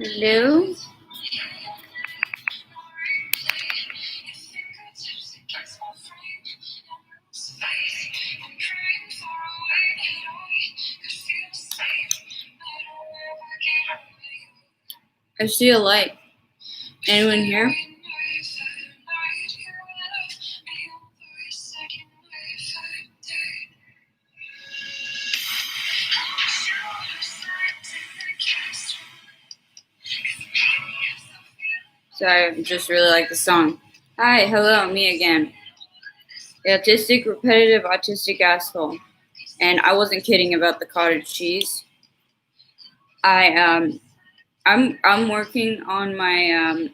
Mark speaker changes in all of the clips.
Speaker 1: Hello? I see a light. Anyone here? Sorry, I just really like the song. Hi, hello, me again. The autistic, repetitive, autistic asshole. And I wasn't kidding about the cottage cheese. I'm working on my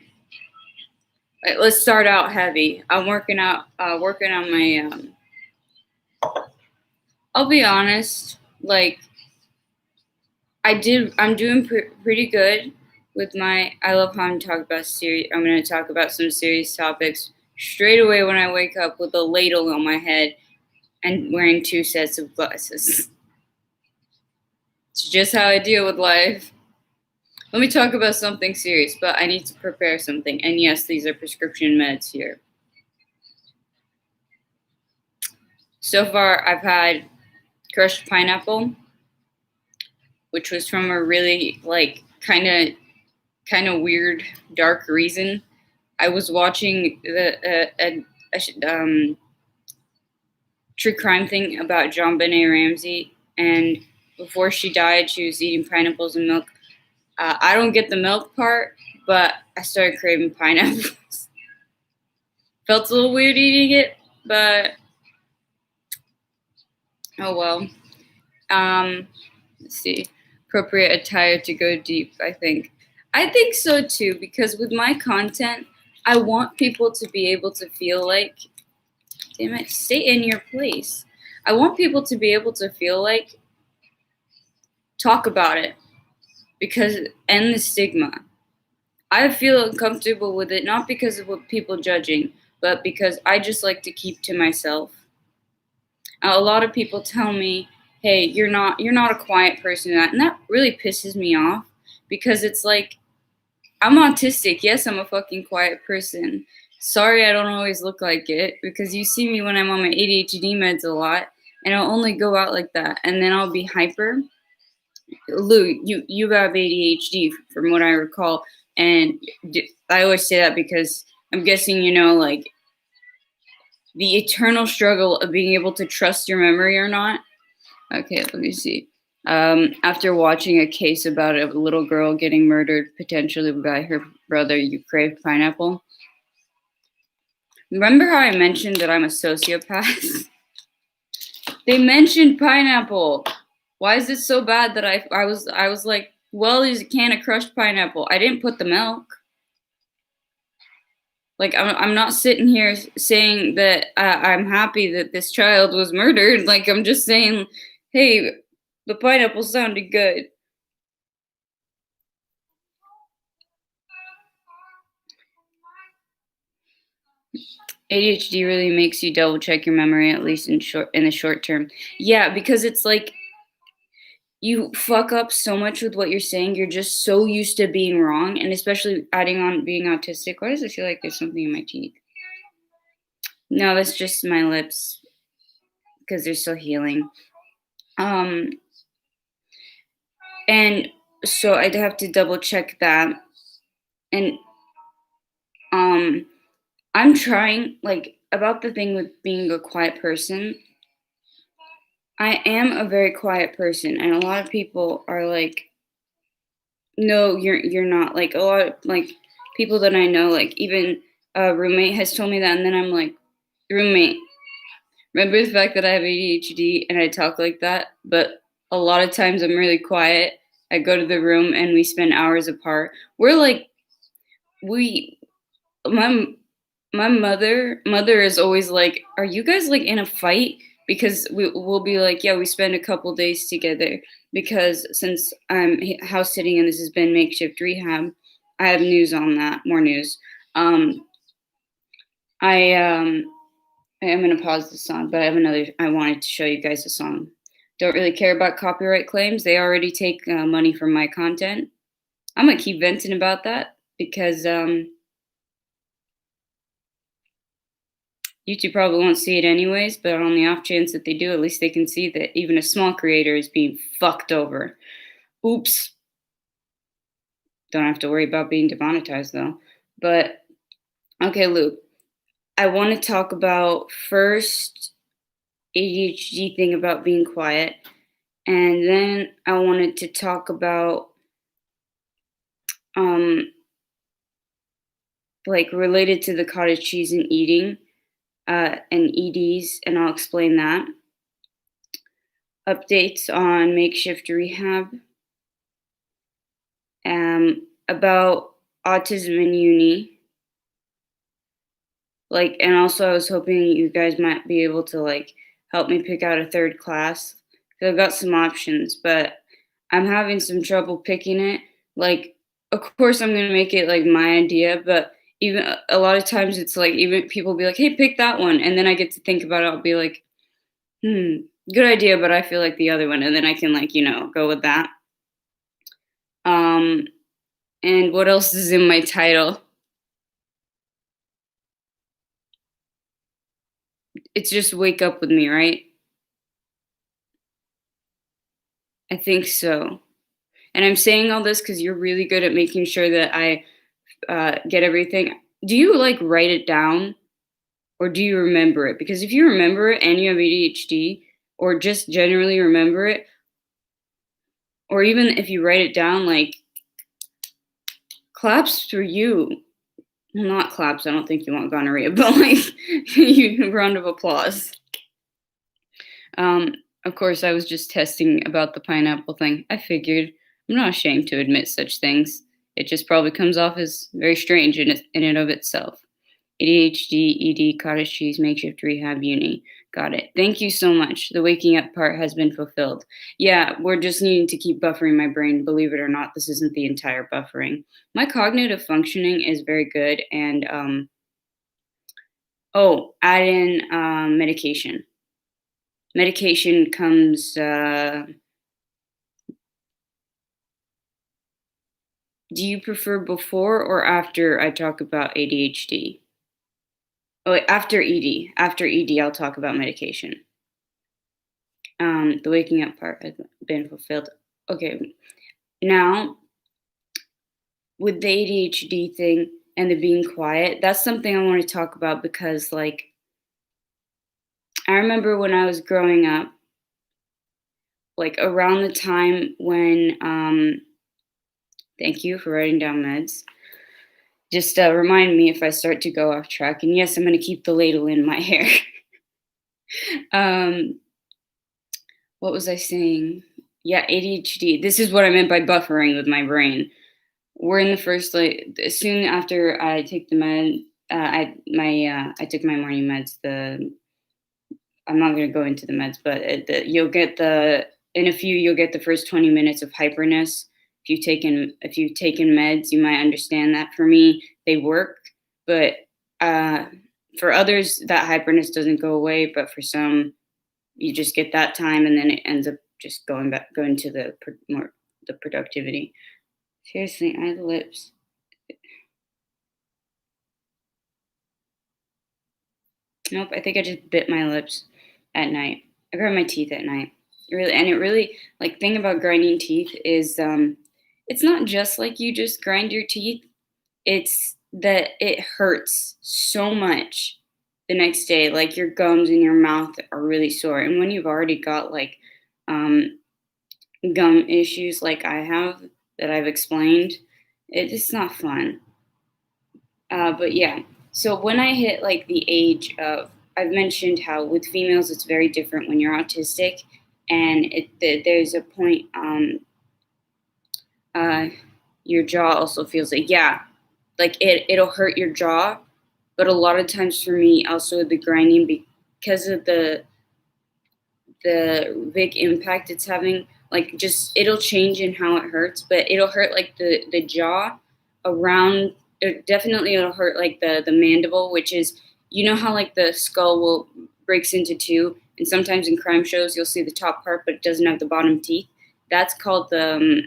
Speaker 1: let's start out heavy. I'm working on my I'll be honest, like I'm doing pretty good with my. I love how I'm talking about serious. I'm going to talk about some serious topics straight away when I wake up with a ladle on my head and wearing 2 sets of glasses. It's just how I deal with life. Let me talk about something serious, but I need to prepare something. And yes, these are prescription meds here. So far, I've had crushed pineapple, which was from a really kind of weird, dark reason. I was watching the true crime thing about JonBenet Ramsey, and before she died, she was eating pineapples and milk. I don't get the milk part, but I started craving pineapples. Felt a little weird eating it, but oh well. Let's see. Appropriate attire to go deep, I think. I think so too, because with my content, I want people to be able to feel like, damn it, stay in your place. I want people to be able to feel like, talk about it, because end the stigma. I feel uncomfortable with it, not because of what people judging, but because I just like to keep to myself. A lot of people tell me, hey, you're not a quiet person, and that really pisses me off, because it's like, I'm autistic. Yes, I'm a fucking quiet person. Sorry I don't always look like it, because you see me when I'm on my ADHD meds a lot, and I'll only go out like that, and then I'll be hyper. Lou, you have ADHD from what I recall, and I always say that because I'm guessing like the eternal struggle of being able to trust your memory or not. Okay, let me see. After watching a case about a little girl getting murdered potentially by her brother, you crave pineapple. Remember how I mentioned that I'm a sociopath? They mentioned pineapple. Why is it so bad that I was like, well, there's a can of crushed pineapple. I didn't put the milk. Like, I'm not sitting here saying that I'm happy that this child was murdered. Like, I'm just saying, hey, the pineapple sounded good. ADHD really makes you double check your memory, at least in the short term. Yeah, because it's like you fuck up so much with what you're saying. You're just so used to being wrong, and especially adding on being autistic. Why does it feel like there's something in my teeth? No, that's just my lips because they're still healing. And so I'd have to double check that. And I'm trying, like, about the thing with being a quiet person. I am a very quiet person, and a lot of people are like, no, you're not. Like, a lot of like people that I know, like even a roommate has told me that, and then I'm like, roommate, remember the fact that I have ADHD and I talk like that? But a lot of times I'm really quiet. I go to the room and we spend hours apart. We're like, my mother is always like, are you guys like in a fight? Because we'll be like, yeah, we spend a couple days together, because since I'm house sitting and this has been makeshift rehab, I have news on that, more news. I am going to pause the song, but I wanted to show you guys a song. Don't really care about copyright claims. They already take money from my content. I'm gonna keep venting about that because YouTube probably won't see it anyways, but on the off chance that they do, at least they can see that even a small creator is being fucked over. Oops. Don't have to worry about being demonetized though. But okay, Luke, I want to talk about first ADHD thing about being quiet, and then I wanted to talk about um like related to the cottage cheese and eating and EDs, and I'll explain that. Updates on makeshift rehab, about autism in uni, like, and also I was hoping you guys might be able to like help me pick out a third class because I've got some options, but I'm having some trouble picking it. Like, of course, I'm gonna make it like my idea, but even a lot of times it's like even people be like, "Hey, pick that one," and then I get to think about it. I'll be like, "Hmm, good idea," but I feel like the other one, and then I can like go with that. Um, and what else is in my title? It's just wake up with me, right? I think so. And I'm saying all this because you're really good at making sure that I get everything. Do you like write it down or do you remember it? Because if you remember it and you have ADHD or just generally remember it, or even if you write it down, like claps for you. Well, not claps. I don't think you want gonorrhea, but like round of applause. Um, of course, I was just testing about the pineapple thing. I figured I'm not ashamed to admit such things. It just probably comes off as very strange in and of itself. ADHD, ED, cottage cheese, makeshift rehab, uni. Got it. Thank you so much. The waking up part has been fulfilled. Yeah, we're just needing to keep buffering my brain. Believe it or not, this isn't the entire buffering. My cognitive functioning is very good. And, add in medication. Medication comes. Do you prefer before or after I talk about ADHD? Oh, wait, after ED. After ED, I'll talk about medication. The waking up part has been fulfilled. Okay, now with the ADHD thing and the being quiet, that's something I want to talk about because, like, I remember when I was growing up, like around the time when, thank you for writing down meds. Just remind me if I start to go off track. And yes, I'm going to keep the ladle in my hair. um, what was I saying? Yeah, ADHD. This is what I meant by buffering with my brain. We're in the first like soon after I take the med. I took my morning meds. I'm not going to go into the meds, but you'll get you'll get the first 20 minutes of hyperness. If you've taken meds, you might understand that. For me, they work, but uh, for others, that hyperness doesn't go away. But for some, you just get that time, and then it ends up just going to the productivity. Seriously, I have lips. Nope, I think I just bit my lips at night. I grind my teeth at night. It really like thing about grinding teeth is it's not just like you just grind your teeth. It's that it hurts so much the next day. Like your gums and your mouth are really sore. And when you've already got like um gum issues like I have that I've explained, it's not fun. But yeah, so when I hit like the age of, I've mentioned how with females it's very different when you're autistic, and there's a point uh, your jaw also feels like like it'll hurt your jaw, but a lot of times for me also the grinding because of the big impact it's having, like just it'll change in how it hurts, but it'll hurt like the jaw around. Definitely it'll hurt like the mandible, which is, you know how like the skull will breaks into two, and sometimes in crime shows you'll see the top part but it doesn't have the bottom teeth. That's called the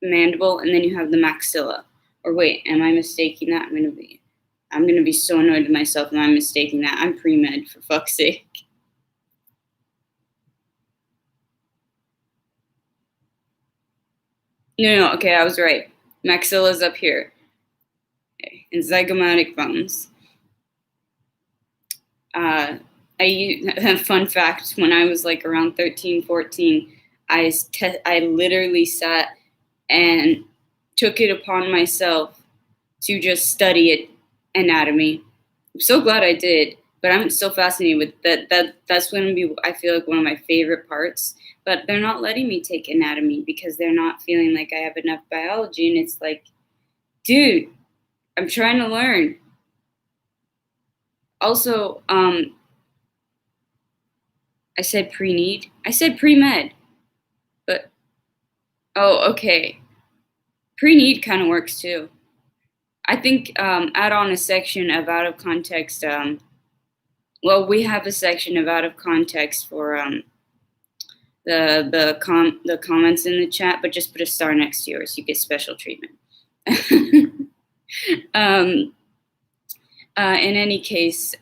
Speaker 1: mandible, and then you have the maxilla. Or wait, am I mistaking that? I'm gonna be so annoyed with myself if I'm mistaking that. I'm pre-med, for fuck's sake. No, okay, I was right. Maxilla's up here. Okay. And zygomatic bones. Fun fact, when I was like around 13, 14, I literally sat and took it upon myself to just study it, anatomy. I'm so glad I did, but I'm so fascinated with that. That's going to be, I feel like, one of my favorite parts. But they're not letting me take anatomy because they're not feeling like I have enough biology. And it's like, dude, I'm trying to learn. Also, I said pre-need. I said pre-med. But, oh, okay. Pre-need kind of works too. I think add on a section of out of context. Well, we have a section of out of context for the comments in the chat, but just put a star next to yours. You get special treatment. In any case,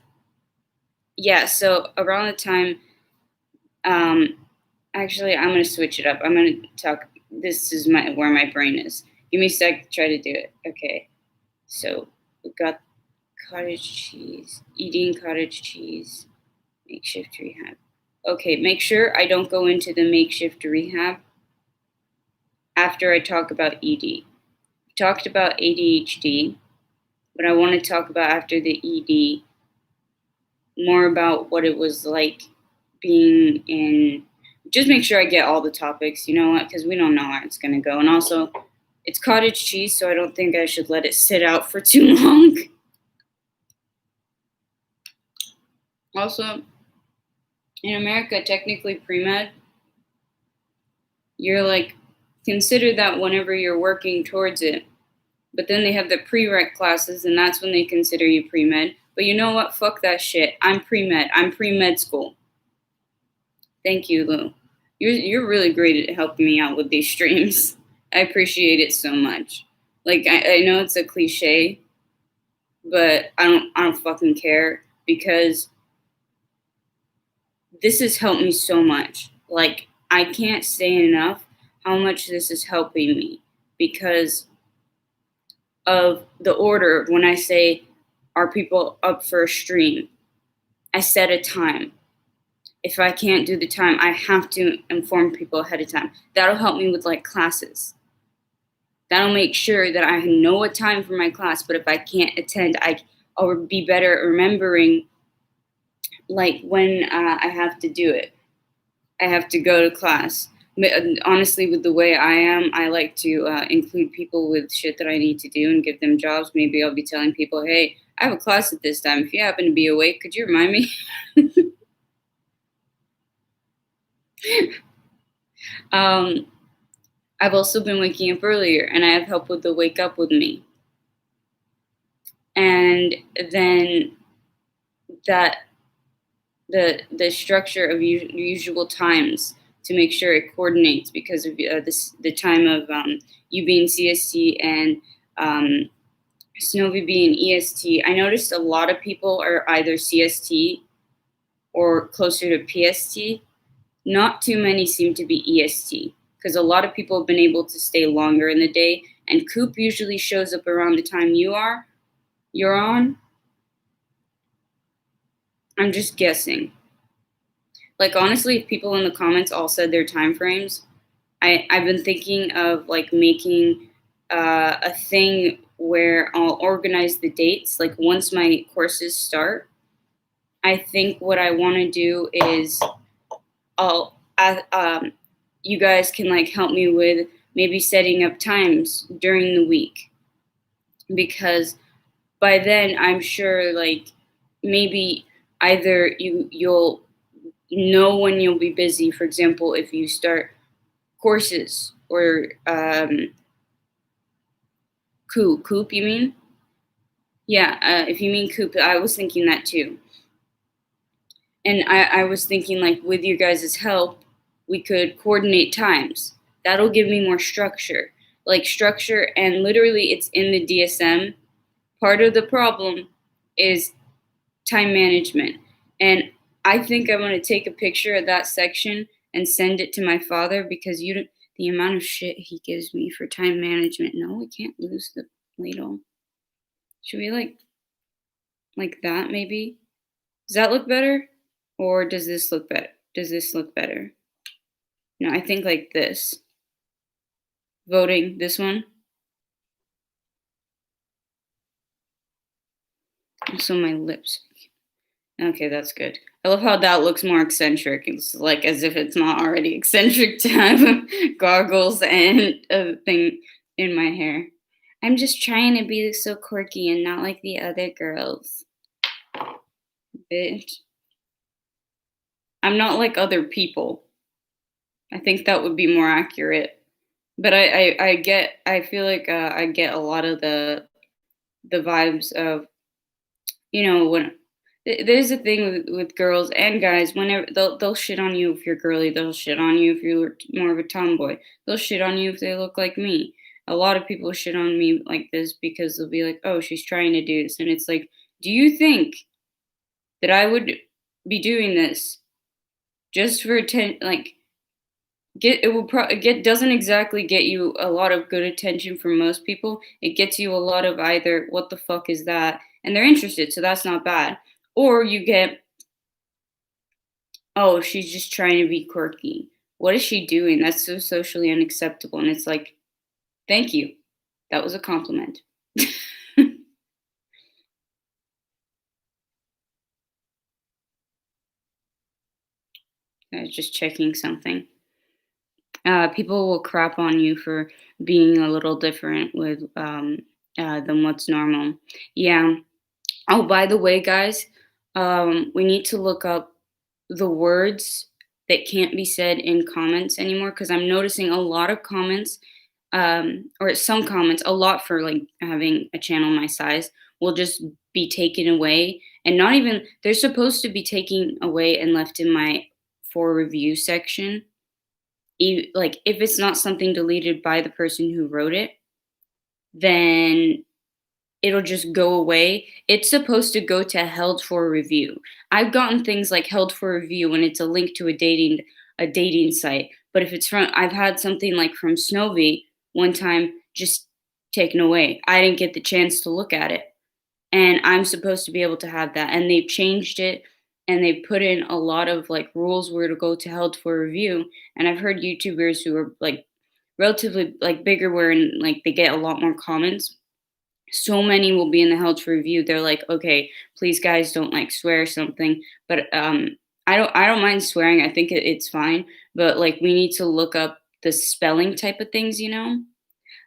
Speaker 1: yeah. So around the time, actually, I'm gonna switch it up. I'm gonna talk. This is where my brain is. Give me a sec to try to do it. Okay. So we've got cottage cheese, eating cottage cheese, makeshift rehab. Okay, make sure I don't go into the makeshift rehab after I talk about ED. We talked about ADHD, but I want to talk about after the ED more about what it was like being in. Just make sure I get all the topics, you know what? Because we don't know where it's going to go. And also, it's cottage cheese, so I don't think I should let it sit out for too long. Also, in America, technically pre-med, you're like, consider that whenever you're working towards it. But then they have the prereq classes, and that's when they consider you pre-med. But you know what? Fuck that shit. I'm pre-med. I'm pre-med school. Thank you, Lou. You're really great at helping me out with these streams. I appreciate it so much. Like, I know it's a cliche, but I don't fucking care, because this has helped me so much. Like, I can't say enough how much this is helping me, because of the order. When I say, are people up for a stream, I set a time. If I can't do the time, I have to inform people ahead of time. That'll help me with like classes. That'll make sure that I know a time for my class, but if I can't attend, I'll be better at remembering like when I have to do it. I have to go to class. Honestly, with the way I am, I like to include people with shit that I need to do and give them jobs. Maybe I'll be telling people, hey, I have a class at this time. If you happen to be awake, could you remind me? I've also been waking up earlier, and I have help with the wake up with me. And then that the structure of usual times to make sure it coordinates, because of the time of you being CST and Snowy being EST. I noticed a lot of people are either CST or closer to PST. Not too many seem to be EST, because a lot of people have been able to stay longer in the day, and Coop usually shows up around the time you're on. I'm just guessing. Like, honestly, if people in the comments all said their time frames, I've been thinking of like making a thing where I'll organize the dates. Like, once my courses start, I think what I want to do is you guys can like help me with maybe setting up times during the week, because by then I'm sure like maybe either you'll know when you'll be busy. For example, if you start courses or Coop, you mean? Yeah, if you mean Coop, I was thinking that too. And I was thinking like with you guys' help, we could coordinate times. That'll give me more structure. like structure, and literally it's in the DSM. Part of the problem is time management. And I think I'm going to take a picture of that section and send it to my father, because the amount of shit he gives me for time management. No, we can't lose the ladle. Should we like that maybe? Does that look better? Or does this look better? Does this look better? No, I think like this. Voting, this one. Also my lips. Okay, that's good. I love how that looks more eccentric. It's like as if it's not already eccentric to have goggles and a thing in my hair. I'm just trying to be so quirky and not like the other girls. Bitch. I'm not like other people. I think that would be more accurate. But I feel like I get a lot of the vibes of, when there's a thing with girls and guys. Whenever they'll shit on you if you're girly, they'll shit on you if you're more of a tomboy, they'll shit on you if they look like me. A lot of people shit on me like this because they'll be like, oh, she's trying to do this, and it's like, do you think that I would be doing this just for like it doesn't exactly get you a lot of good attention from most people. It gets you a lot of either what the fuck is that, and they're interested, so that's not bad. Or you get, oh, she's just trying to be quirky. What is she doing? That's so socially unacceptable. And it's like, thank you. That was a compliment. I was just checking something. People will crap on you for being a little different than what's normal. Yeah. Oh, by the way, guys, we need to look up the words that can't be said in comments anymore, because I'm noticing a lot of comments, or some comments, a lot for like having a channel my size, will just be taken away, and not even, they're supposed to be taken away and left in my for review section. Like if it's not something deleted by the person who wrote it, then it'll just go away. It's supposed to go to held for review. I've gotten things like held for review when it's a link to a dating site. But if it's I've had something like from Snowy one time just taken away. I didn't get the chance to look at it. And I'm supposed to be able to have that. And they've changed it, and they put in a lot of like rules where to go to held for review. And I've heard YouTubers who are like relatively like bigger, where like they get a lot more comments. So many will be in the held for review. They're like, okay, please guys don't like swear or something. But I don't mind swearing. I think it's fine. But like we need to look up the spelling type of things,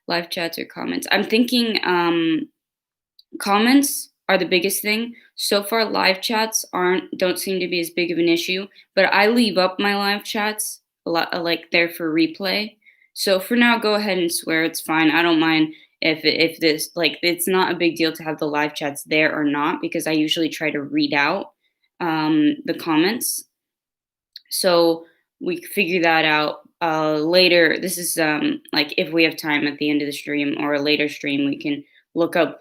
Speaker 1: live chats or comments. I'm thinking comments are the biggest thing. So far, live chats don't seem to be as big of an issue. But I leave up my live chats a lot, like there for replay. So for now, go ahead and swear. It's fine. I don't mind if this, like, it's not a big deal to have the live chats there or not, because I usually try to read out the comments. So we figure that out later. This is like if we have time at the end of the stream or a later stream, we can look up.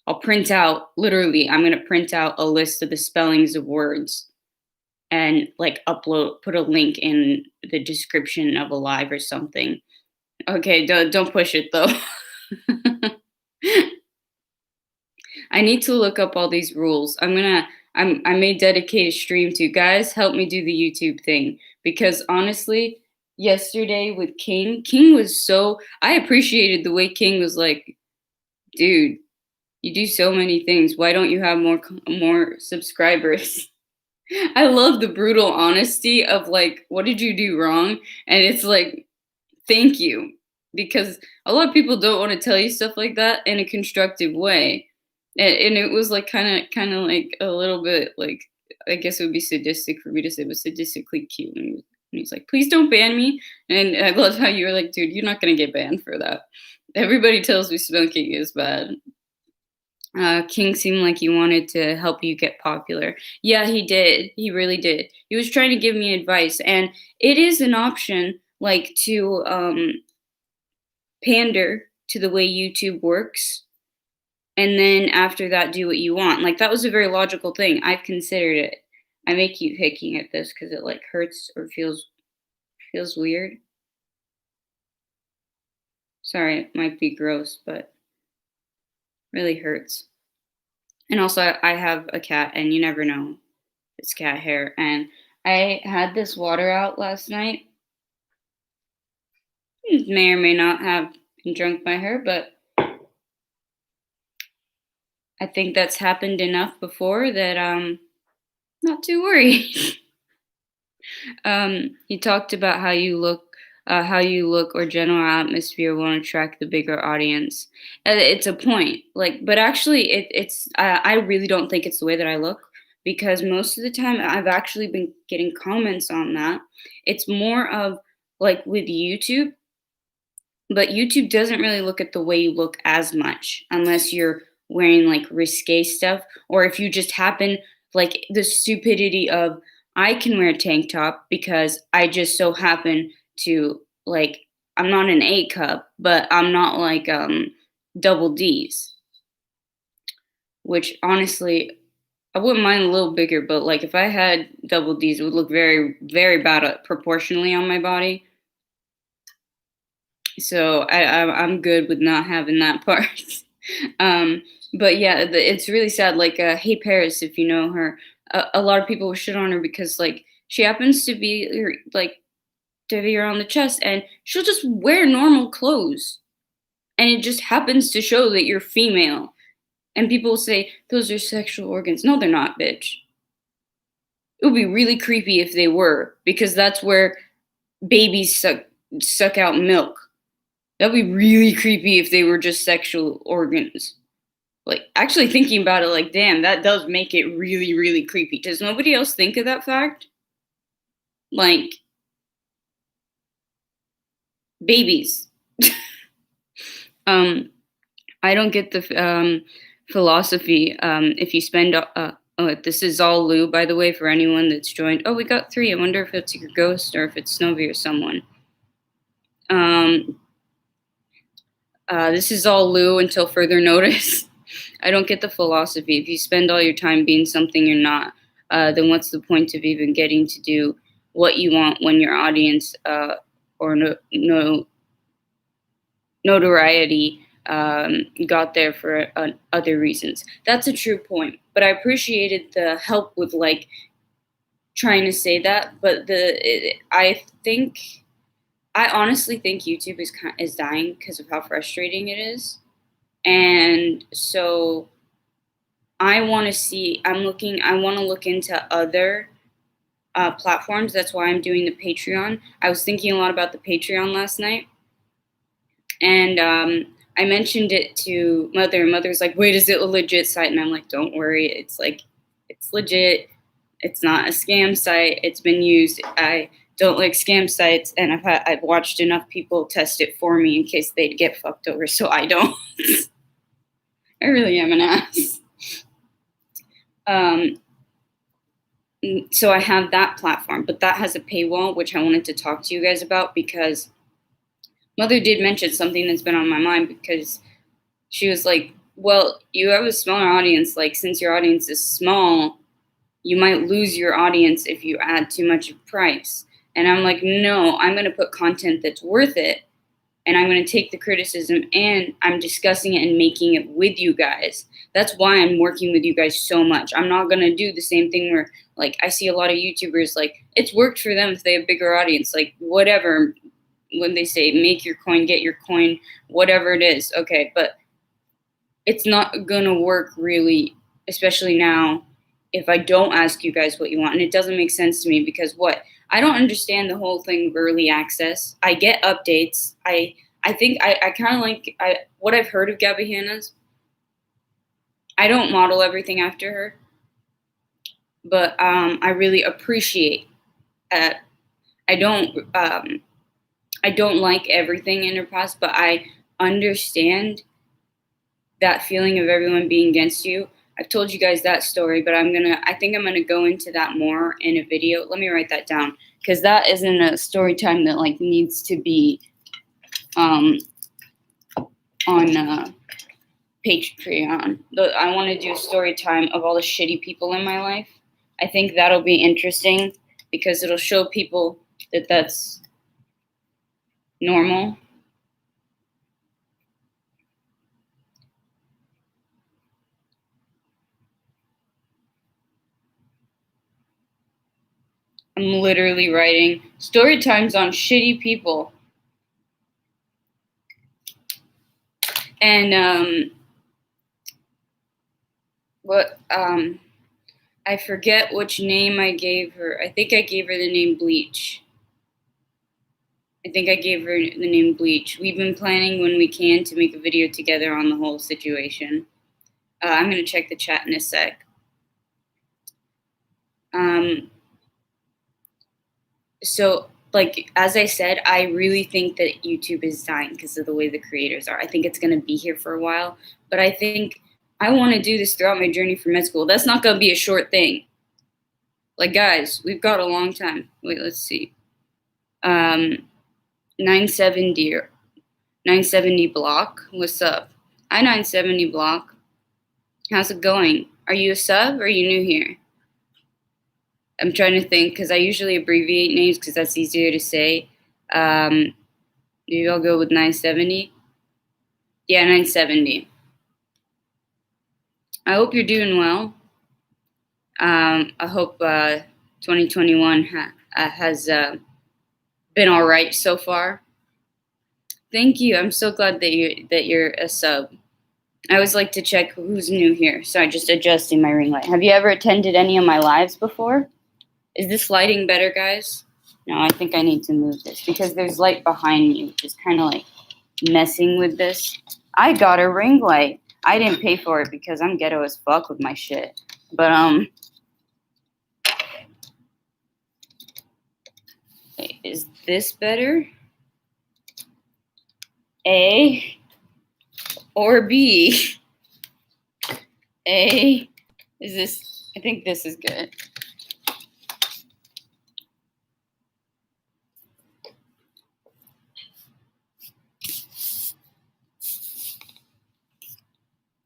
Speaker 1: I'll print out, literally, I'm going to print out a list of the spellings of words and like put a link in the description of a live or something. Okay, don't push it though. I need to look up all these rules. I may dedicate a stream to, guys, help me do the YouTube thing, because honestly, yesterday with King was I appreciated the way King was like, dude, you do so many things. Why don't you have more subscribers? I love the brutal honesty of like, what did you do wrong? And it's like, thank you. Because a lot of people don't want to tell you stuff like that in a constructive way. And it was like kind of like a little bit like, I guess it would be sadistic for me to say, but sadistically cute. And he's like, please don't ban me. And I love how you were like, dude, you're not going to get banned for that. Everybody tells me smoking is bad. King seemed like he wanted to help you get popular. Yeah, he did. He really did. He was trying to give me advice. And it is an option, like, to pander to the way YouTube works, and then after that, do what you want. Like, that was a very logical thing. I've considered it. I may keep picking at this because it like hurts or feels weird. Sorry, it might be gross, but really hurts. And also, I have a cat, and you never know. It's cat hair. And I had this water out last night. It may or may not have been drunk by her, but I think that's happened enough before that not too worried. He talked about how you look or general atmosphere will attract the bigger audience. It's a point, like, but actually, I really don't think it's the way that I look because most of the time I've actually been getting comments on that. It's more of like with YouTube, but YouTube doesn't really look at the way you look as much unless you're wearing like risque stuff or if you just happen like the stupidity of I can wear a tank top because I just so happen to like I'm not an A cup, but I'm not like double D's, which honestly I wouldn't mind a little bigger, but like if I had double D's, it would look very, very bad proportionally on my body. So I'm good with not having that part. um, but yeah, it's really sad. Like, hey Paris, if you know her, a lot of people will shit on her because like she happens to be like heavier on the chest, and she'll just wear normal clothes, and it just happens to show that you're female. And people will say those are sexual organs. No, they're not, bitch. It would be really creepy if they were, because that's where babies suck out milk. That'd be really creepy if they were just sexual organs. Like, actually thinking about it, like, damn, that does make it really, really creepy. Does nobody else think of that fact? Like, babies. I don't get the philosophy. If you spend, this is all Lou, by the way, for anyone that's joined. Oh, we got 3. I wonder if it's your ghost or if it's Snowy or someone. This is all Lou until further notice. I don't get the philosophy. If you spend all your time being something you're not, then what's the point of even getting to do what you want when your audience or notoriety got there for other reasons? That's a true point. But I appreciated the help with like trying to say that. But I honestly think YouTube is dying because of how frustrating it is. And so I want to look into other platforms. That's why I'm doing the Patreon. I was thinking a lot about the Patreon last night. And I mentioned it to Mother, and Mother's like, wait, is it a legit site? And I'm like, don't worry. It's legit. It's not a scam site. It's been used. I don't like scam sites, and I've watched enough people test it for me in case they'd get fucked over, so I don't. I really am an ass. So I have that platform, but that has a paywall, which I wanted to talk to you guys about because Mother did mention something that's been on my mind, because she was like, well, you have a smaller audience. Like, since your audience is small, you might lose your audience if you add too much of price. And I'm like, no, I'm going to put content that's worth it. And I'm going to take the criticism and I'm discussing it and making it with you guys. That's why I'm working with you guys so much. I'm not going to do the same thing where, like, I see a lot of YouTubers, like, it's worked for them if they have a bigger audience. Like, whatever, when they say make your coin, get your coin, whatever it is. Okay, but it's not going to work really, especially now, if I don't ask you guys what you want. And it doesn't make sense to me because I don't understand the whole thing of early access. I get updates. I think I kind of like what I've heard of Gabby Hanna's. I don't model everything after her, but I really appreciate I don't like everything in her past, but I understand that feeling of everyone being against you. I've told you guys that story, but I think I'm gonna go into that more in a video. Let me write that down, because that isn't a story time that like needs to be Patreon. I want to do a story time of all the shitty people in my life. I think that'll be interesting because it'll show people that that's normal. I'm literally writing story times on shitty people. And I forget which name I gave her. I think I gave her the name Bleach. We've been planning when we can to make a video together on the whole situation. I'm going to check the chat in a sec. So, like, as I said, I really think that YouTube is dying because of the way the creators are. I think it's going to be here for a while. But I think I want to do this throughout my journey for med school. That's not going to be a short thing. Like, guys, we've got a long time. Wait, let's see. 970 block. What's up? Hi, 970 block. How's it going? Are you a sub or are you new here? I'm trying to think because I usually abbreviate names because that's easier to say. Maybe I'll go with 970. Yeah, 970. I hope you're doing well. I hope 2021 has been all right so far. Thank you. I'm so glad that you're a sub. I always like to check who's new here. Sorry, just adjusting my ring light. Have you ever attended any of my lives before? Is this lighting better, guys? No, I think I need to move this because there's light behind me, which is kind of like messing with this. I got a ring light. I didn't pay for it because I'm ghetto as fuck with my shit. But, is this better? A or B? A, is this, I think this is good.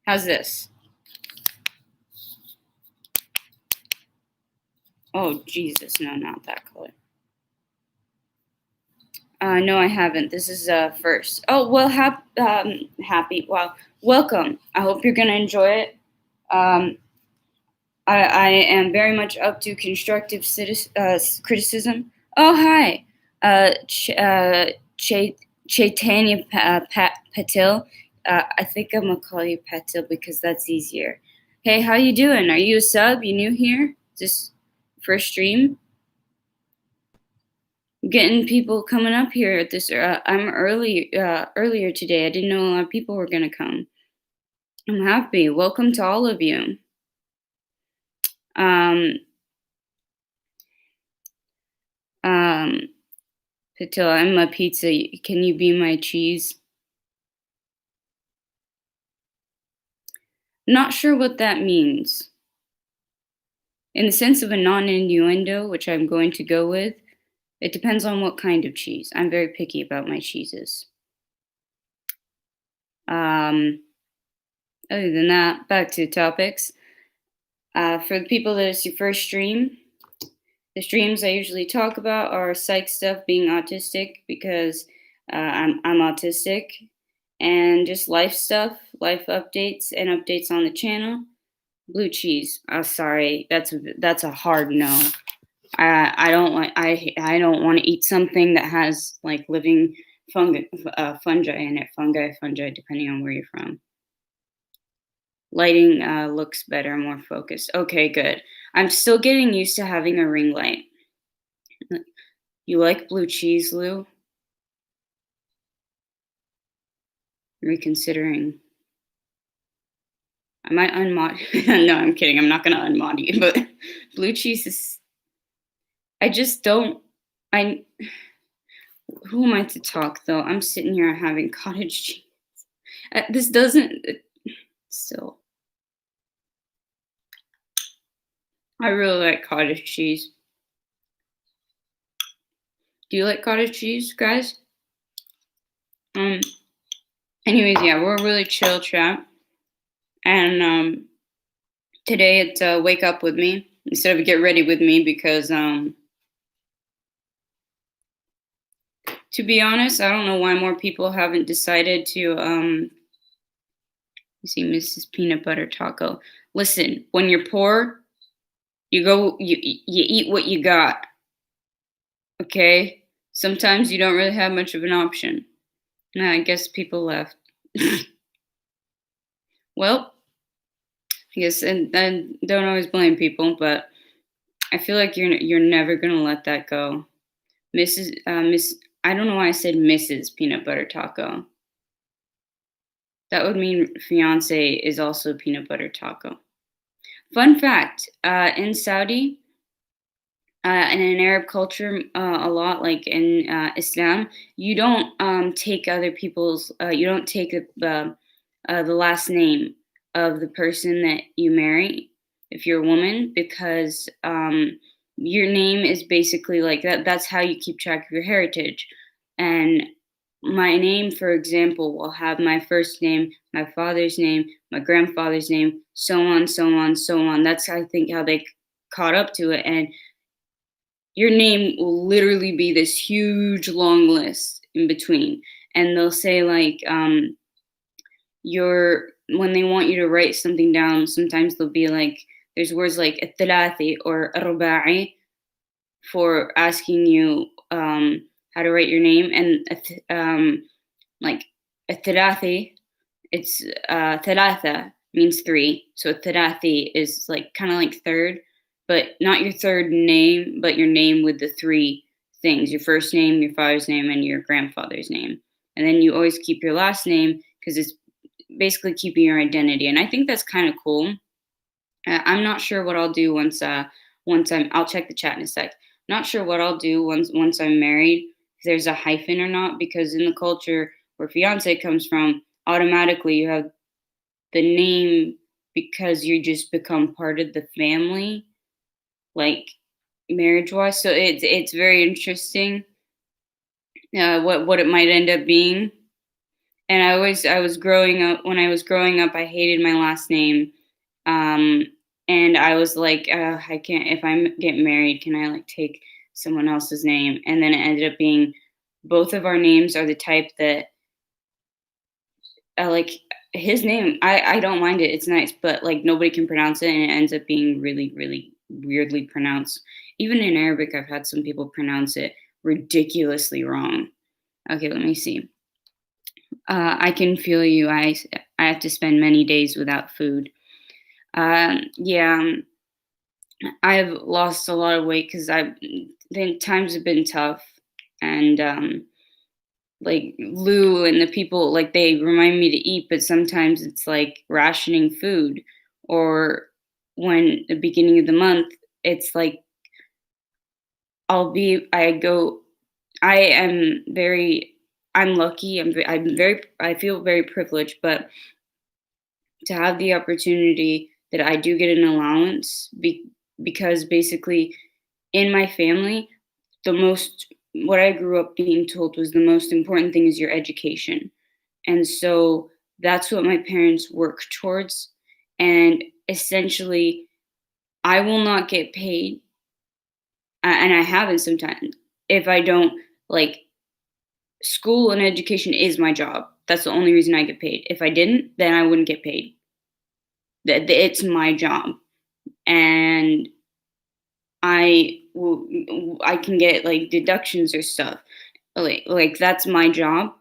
Speaker 1: How's this? Oh, Jesus, no, not that color. No, I haven't. This is first. Oh, well, happy. Wow. Welcome. I hope you're going to enjoy it. I am very much up to constructive criticism. Oh, hi. Chaitanya Patil. I think I'm going to call you Patil because that's easier. Hey, how you doing? Are you a sub? You new here? Is this first stream? Getting people coming up here at this. I'm earlier today. I didn't know a lot of people were gonna come. I'm happy. Welcome to all of you. Patil, I'm a pizza. Can you be my cheese? Not sure what that means. In the sense of a non-innuendo, which I'm going to go with, it depends on what kind of cheese. I'm very picky about my cheeses. Other than that, back to topics. For the people that it's your first stream, the streams I usually talk about are psych stuff, being autistic because I'm autistic, and just life stuff, life updates, and updates on the channel. Blue cheese. Oh, sorry, that's a hard no. I don't want to eat something that has like living fungi in it. Fungi, depending on where you're from. Lighting looks better, more focused. Okay, good. I'm still getting used to having a ring light. You like blue cheese, Lou? Reconsidering. I might unmod. No, I'm kidding. I'm not going to unmod you, but blue cheese is. I just don't. Who am I to talk, though? I'm sitting here having cottage cheese. This doesn't. Still. I really like cottage cheese. Do you like cottage cheese, guys? Anyways, yeah, we're a really chill chat. And today it's wake up with me instead of get ready with me because to be honest, I don't know why more people haven't decided to you see Mrs. Peanut Butter Taco. Listen, when you're poor, you eat what you got, okay? Sometimes you don't really have much of an option. Nah, I guess people left. Well, I guess and don't always blame people, but I feel like you're never gonna let that go. Miss I don't know why I said Mrs. Peanut Butter Taco. That would mean fiance is also peanut butter taco. Fun fact: in Saudi, and in Arab culture, a lot like in Islam, you don't take other people's. You don't take the last name of the person that you marry if you're a woman because your name is basically like that. That's how you keep track of your heritage. And my name, for example, will have my first name, my father's name, my grandfather's name, so on, so on, so on. That's I think how they caught up to it. And your name will literally be this huge long list in between. And they'll say like your when they want you to write something down, sometimes they'll be like there's words like الثلاثي or الرباعي for asking you how to write your name, and like الثلاثي, it's ثلاثة means three, so الثلاثي is like kind of like third, but not your third name, but your name with the three things: your first name, your father's name, and your grandfather's name. And then you always keep your last name because it's basically keeping your identity. And I think that's kind of cool. I'm not sure what I'll do once I'll check the chat in a sec. Not sure what I'll do once I'm married, if there's a hyphen or not, because in the culture where fiance comes from, automatically you have the name because you just become part of the family, like marriage wise. So it's very interesting what it might end up being. And I was growing up when I was growing up, I hated my last name. Um, and I was like, I can't, if I get married, can I like take someone else's name? And then it ended up being both of our names are the type that like his name, I don't mind it. It's nice, but like nobody can pronounce it, and it ends up being really, really weirdly pronounced. Even in Arabic, I've had some people pronounce it ridiculously wrong. Okay, let me see. I can feel you. I have to spend many days without food. Yeah, I've lost a lot of weight because I think times have been tough, and like Lou and the people like they remind me to eat, but sometimes it's like rationing food, or when the beginning of the month, it's like I go, I am very, I'm lucky. I feel very privileged, but to have the opportunity that I do get an allowance because basically in my family, the most what I grew up being told was the most important thing is your education. And so that's what my parents work towards. And essentially, I will not get paid, and I haven't sometimes, if I don't like school and education is my job. That's the only reason I get paid. If I didn't, then I wouldn't get paid. It's my job. And I can get like deductions or stuff. Like that's my job,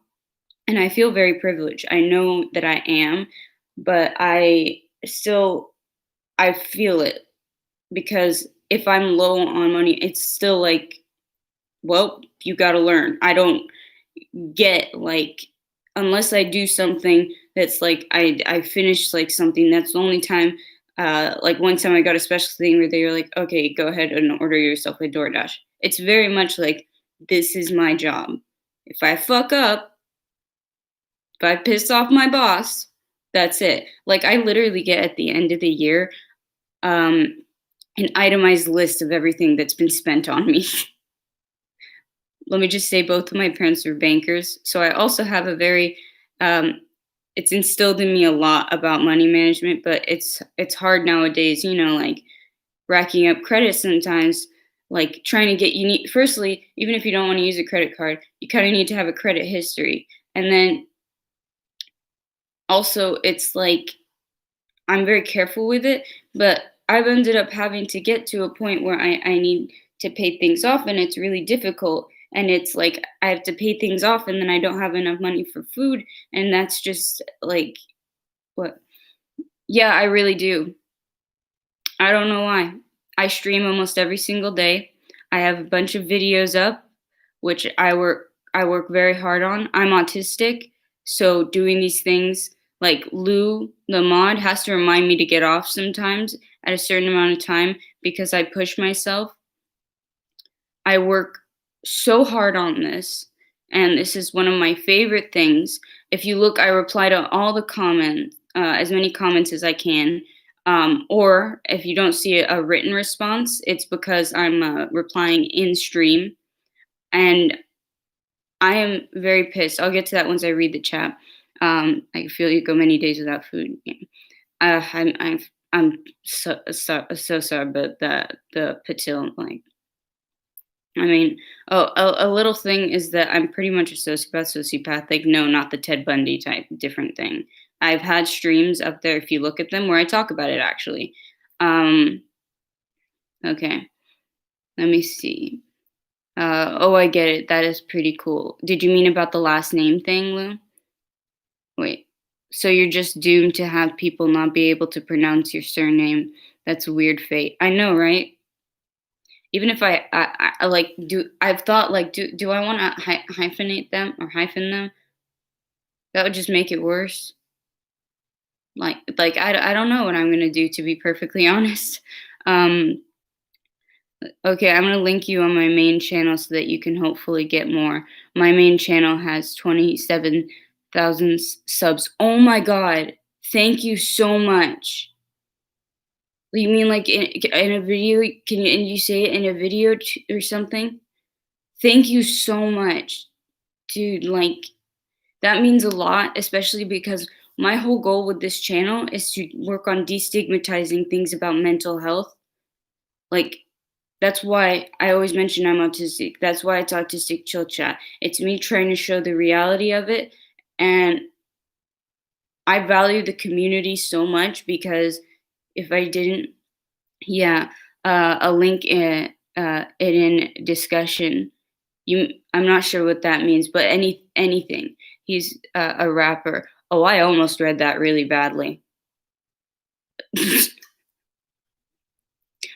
Speaker 1: and I feel very privileged. I know that I am, but I feel it because if I'm low on money, it's still like, well, you got to learn. I don't get like unless I do something that's like I finished like something. That's the only time. Like one time I got a special thing where they were like, okay, go ahead and order yourself a DoorDash. It's very much like this is my job. If I fuck up, if I piss off my boss, that's it. Like I literally get at the end of the year um, an itemized list of everything that's been spent on me. Let me just say both of my parents are bankers, so I also have a very it's instilled in me a lot about money management, but it's hard nowadays, like racking up credit sometimes, like trying to get you need firstly, even if you don't want to use a credit card, you kind of need to have a credit history. And then also it's like I'm very careful with it, but I've ended up having to get to a point where I need to pay things off, and it's really difficult. And it's like I have to pay things off, and then I don't have enough money for food. And that's just like, what? Yeah, I really do. I don't know why. I stream almost every single day. I have a bunch of videos up, which I work very hard on. I'm autistic, so doing these things like Lou, the mod, has to remind me to get off sometimes at a certain amount of time because I push myself. I work so hard on this, and this is one of my favorite things. If you look, I reply to all the comments, as many comments as I can. Or if you don't see a written response, it's because I'm replying in stream. And I am very pissed. I'll get to that once I read the chat. I feel you go many days without food. Yeah. I'm so sorry, but the patil, like, I mean, oh, a little thing is that I'm pretty much a sociopath. Like, no, not the Ted Bundy type, different thing. I've had streams up there, if you look at them, where I talk about it actually. Okay, let me see. Oh, I get it. That is pretty cool. Did you mean about the last name thing, Lou? Wait. So you're just doomed to have people not be able to pronounce your surname. That's a weird fate. I know, right? Even if I like do, I've thought like, do I want to hyphenate them or hyphen them? That would just make it worse. Like I don't know what I'm gonna do, to be perfectly honest. Um, okay, I'm gonna link you on my main channel so that you can hopefully get more. My main channel has 27,000 subs. Oh my god! Thank you so much. You mean like in a video? And you say it in a video or something? Thank you so much, dude. Like, that means a lot, especially because my whole goal with this channel is to work on destigmatizing things about mental health. Like, that's why I always mention I'm autistic. That's why it's Autistic Chill Chat. It's me trying to show the reality of it. And I value the community so much because if I didn't, yeah, a link in discussion. I'm not sure what that means, but anything. He's a rapper. Oh, I almost read that really badly.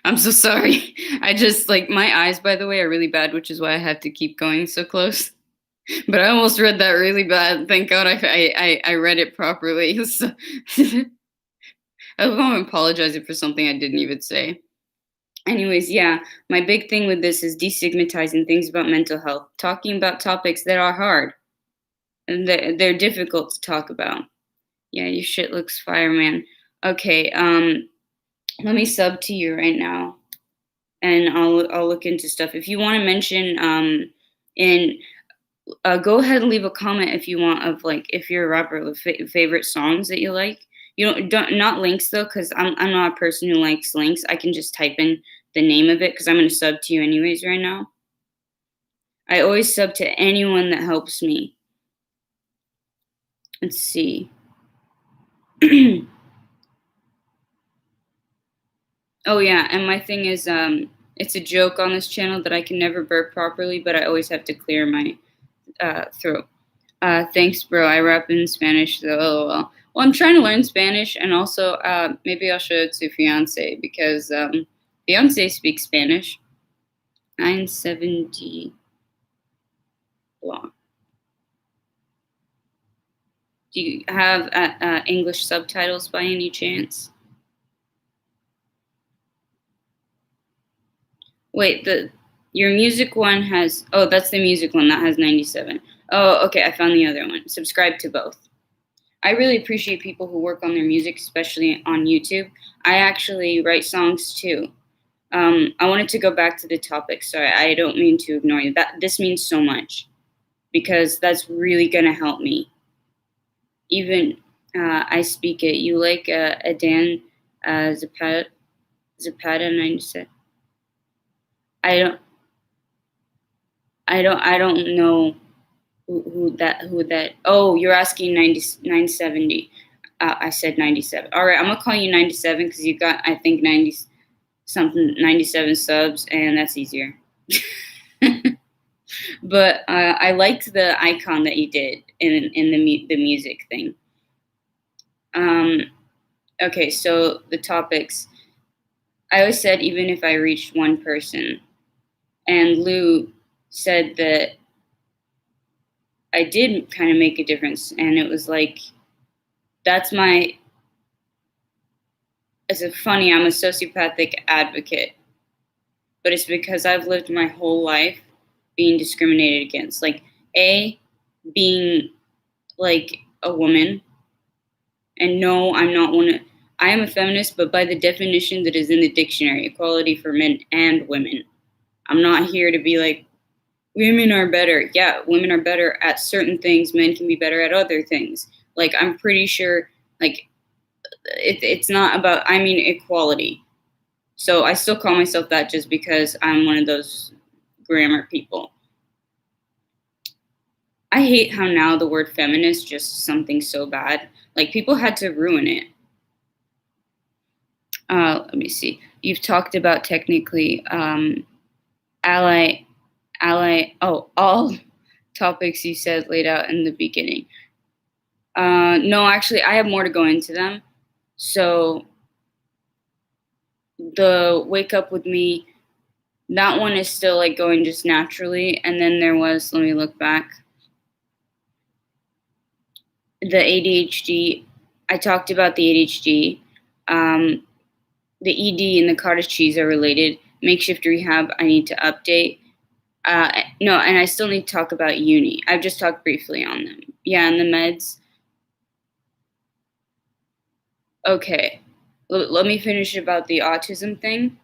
Speaker 1: I'm so sorry. I just like my eyes, by the way, are really bad, which is why I have to keep going so close. But I almost read that really bad. Thank God I read it properly. So I'm apologizing for something I didn't even say. Anyways, yeah, my big thing with this is destigmatizing things about mental health, talking about topics that are hard and they're difficult to talk about. Yeah, your shit looks fire, man. Okay, let me sub to you right now, and I'll look into stuff. If you want to mention, in go ahead and leave a comment if you want, of like if you're a rapper with favorite songs that you like. You don't not links though, because I'm not a person who likes links. I can just type in the name of it because I'm gonna sub to you anyways right now. I always sub to anyone that helps me. Let's see. Oh yeah, and my thing is, it's a joke on this channel that I can never burp properly, but I always have to clear my throat. Thanks, bro. I rap in Spanish though. LOL. Well, I'm trying to learn Spanish, and also maybe I'll show it to fiance because fiance speaks Spanish. 970 block. Do you have English subtitles by any chance? Wait, your music one has, oh, that's the music one that has 97. Oh, okay, I found the other one. Subscribe to both. I really appreciate people who work on their music, especially on YouTube. I actually write songs too. I wanted to go back to the topic. Sorry, I don't mean to ignore you. This means so much because that's really gonna help me. Even I speak it. You like Adan Zapata 97? I don't know who that. Oh, you're asking 970. I said 97. All right, I'm gonna call you 97 because you got, I think, 90 something, 97 subs, and that's easier. But I liked the icon that you did in the music thing. Okay, so the topics. I always said even if I reached one person, and Lou said that I did kind of make a difference, and it was like, that's my. It's funny. I'm a sociopathic advocate, but it's because I've lived my whole life being discriminated against. Like, being like a woman, and no, I'm not one. I am a feminist, but by the definition that is in the dictionary, equality for men and women. I'm not here to be like, women are better. Yeah, women are better at certain things. Men can be better at other things. Like, I'm pretty sure, like, it's not about, I mean, equality. So I still call myself that just because I'm one of those grammar people. I hate how now the word feminist just something so bad. Like, people had to ruin it. Let me see. You've talked about technically ally, all topics you said laid out in the beginning. No, actually, I have more to go into them. So the wake up with me, that one is still like going just naturally. And then there was, let me look back. The ADHD, I talked about the ADHD. The ED and the cottage cheese are related. Makeshift rehab, I need to update. No, and I still need to talk about uni. I've just talked briefly on them. Yeah, and the meds. Okay, let me finish about the autism thing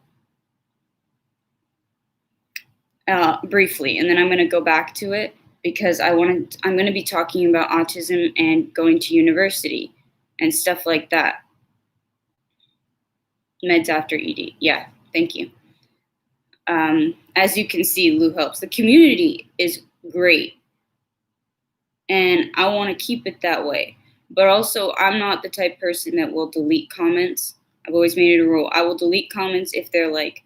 Speaker 1: briefly, and then I'm going to go back to it because I'm going to be talking about autism and going to university and stuff like that. Meds after ED. Yeah, thank you. As you can see, Lou helps. The community is great, and I want to keep it that way. But also, I'm not the type of person that will delete comments. I've always made it a rule. I will delete comments if they're like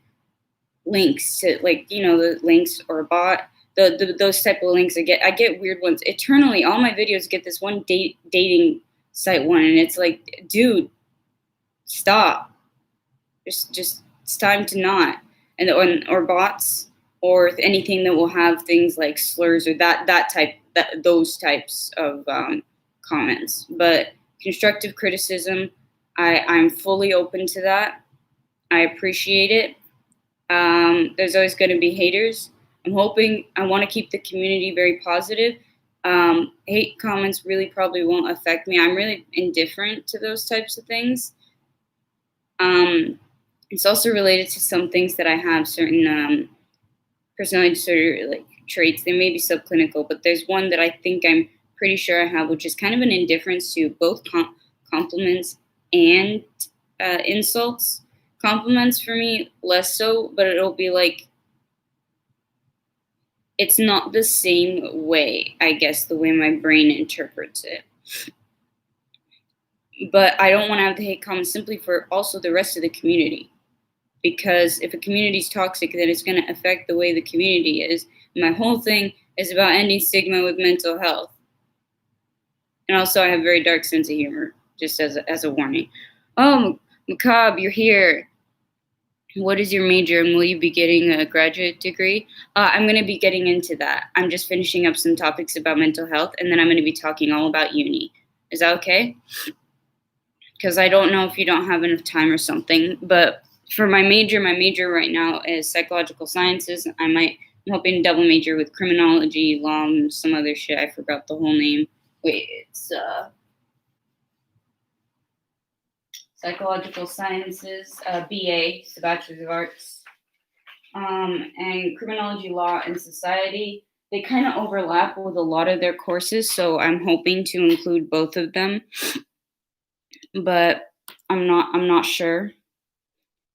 Speaker 1: links to, like, the links or a bot. Those type of links I get weird ones. Eternally, all my videos get this one dating site one, and it's like, dude, stop. Just it's time to not. And or bots or anything that will have things like slurs or those types of comments. But constructive criticism, I'm fully open to that. I appreciate it. There's always going to be haters. I want to keep the community very positive. Hate comments really probably won't affect me. I'm really indifferent to those types of things. It's also related to some things that I have, certain personality disorder like traits. They may be subclinical, but there's one that I think I'm pretty sure I have, which is kind of an indifference to both compliments and insults. Compliments for me less so, but it'll be like, it's not the same way, I guess, the way my brain interprets it. But I don't want to have the hate comments simply for also the rest of the community. Because if a community is toxic, then it's going to affect the way the community is. My whole thing is about ending stigma with mental health. And also, I have a very dark sense of humor, just as a warning. Oh, Macabre, you're here. What is your major, and will you be getting a graduate degree? I'm going to be getting into that. I'm just finishing up some topics about mental health, and then I'm going to be talking all about uni. Is that okay? Because I don't know if you don't have enough time or something, but for my major right now is psychological sciences. I'm hoping to double major with criminology, law, and some other shit. I forgot the whole name. Wait, it's psychological sciences, BA, so Bachelor's of Arts, and criminology, law, and society. They kind of overlap with a lot of their courses, so I'm hoping to include both of them. but I'm not sure.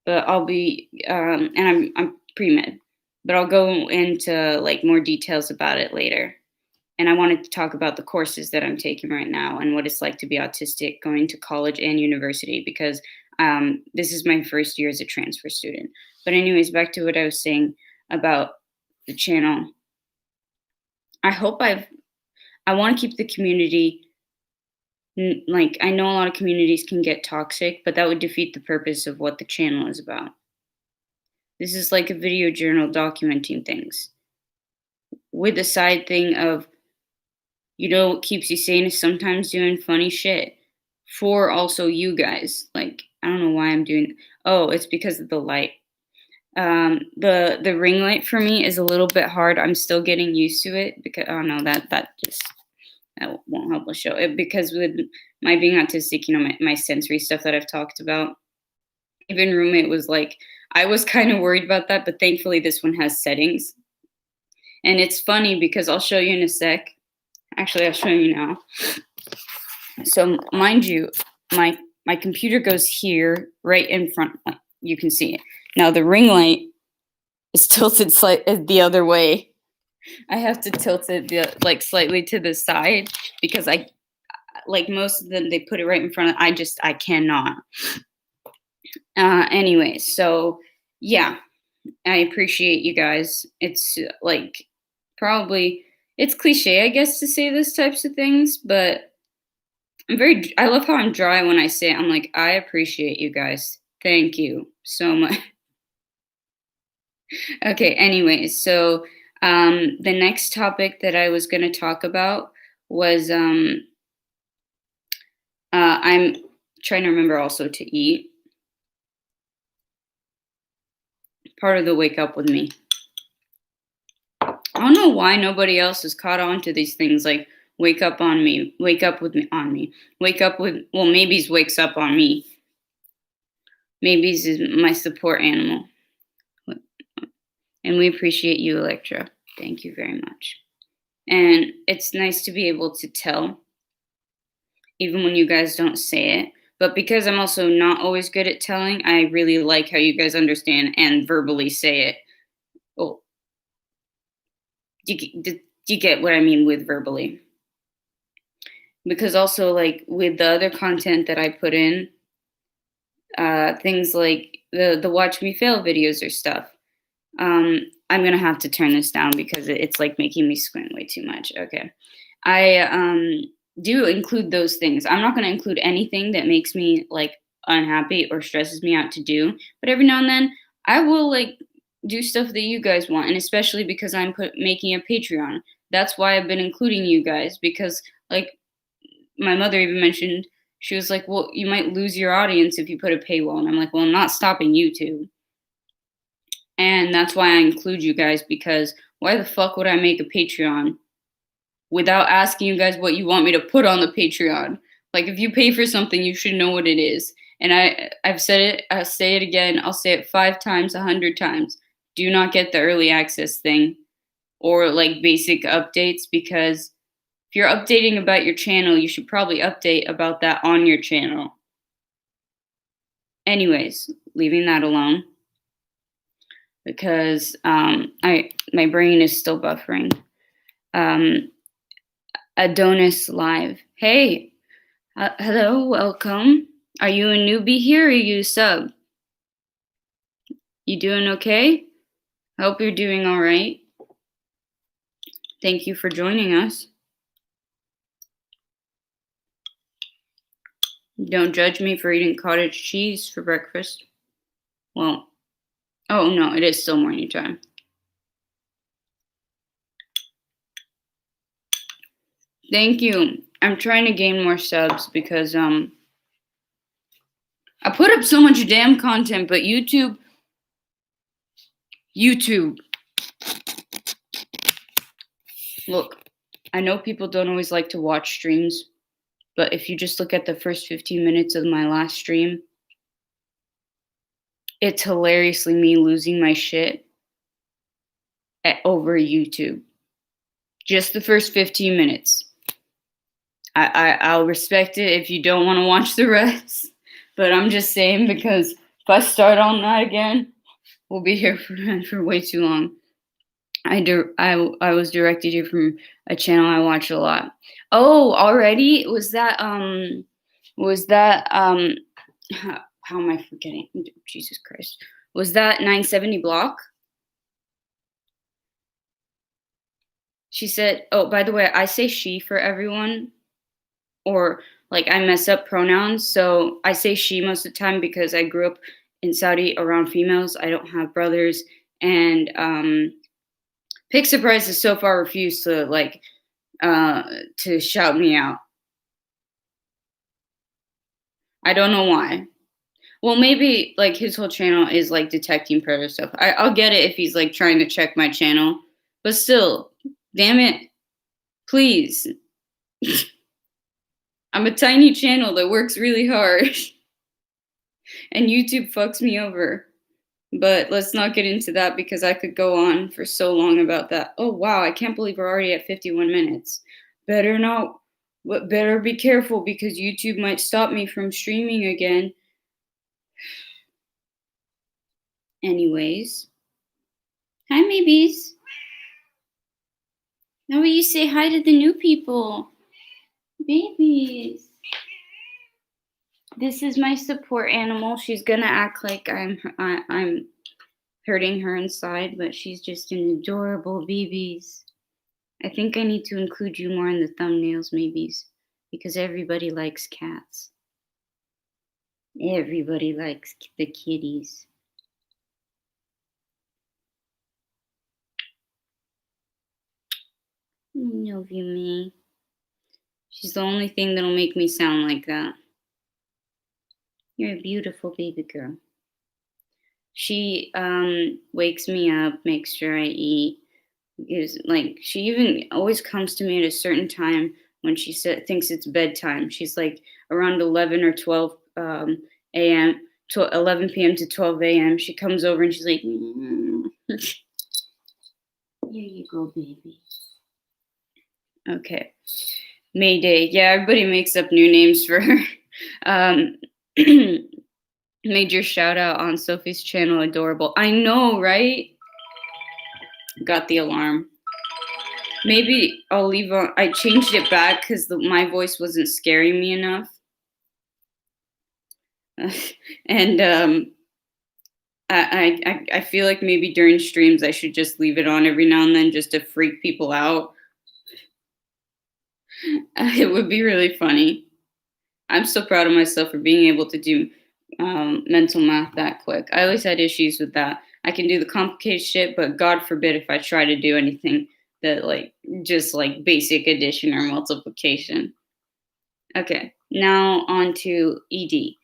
Speaker 1: But I'll be and I'm pre-med, but I'll go into like more details about it later. And I wanted to talk about the courses that I'm taking right now and what it's like to be autistic going to college and university because this is my first year as a transfer student. But anyways, back to what I was saying about the channel. I want to keep the community like I know a lot of communities can get toxic, but that would defeat the purpose of what the channel is about. This is like a video journal documenting things with the side thing of, what keeps you sane is sometimes doing funny shit for also you guys. Like, I don't know why I'm doing, oh, it's because of the light. The ring light for me is a little bit hard. I'm still getting used to it because, oh no, that won't help the show. Because with my being autistic, my sensory stuff that I've talked about, even roommate was like, I was kind of worried about that, but thankfully this one has settings. And it's funny because I'll show you in a sec. Actually, I'll show you now. So mind you, my computer goes here, right in front. Like, you can see it. Now the ring light is tilted the other way. I have to tilt it slightly to the side because I like most of them they put it right in front of. I cannot. Anyway, so yeah, I appreciate you guys. It's like probably it's cliche, I guess, to say these types of things, but I love how I'm dry when I say it. I'm like, I appreciate you guys. Thank you so much. Okay, anyways, so the next topic that I was going to talk about was I'm trying to remember also to eat. Part of the wake up with me. I don't know why nobody else has caught on to these things like wake up on me, wake up with me on me, wake up with, well, Maybe's wakes up on me. Maybe's is my support animal. And we appreciate you, Electra. Thank you very much. And it's nice to be able to tell, even when you guys don't say it. But because I'm also not always good at telling, I really like how you guys understand and verbally say it. Oh, do you get what I mean with verbally? Because also, like, with the other content that I put in, things like the Watch Me Fail videos or stuff, I'm going to have to turn this down because it's, like, making me squint way too much. Okay. I do include those things. I'm not going to include anything that makes me, like, unhappy or stresses me out to do. But every now and then, I will, like, do stuff that you guys want. And especially because I'm making a Patreon. That's why I've been including you guys. Because, like, my mother even mentioned, she was like, well, you might lose your audience if you put a paywall. And I'm like, well, I'm not stopping YouTube. And that's why I include you guys, because why the fuck would I make a Patreon without asking you guys what you want me to put on the Patreon? Like, if you pay for something, you should know what it is. And I've said it, I'll say it again, I'll say it 5 times, 100 times. Do not get the early access thing or like basic updates, because if you're updating about your channel, you should probably update about that on your channel. Anyways, leaving that alone, because my brain is still buffering. Adonis Live. Hey, hello, welcome. Are you a newbie here or are you a sub? You doing okay? I hope you're doing all right. Thank you for joining us. Don't judge me for eating cottage cheese for breakfast. Well, oh no, it is still morning time. Thank you. I'm trying to gain more subs because I put up so much damn content, but YouTube. Look, I know people don't always like to watch streams, but if you just look at the first 15 minutes of my last stream, it's hilariously me losing my shit over YouTube. Just the first 15 minutes. I'll respect it if you don't want to watch the rest. But I'm just saying, because if I start on that again, we'll be here for way too long. I was directed here from a channel I watch a lot. Oh, already? Was that how am I forgetting? Jesus Christ. Was that 970 block? She said, oh, by the way, I say she for everyone, or like I mess up pronouns. So I say she most of the time because I grew up in Saudi around females. I don't have brothers. And Pick Surprise has so far refused to shout me out. I don't know why. Well, maybe like his whole channel is like detecting predator stuff. I'll get it if he's like trying to check my channel, but still, damn it, please. I'm a tiny channel that works really hard, and YouTube fucks me over. But let's not get into that because I could go on for so long about that. Oh wow, I can't believe we're already at 51 minutes. Better be careful because YouTube might stop me from streaming again. Anyways, hi maybes. How about you say hi to the new people? Babies. This is my support animal. She's gonna act like I'm hurting her inside, but she's just an adorable babies. I think I need to include you more in the thumbnails, maybes, because everybody likes cats. Everybody likes the kitties. I love you, me. She's the only thing that'll make me sound like that. You're a beautiful baby girl. She wakes me up, makes sure I eat. She even always comes to me at a certain time when she thinks it's bedtime. She's like around 11 or 12 a.m. to 11 p.m. to 12 a.m. She comes over and she's like, here you go, baby. Okay. Mayday. Yeah, everybody makes up new names for her. Major shout out on Sophie's channel, adorable. I know, right? Got the alarm. Maybe I'll leave on. I changed it back because my voice wasn't scaring me enough. And I feel like maybe during streams I should just leave it on every now and then just to freak people out. It would be really funny. I'm so proud of myself for being able to do mental math that quick. I always had issues with that. I can do the complicated shit, but God forbid if I try to do anything that just basic addition or multiplication. Okay, now on to ED.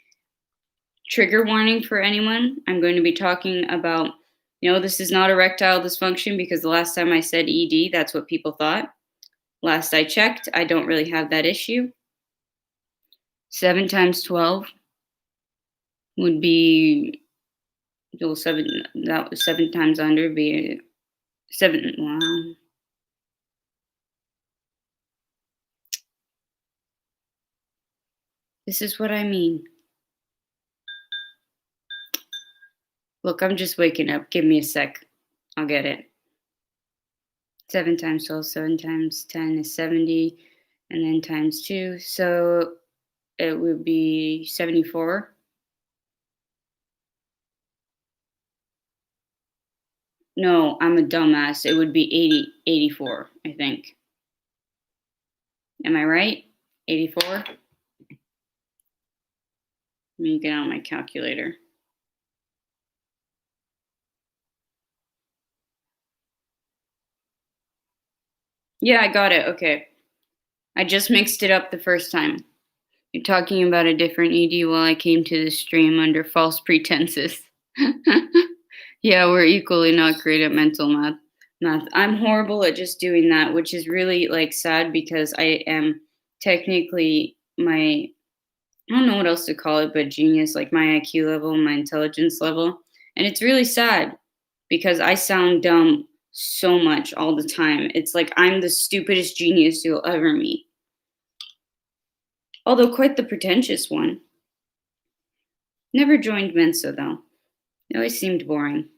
Speaker 1: Trigger warning for anyone. I'm going to be talking about, this is not erectile dysfunction because the last time I said ED, that's what people thought. Last I checked, I don't really have that issue. 7 times 12 would be, well, 7 times under be 7. Wow. This is what I mean. Look, I'm just waking up. Give me a sec. I'll get it. 7 times 12, 7 times 10 is 70, and then times 2. So it would be 74. No, I'm a dumbass. It would be 84, I think. Am I right? 84? Let me get out my calculator. Yeah, I got it. Okay. I just mixed it up the first time. You're talking about a different ED while I came to the stream under false pretenses. Yeah, we're equally not great at mental math. I'm horrible at just doing that, which is really sad because I am technically I don't know what else to call it, but genius, like my IQ level, my intelligence level. And it's really sad because I sound dumb so much all the time. It's like I'm the stupidest genius you'll ever meet. although quite the pretentious one. Never joined Mensa, though. It always seemed boring.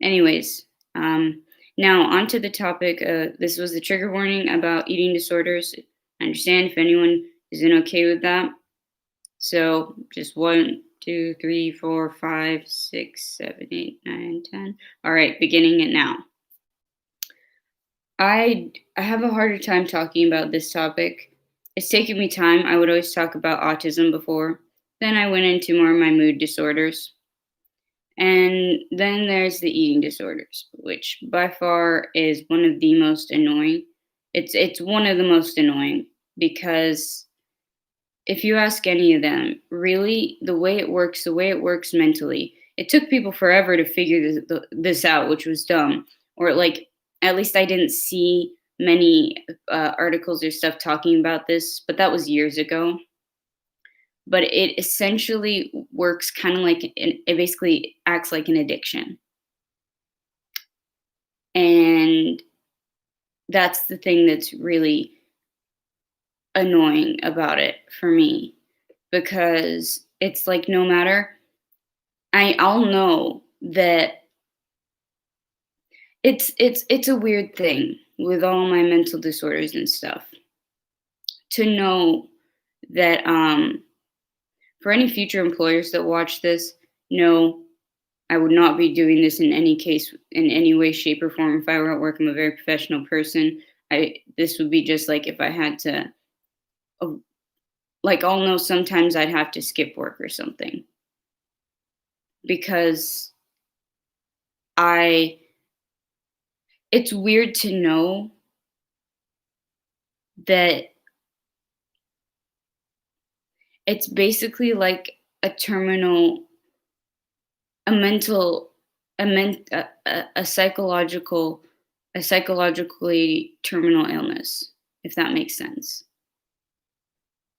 Speaker 1: Anyways, now onto the topic. This was the trigger warning about eating disorders. I understand if anyone isn't okay with that. So just 1, 2, 3, 4, 5, 6, 7, 8, 9, 10. All right, beginning it now. I have a harder time talking about this topic. It's taken me time. I would always talk about autism before. Then I went into more of my mood disorders. And then there's the eating disorders, which by far is one of the most annoying. It's one of the most annoying because if you ask any of them, really the way it works mentally, it took people forever to figure this out, which was dumb. Or like at least I didn't see many articles or stuff talking about this, but that was years ago. But it essentially works kind of like it basically acts like an addiction. And that's the thing that's really annoying about it for me, because it's like no matter, I'll know that it's a weird thing with all my mental disorders and stuff to know that for any future employers that watch this, no, I would not be doing this in any case, in any way, shape, or form. If I were at work, I'm a very professional person. This would be just like if I had to, like I'll know sometimes I'd have to skip work or something. Because it's weird to know that it's basically like a terminal, a psychologically terminal illness, if that makes sense.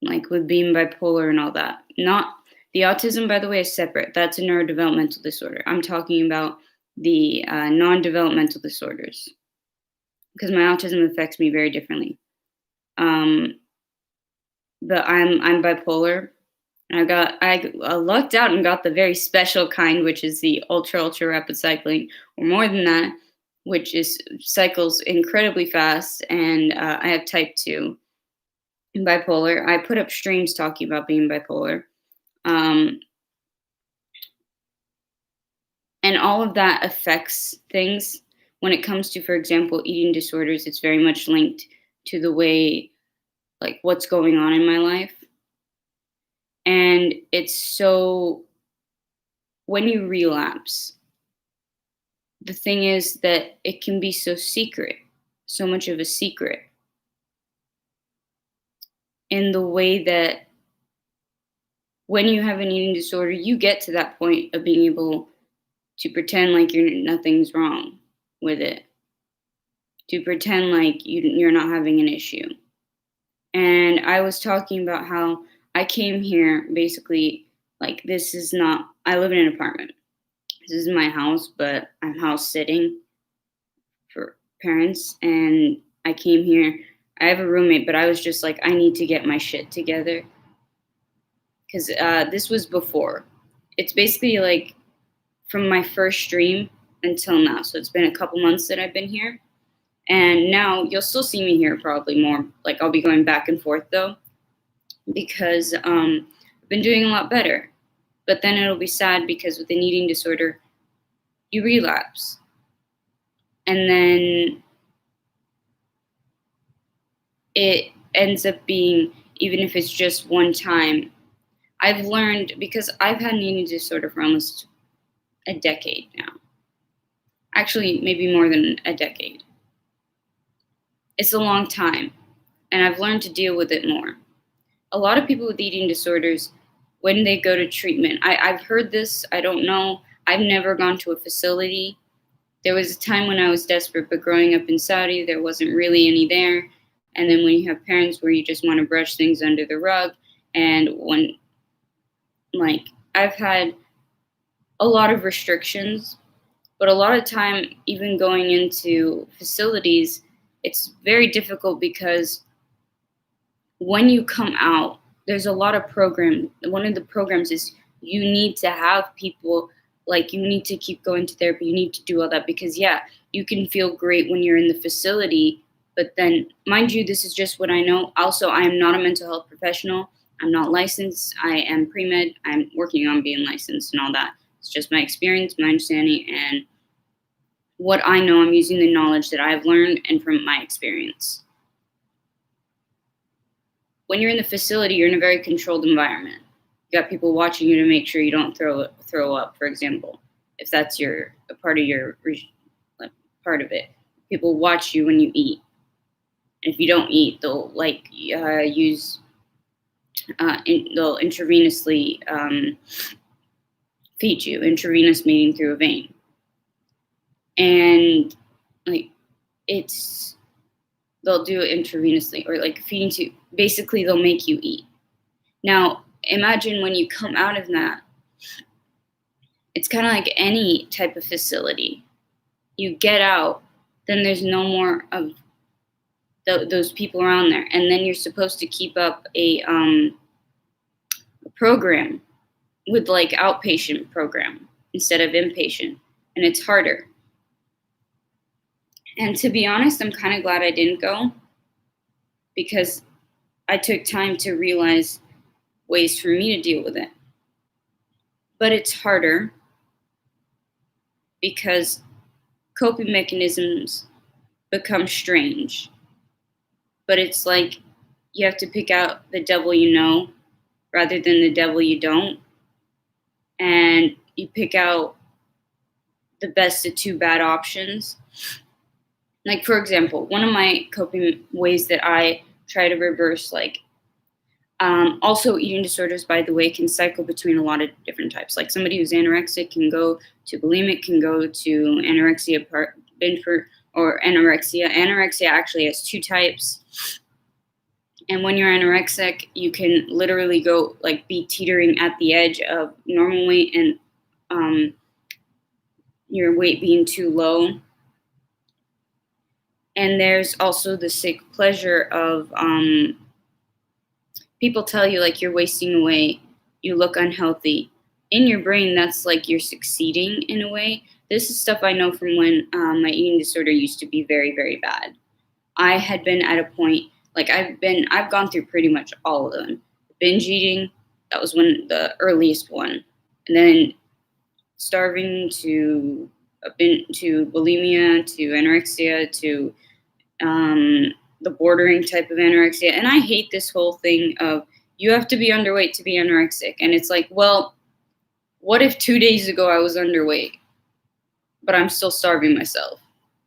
Speaker 1: Like with being bipolar and all that. Not the autism, by the way, is separate. That's a neurodevelopmental disorder. I'm talking about the non-developmental disorders, because my autism affects me very differently. But I'm bipolar. And I lucked out and got the very special kind, which is the ultra rapid cycling, or more than that, which is cycles incredibly fast. And I have type 2 bipolar. I put up streams talking about being bipolar. And all of that affects things. When it comes to, for example, eating disorders, it's very much linked to the way, like, what's going on in my life. And it's so, when you relapse, the thing is that it can be so secret, so much of a secret, in the way that when you have an eating disorder, you get to that point of being able to pretend like nothing's wrong with it, to pretend like you're not having an issue. And I was talking about how I came here basically like, this is not, I live in an apartment. This is my house, but I'm house sitting for parents. And I came here, I have a roommate, but I was just like, I need to get my shit together. Because this was before. It's basically like from my first stream until now. So it's been a couple months that I've been here. And now you'll still see me here probably more. Like I'll be going back and forth though, because I've been doing a lot better. But then it'll be sad because with an eating disorder, you relapse. And then it ends up being, even if it's just one time, I've learned, because I've had an eating disorder for almost a decade now. Actually, maybe more than a decade. It's a long time, and I've learned to deal with it more. A lot of people with eating disorders, when they go to treatment, I've heard this, I don't know, I've never gone to a facility. There was a time when I was desperate, but growing up in Saudi, there wasn't really any there. And then when you have parents where you just want to brush things under the rug, and when, like, I've had a lot of restrictions, but a lot of time, even going into facilities, it's very difficult because when you come out, there's a lot of program. One of the programs is you need to have people, like, you need to keep going to therapy. You need to do all that because, yeah, you can feel great when you're in the facility. But then, mind you, this is just what I know. Also, I am not a mental health professional. I'm not licensed. I am pre-med. I'm working on being licensed and all that. It's just my experience, my understanding, and what I know. I'm using the knowledge that I've learned and from my experience. When you're in the facility, you're in a very controlled environment. You got people watching you to make sure you don't throw up, for example, if that's a part of your like, part of it. People watch you when you eat. And if you don't eat, they'll they'll intravenously feed you, intravenous meaning through a vein. And like they'll do it intravenously or like feeding to, basically they'll make you eat. Now, imagine when you come out of that, it's kind of like any type of facility. You get out, then there's no more of those people around there. And then you're supposed to keep up a program with like outpatient program instead of inpatient. And it's harder. And to be honest, I'm kind of glad I didn't go because I took time to realize ways for me to deal with it. But it's harder because coping mechanisms become strange. But it's like you have to pick out the devil you know rather than the devil you don't. And you pick out the best of two bad options. Like, for example, one of my coping ways that I try to reverse, like, also eating disorders, by the way, can cycle between a lot of different types. Like somebody who's anorexic can go to bulimic, can go to anorexia, or anorexia. Anorexia actually has two types. And when you're anorexic, you can literally go, like, be teetering at the edge of normal weight and your weight being too low. And there's also the sick pleasure of people tell you, like, you're wasting away, you look unhealthy. In your brain, that's like you're succeeding in a way. This is stuff I know from when my eating disorder used to be very, very bad. I had been at a point, like I've gone through pretty much all of them. Binge eating, that was the earliest one. And then starving to bulimia, to anorexia, to the bordering type of anorexia. And I hate this whole thing of you have to be underweight to be anorexic. And it's like, well, what if 2 days ago I was underweight, but I'm still starving myself?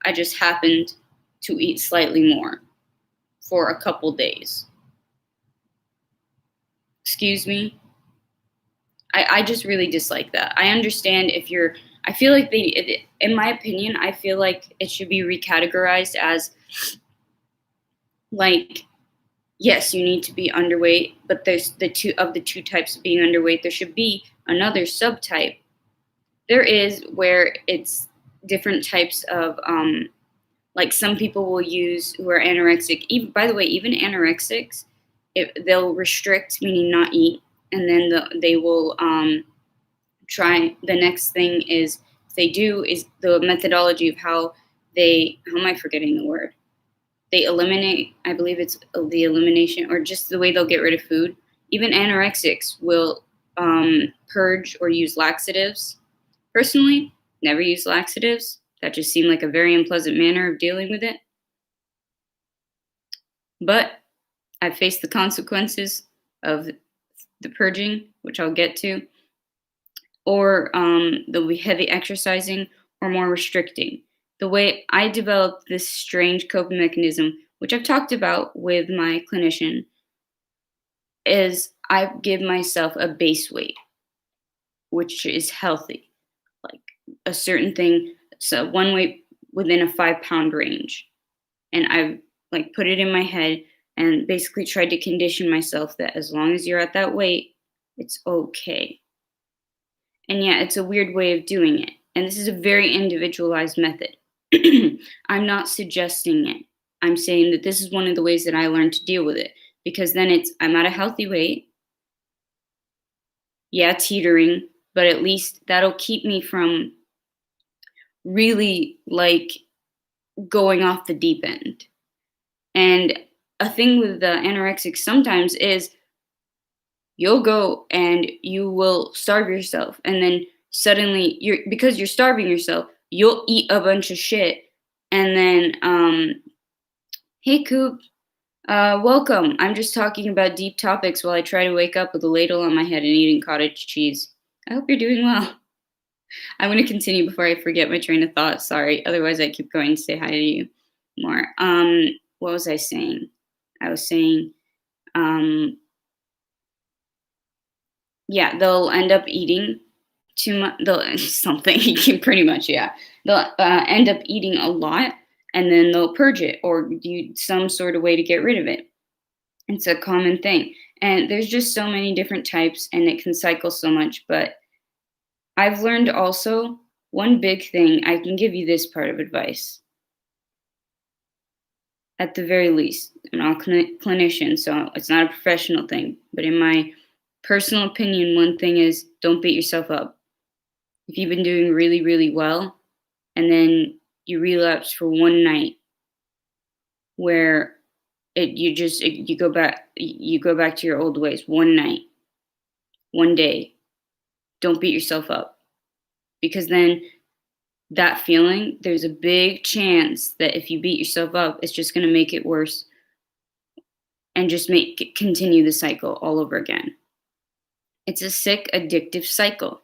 Speaker 1: I just happened to eat slightly more for a couple days. Excuse me? I just really dislike that. I understand if you're, I feel like in my opinion, I feel like it should be recategorized as, like, yes, you need to be underweight, but there's the two types of being underweight. There should be another subtype. There is, where it's different types of, like some people will use who are anorexic. Even, by the way, even anorexics, they'll restrict, meaning not eat, and then they will try. The next thing is, if they do, is the methodology of how am I forgetting the word? They eliminate, I believe it's the elimination, or just the way they'll get rid of food. Even anorexics will purge or use laxatives. Personally, never use laxatives. That just seemed like a very unpleasant manner of dealing with it. But I've faced the consequences of the purging, which I'll get to, or there'll be heavy exercising or more restricting. The way I developed this strange coping mechanism, which I've talked about with my clinician, is I give myself a base weight, which is healthy, like a certain thing. So one weight within a 5-pound range. And I've like put it in my head and basically tried to condition myself that as long as you're at that weight, it's okay. And yeah, it's a weird way of doing it. And this is a very individualized method. I'm not suggesting it. I'm saying that this is one of the ways that I learned to deal with it, because then I'm at a healthy weight. Yeah, teetering, but at least that'll keep me from really like going off the deep end. And a thing with the anorexics sometimes is you'll go and you will starve yourself, and then suddenly because you're starving yourself, you'll eat a bunch of shit, and then hey Coop, welcome. I'm just talking about deep topics while I try to wake up with a ladle on my head and eating cottage cheese. I hope you're doing well. I'm going to continue before I forget my train of thought. Sorry. Otherwise, I keep going to say hi to you more. What was I saying? I was saying, yeah, they'll end up eating too much. They'll something pretty much, yeah. They'll end up eating a lot, and then they'll purge it or do some sort of way to get rid of it. It's a common thing, and there's just so many different types, and it can cycle so much. But I've learned also one big thing. I can give you this part of advice. At the very least, I'm not a clinician, so it's not a professional thing. But in my personal opinion, one thing is don't beat yourself up. If you've been doing really, really well, and then you relapse for one night, where you go back to your old ways. One night, one day, don't beat yourself up, because then that feeling, there's a big chance that if you beat yourself up, it's just going to make it worse and just continue the cycle all over again. It's a sick, addictive cycle.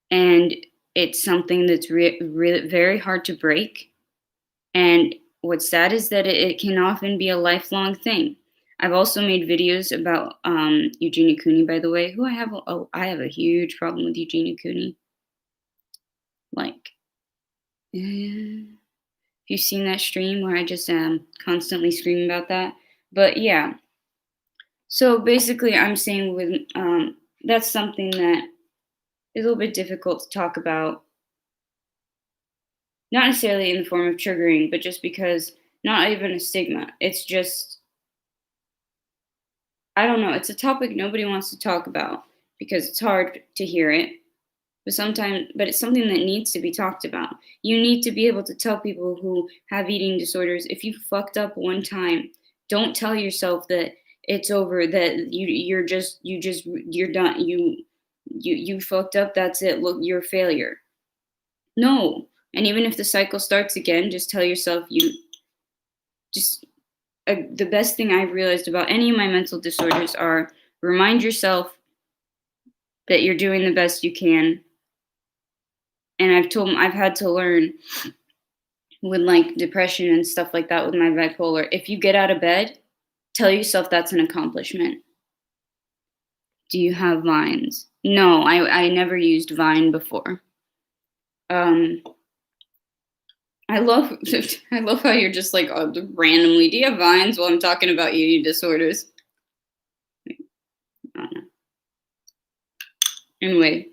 Speaker 1: And it's something that's very hard to break. And what's sad is that it can often be a lifelong thing. I've also made videos about Eugenia Cooney, by the way, who I have a huge problem with Eugenia Cooney. Like, if you've seen that stream where I just constantly scream about that. But yeah, so basically I'm saying with that's something that is a little bit difficult to talk about. Not necessarily in the form of triggering, but just because not even a stigma. It's just, I don't know, it's a topic nobody wants to talk about because it's hard to hear it. But it's something that needs to be talked about. You need to be able to tell people who have eating disorders, if you fucked up one time, don't tell yourself that it's over, that you're done, you fucked up, that's it, look, you're a failure. No. And even if the cycle starts again, just tell yourself the best thing I've realized about any of my mental disorders are remind yourself that you're doing the best you can. And I've had to learn with like depression and stuff like that with my bipolar. If you get out of bed, tell yourself that's an accomplishment. Do you have Vines? No, I never used Vine before. I love how you're just like randomly. Do you have Vines while I'm talking about eating disorders? I don't know. Anyway,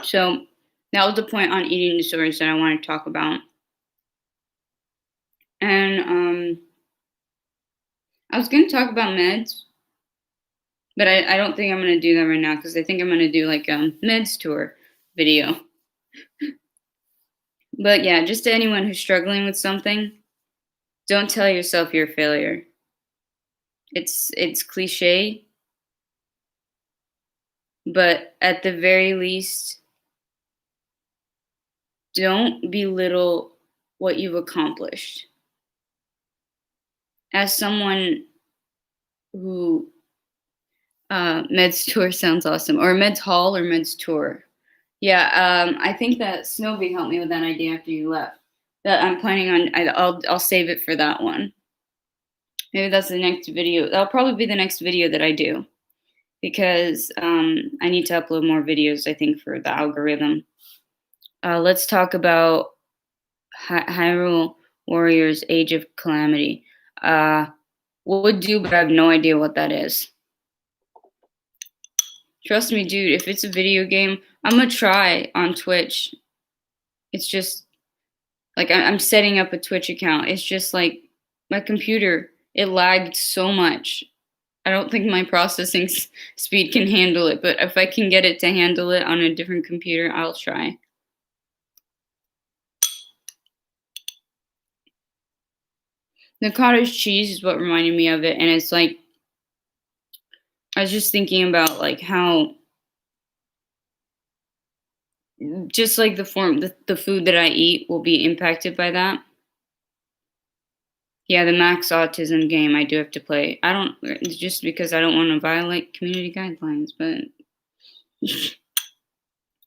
Speaker 1: so that was the point on eating disorders that I want to talk about. And I was going to talk about meds, but I don't think I'm going to do that right now because I think I'm going to do like a meds tour video. But yeah, just to anyone who's struggling with something, don't tell yourself you're a failure. It's cliche, but at the very least, don't belittle what you've accomplished. As someone who meds tour sounds awesome, or meds hall or meds tour. Yeah, I think that Snowy helped me with that idea after you left. That I'm planning on. I'll save it for that one. Maybe that's the next video. That'll probably be the next video that I do, because I need to upload more videos, I think, for the algorithm. Let's talk about Hyrule Warriors Age of Calamity. Would do, but I have no idea what that is. Trust me, dude, if it's a video game, I'm gonna try on Twitch. It's just like I'm setting up a Twitch account. It's just like my computer, it lagged so much. I don't think my processing speed can handle it, but if I can get it to handle it on a different computer, I'll try. The cottage cheese is what reminded me of it, and it's like, I was just thinking about like how just like the food that I eat will be impacted by that. Yeah, the Max Autism game I do have to play. I don't, just because I don't want to violate community guidelines, but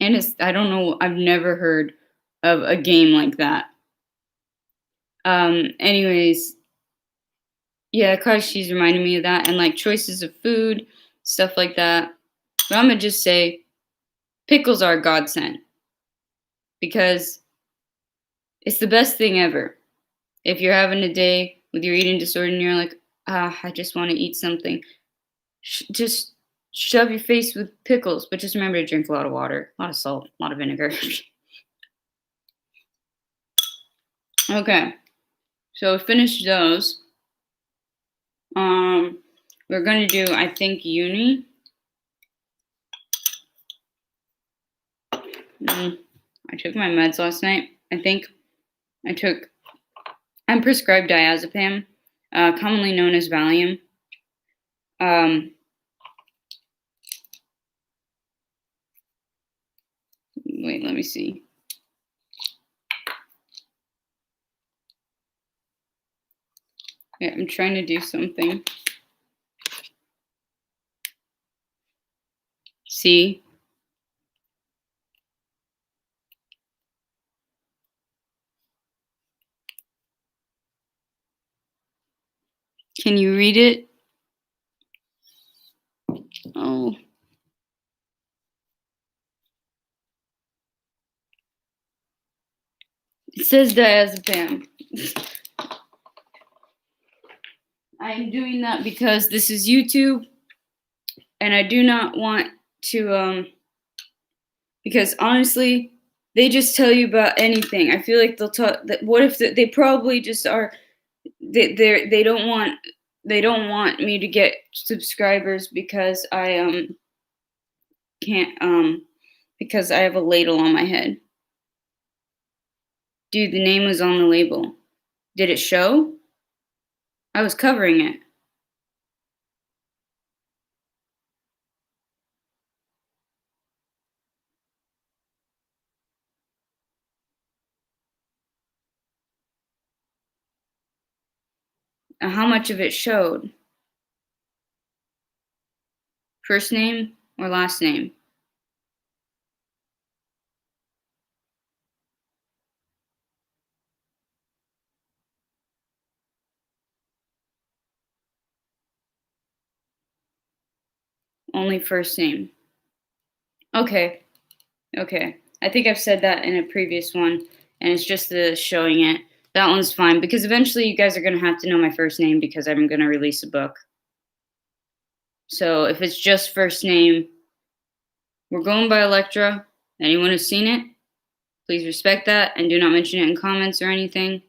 Speaker 1: and it's, I don't know, I've never heard of a game like that. Anyways, yeah, cottage cheese reminded me of that, and like choices of food, stuff like that. But I'm gonna just say pickles are a godsend because it's the best thing ever. If you're having a day with your eating disorder and you're like, I just want to eat something, just shove your face with pickles, but just remember to drink a lot of water, a lot of salt, a lot of vinegar. Okay, so finished those. We're gonna do, I think, uni. I took my meds last night. I think I'm prescribed diazepam, commonly known as Valium. Wait, let me see. Yeah, I'm trying to do something. See? Can you read it? Oh. It says diazepam. I'm doing that because this is YouTube, and I do not want to, because honestly, they just tell you about anything. I feel like they'll talk. What if they probably just are? They don't want me to get subscribers because I can't because I have a ladle on my head. Dude, the name was on the label. Did it show? I was covering it. How much of it showed? First name or last name? Only first name. Okay. Okay. I think I've said that in a previous one, and it's just the showing it. That one's fine because eventually you guys are going to have to know my first name because I'm going to release a book. So if it's just first name, we're going by Electra. Anyone who's seen it, please respect that and do not mention it in comments or anything,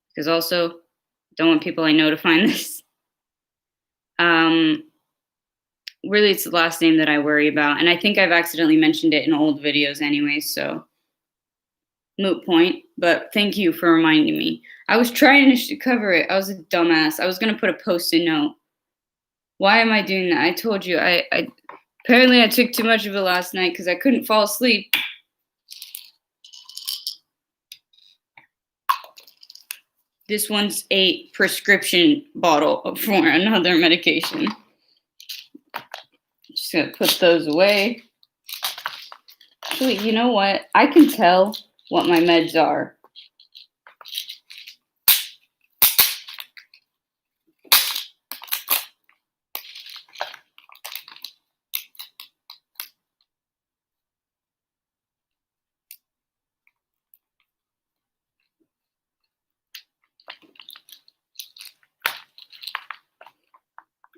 Speaker 1: because also don't want people I know to find this. Really, it's the last name that I worry about, and I think I've accidentally mentioned it in old videos anyway, so moot point. But thank you for reminding me. I was trying to cover it. I was a dumbass. I was gonna put a post-it note. Why am I doing that? I told you. I apparently I took too much of it last night because I couldn't fall asleep. This one's a prescription bottle for another medication. Just gonna put those away. Actually, you know what? I can tell what my meds are.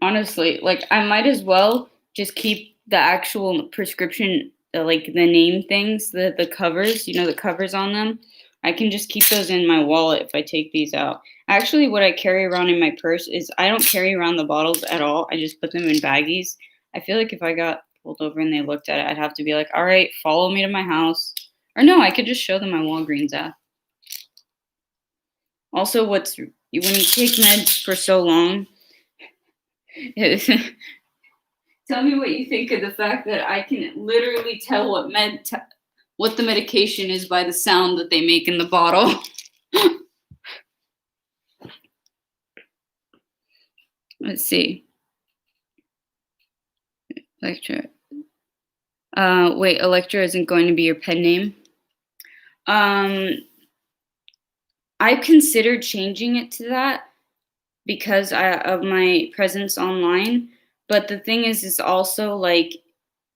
Speaker 1: Honestly, like I might as well just keep the actual prescription, like the name things, the covers, you know, the covers on them. I can just keep those in my wallet if I take these out. Actually, what I carry around in my purse is I don't carry around the bottles at all. I just put them in baggies. I feel like if I got pulled over and they looked at it, I'd have to be like, all right, follow me to my house. Or no, I could just show them my Walgreens app. Also, when you take meds for so long, tell me what you think of the fact that I can literally tell what the medication is by the sound that they make in the bottle. Let's see. Electra. Wait, Electra isn't going to be your pen name? I've considered changing it to that because of my presence online. But the thing is, it's also like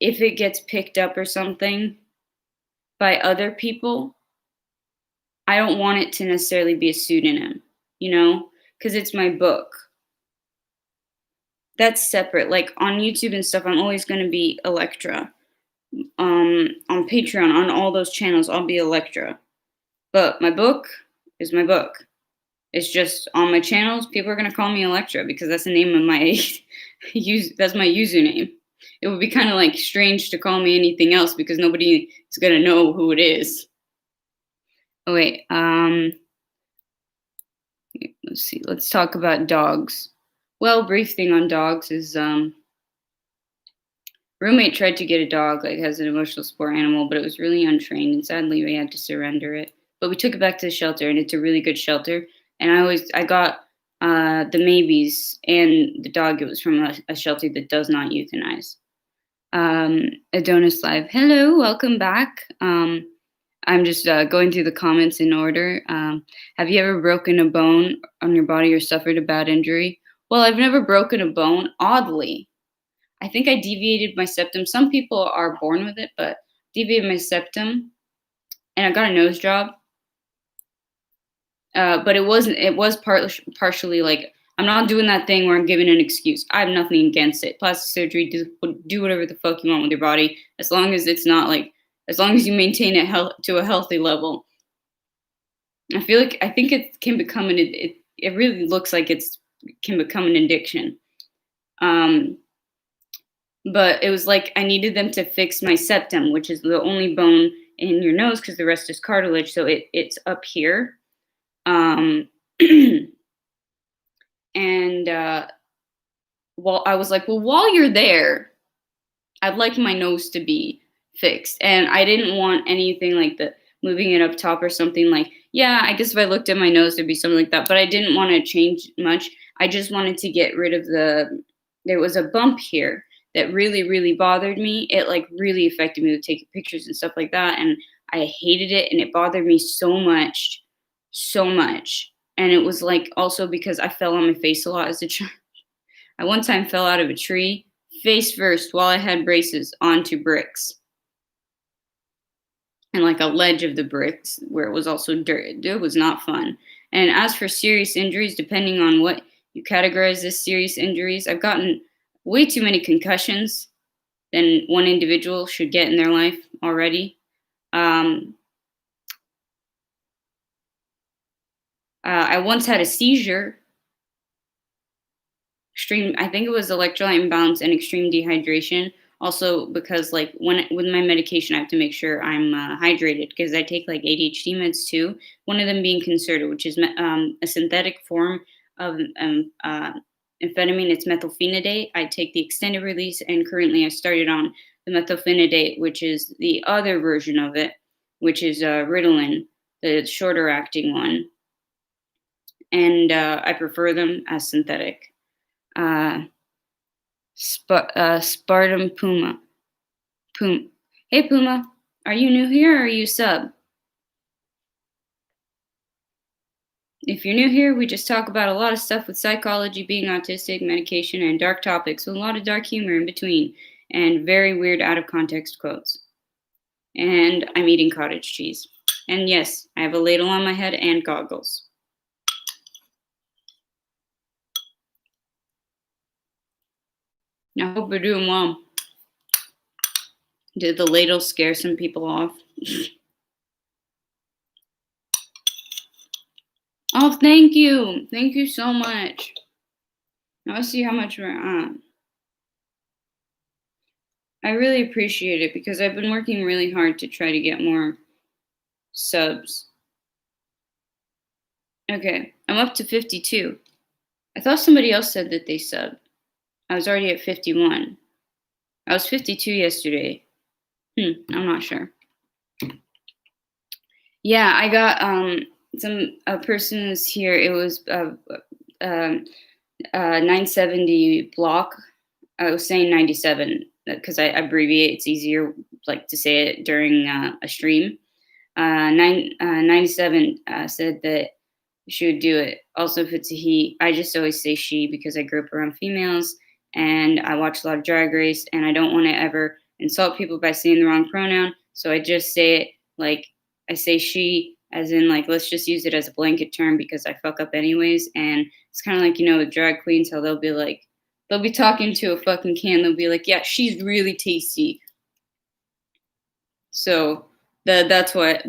Speaker 1: if it gets picked up or something by other people, I don't want it to necessarily be a pseudonym, because it's my book. That's separate. Like on YouTube and stuff, I'm always going to be Electra. On Patreon, on all those channels, I'll be Electra. But my book is my book. It's just on my channels, people are going to call me Electra because that's the name of my that's my username. It would be kind of like strange to call me anything else because nobody is going to know who it is. Oh wait, let's see. Let's talk about dogs. Well, brief thing on dogs is roommate tried to get a dog, like as an emotional support animal, but it was really untrained, and sadly we had to surrender it. But we took it back to the shelter, and it's a really good shelter. And I got the maybes and the dog. It was from a shelter that does not euthanize. Adonis Live, hello, welcome back. I'm just going through the comments in order. Have you ever broken a bone on your body or suffered a bad injury? Well, I've never broken a bone, oddly. I think I deviated my septum. Some people are born with it, but deviated my septum, and I got a nose job. But it was partially like, I'm not doing that thing where I'm giving an excuse. I have nothing against it. Plastic surgery, do whatever the fuck you want with your body, as long as it's not like, as long as you maintain it to a healthy level. I think it can become it really looks like it can become an addiction. But it was like I needed them to fix my septum, which is the only bone in your nose because the rest is cartilage. So it's up here. And I was like, well, while you're there, I'd like my nose to be fixed. And I didn't want anything like moving it up top or something like, yeah, I guess if I looked at my nose, there'd be something like that. But I didn't want to change much. I just wanted to get rid of there was a bump here that really, really bothered me. It like really affected me with taking pictures and stuff like that. And I hated it. And it bothered me so much. And it was like also because I fell on my face a lot as a child. I one time fell out of a tree face first while I had braces onto bricks. And like a ledge of the bricks where it was also dirt. It was not fun. And as for serious injuries, depending on what you categorize as serious injuries, I've gotten way too many concussions than one individual should get in their life already. I once had a seizure. I think it was electrolyte imbalance and extreme dehydration. Also, because like with my medication, I have to make sure I'm hydrated because I take like ADHD meds too. One of them being Concerta, which is a synthetic form of amphetamine. It's methylphenidate. I take the extended release, and currently I started on the methylphenidate, which is the other version of it, which is Ritalin, the shorter acting one. And I prefer them as synthetic. Spartum Puma. Hey Puma, are you new here or are you sub? If you're new here, we just talk about a lot of stuff with psychology, being autistic, medication, and dark topics with a lot of dark humor in between and very weird out of context quotes. And I'm eating cottage cheese. And yes, I have a ladle on my head and goggles. I hope we're doing well. Did the ladle scare some people off? Oh, thank you. Thank you so much. Now let's see how much we're on. I really appreciate it because I've been working really hard to try to get more subs. Okay, I'm up to 52. I thought somebody else said that they subbed. I was already at 51. I was 52 yesterday. I'm not sure. Yeah, I got a person was here. It was 970 block. I was saying 97 because I abbreviate. It's easier like to say it during a stream. 97 said that she would do it. Also, if it's a he, I just always say she because I grew up around females and I watch a lot of Drag Race and I don't want to ever insult people by saying the wrong pronoun. So I just say it like I say she, as in like let's just use it as a blanket term because I fuck up anyways. And it's kind of like with drag queens how they'll be like they'll be talking to a fucking can. They'll be like, yeah, she's really tasty. So that's why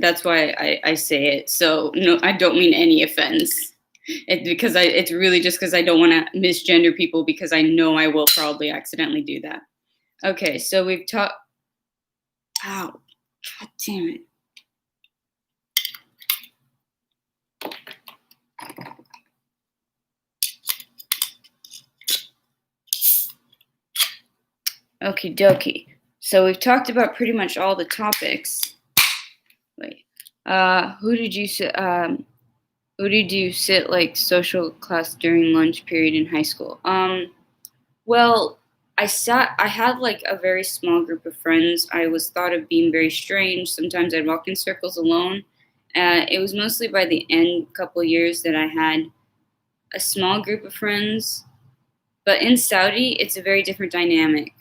Speaker 1: I say it. So no, I don't mean any offense. It's really just because I don't want to misgender people because I know I will probably accidentally do that. Okay, so we've talked. Ow, god damn it. Okie dokie. So we've talked about pretty much all the topics. Wait, who did you sit like social class during lunch period in high school? Well, I had like a very small group of friends. I was thought of being very strange. Sometimes I'd walk in circles alone. It was mostly by the end couple years that I had a small group of friends. But in Saudi, it's a very different dynamic.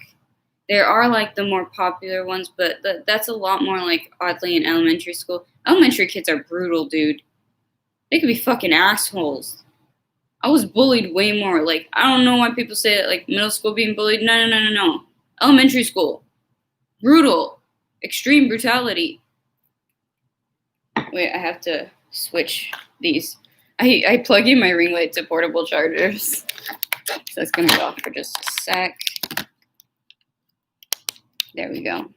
Speaker 1: There are like the more popular ones, but that's a lot more like oddly in elementary school. Elementary kids are brutal, dude. They could be fucking assholes. I was bullied way more. Like, I don't know why people say that, like, middle school being bullied. No. Elementary school. Brutal. Extreme brutality. Wait, I have to switch these. I plug in my ring light to portable chargers. So it's going to go off for just a sec. There we go.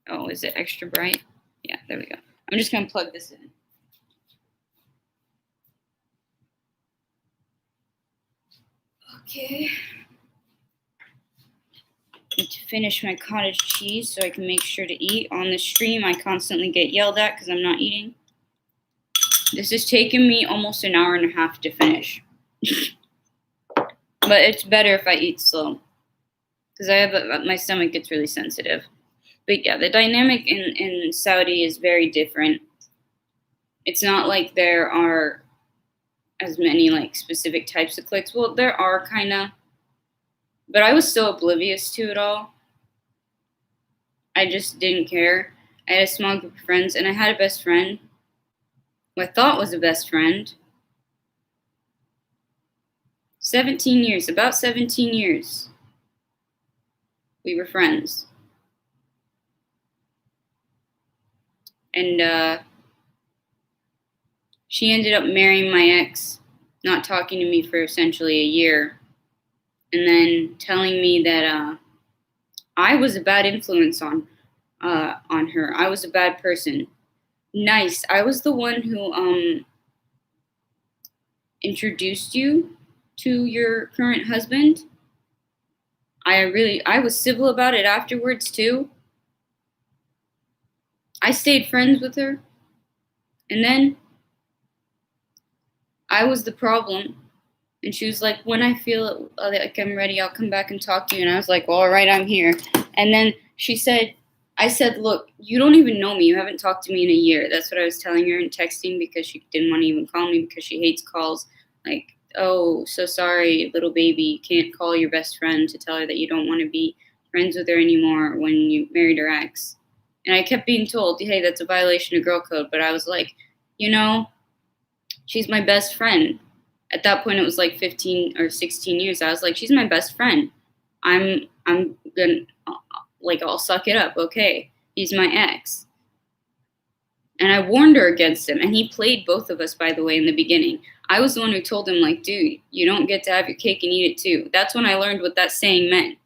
Speaker 1: Oh, is it extra bright? Yeah, there we go. I'm just going to plug this in. Okay. Need to finish my cottage cheese so I can make sure to eat. On the stream, I constantly get yelled at because I'm not eating. This has taken me almost an hour and a half to finish. But it's better if I eat slow. Because my stomach gets really sensitive. But yeah, the dynamic in Saudi is very different. It's not like there are as many like specific types of cliques. Well, there are kind of. But I was so oblivious to it all. I just didn't care. I had a small group of friends, and I had a best friend who I thought was a best friend. 17 years, about 17 years. We were friends. And she ended up marrying my ex, not talking to me for essentially a year, and then telling me that I was a bad influence on her. I was a bad person. Nice. I was the one who introduced you to your current husband. I was civil about it afterwards too. I stayed friends with her. And then I was the problem. And she was like, when I feel like I'm ready, I'll come back and talk to you. And I was like, well, all right, I'm here. And then I said, look, you don't even know me. You haven't talked to me in a year. That's what I was telling her in texting because she didn't want to even call me because she hates calls. Like, oh, so sorry, little baby. You can't call your best friend to tell her that you don't want to be friends with her anymore when you married her ex. And I kept being told, hey, that's a violation of girl code. But I was like, she's my best friend. At that point, it was like 15 or 16 years. I was like, she's my best friend. I'm gonna, like, I'll suck it up. Okay. He's my ex. And I warned her against him, and he played both of us, by the way, in the beginning. I was the one who told him, like, dude, you don't get to have your cake and eat it too. That's when I learned what that saying meant.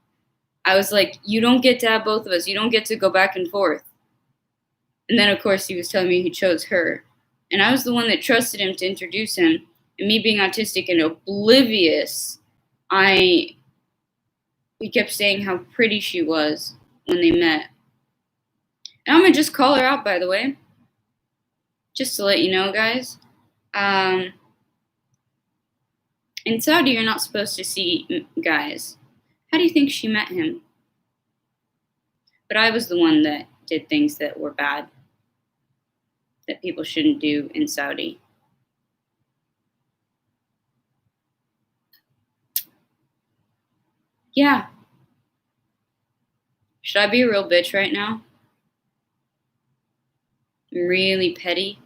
Speaker 1: I was like, you don't get to have both of us. You don't get to go back and forth. And then, of course, he was telling me he chose her. And I was the one that trusted him to introduce him. And me being autistic and oblivious, he kept saying how pretty she was when they met. And I'm going to just call her out, by the way. Just to let you know, guys. In Saudi, you're not supposed to see guys. How do you think she met him? But I was the one that did things that were bad, that people shouldn't do in Saudi. Yeah. Should I be a real bitch right now? Really petty?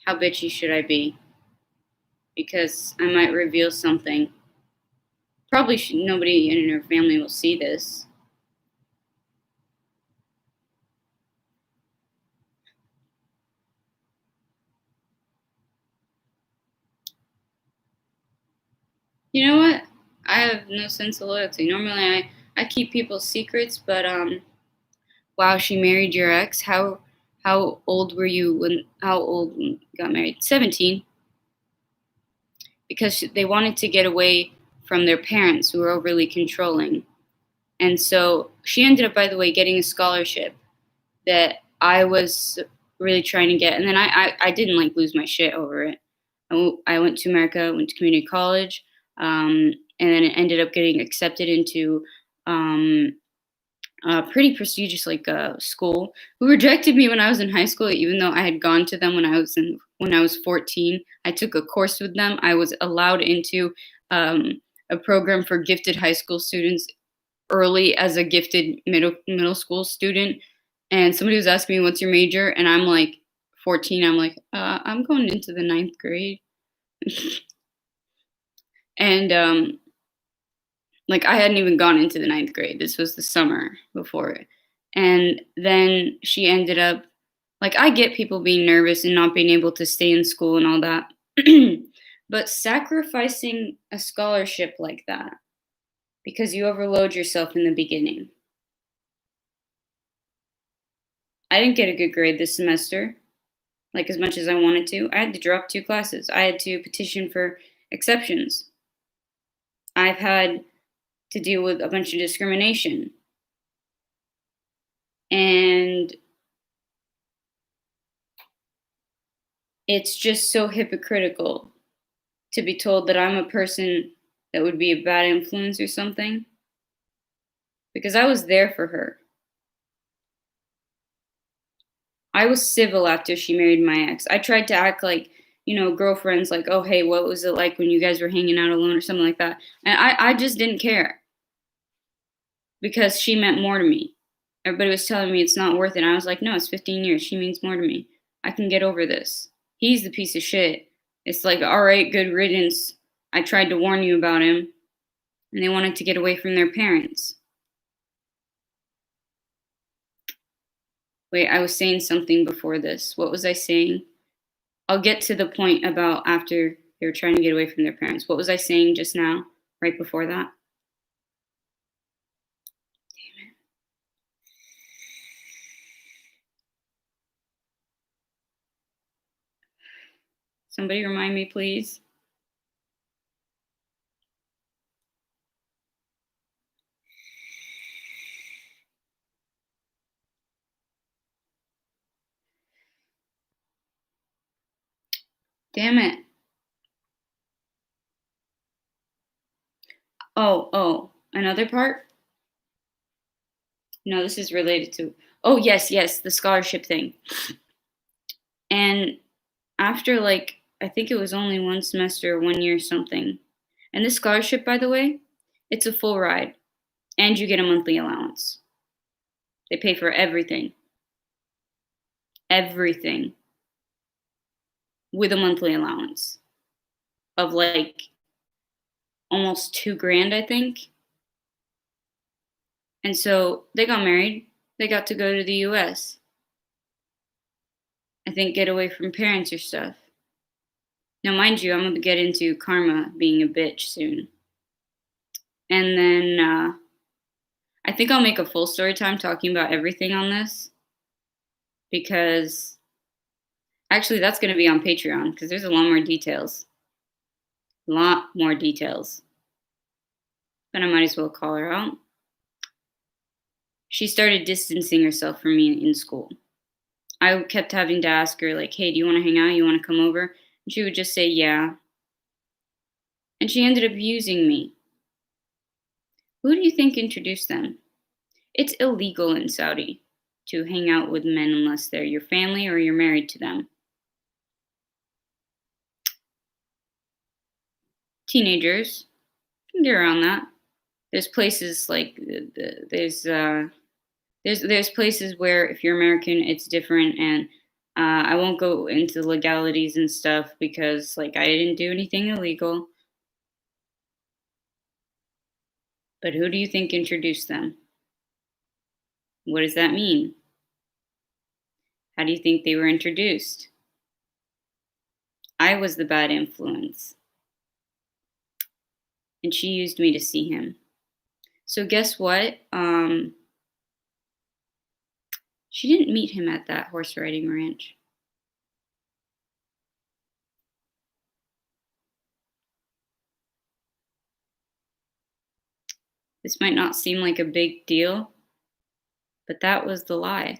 Speaker 1: How bitchy should I be? Because I might reveal something. Probably nobody in her family will see this. You know what? I have no sense of loyalty. Normally I keep people's secrets, but wow, she married your ex. How old were you when you got married? 17. Because they wanted to get away from their parents who were overly controlling. And so she ended up, by the way, getting a scholarship that I was really trying to get. And then I didn't like lose my shit over it. I went to America, went to community college, and then it ended up getting accepted into a pretty prestigious school who rejected me when I was in high school, even though I had gone to them when I was 14. I took a course with them. I was allowed into a program for gifted high school students early as a gifted middle school student. And somebody was asking me, "What's your major?" And I'm like 14. I'm like, I'm going into the ninth grade. And like I hadn't even gone into the ninth grade. This was the summer before it. And then she ended up, like, I get people being nervous and not being able to stay in school and all that. But sacrificing a scholarship like that because you overload yourself in the beginning. I didn't get a good grade this semester, like as much as I wanted to. I had to drop 2 classes. I had to petition for exceptions. I've had to deal with a bunch of discrimination. And it's just so hypocritical to be told that I'm a person that would be a bad influence or something. Because I was there for her. I was civil after she married my ex. I tried to act like, girlfriends, like, oh, hey, what was it like when you guys were hanging out alone or something like that? And I just didn't care because she meant more to me. Everybody was telling me it's not worth it. And I was like, no, it's 15 years. She means more to me. I can get over this. He's the piece of shit. It's like, all right, good riddance. I tried to warn you about him. And they wanted to get away from their parents. Wait, I was saying something before this. What was I saying? I'll get to the point about after they were trying to get away from their parents. What was I saying just now, right before that? Damn it. Somebody remind me, please. Damn it. Oh, another part? No, this is related to. Oh, yes, the scholarship thing. And after, like, I think it was only 1 semester, 1 year, something. And this scholarship, by the way, it's a full ride. And you get a monthly allowance. They pay for everything. Everything. With a monthly allowance of like almost $2,000, I think. And so they got married. They got to go to the US. I think get away from parents or stuff. Now, mind you, I'm going to get into karma being a bitch soon. And then I think I'll make a full story time talking about everything on this because actually that's going to be on Patreon because there's a lot more details. A lot more details. But I might as well call her out. She started distancing herself from me in school. I kept having to ask her, like, hey, do you want to hang out? You want to come over? And she would just say, yeah. And she ended up using me. Who do you think introduced them? It's illegal in Saudi to hang out with men unless they're your family or you're married to them. Teenagers can get around that. There's places like there's places where if you're American, it's different, and I won't go into legalities and stuff because like I didn't do anything illegal. But who do you think introduced them? What does that mean? How do you think they were introduced? I was the bad influence. And she used me to see him. So guess what? She didn't meet him at that horse riding ranch. This might not seem like a big deal, but that was the lie.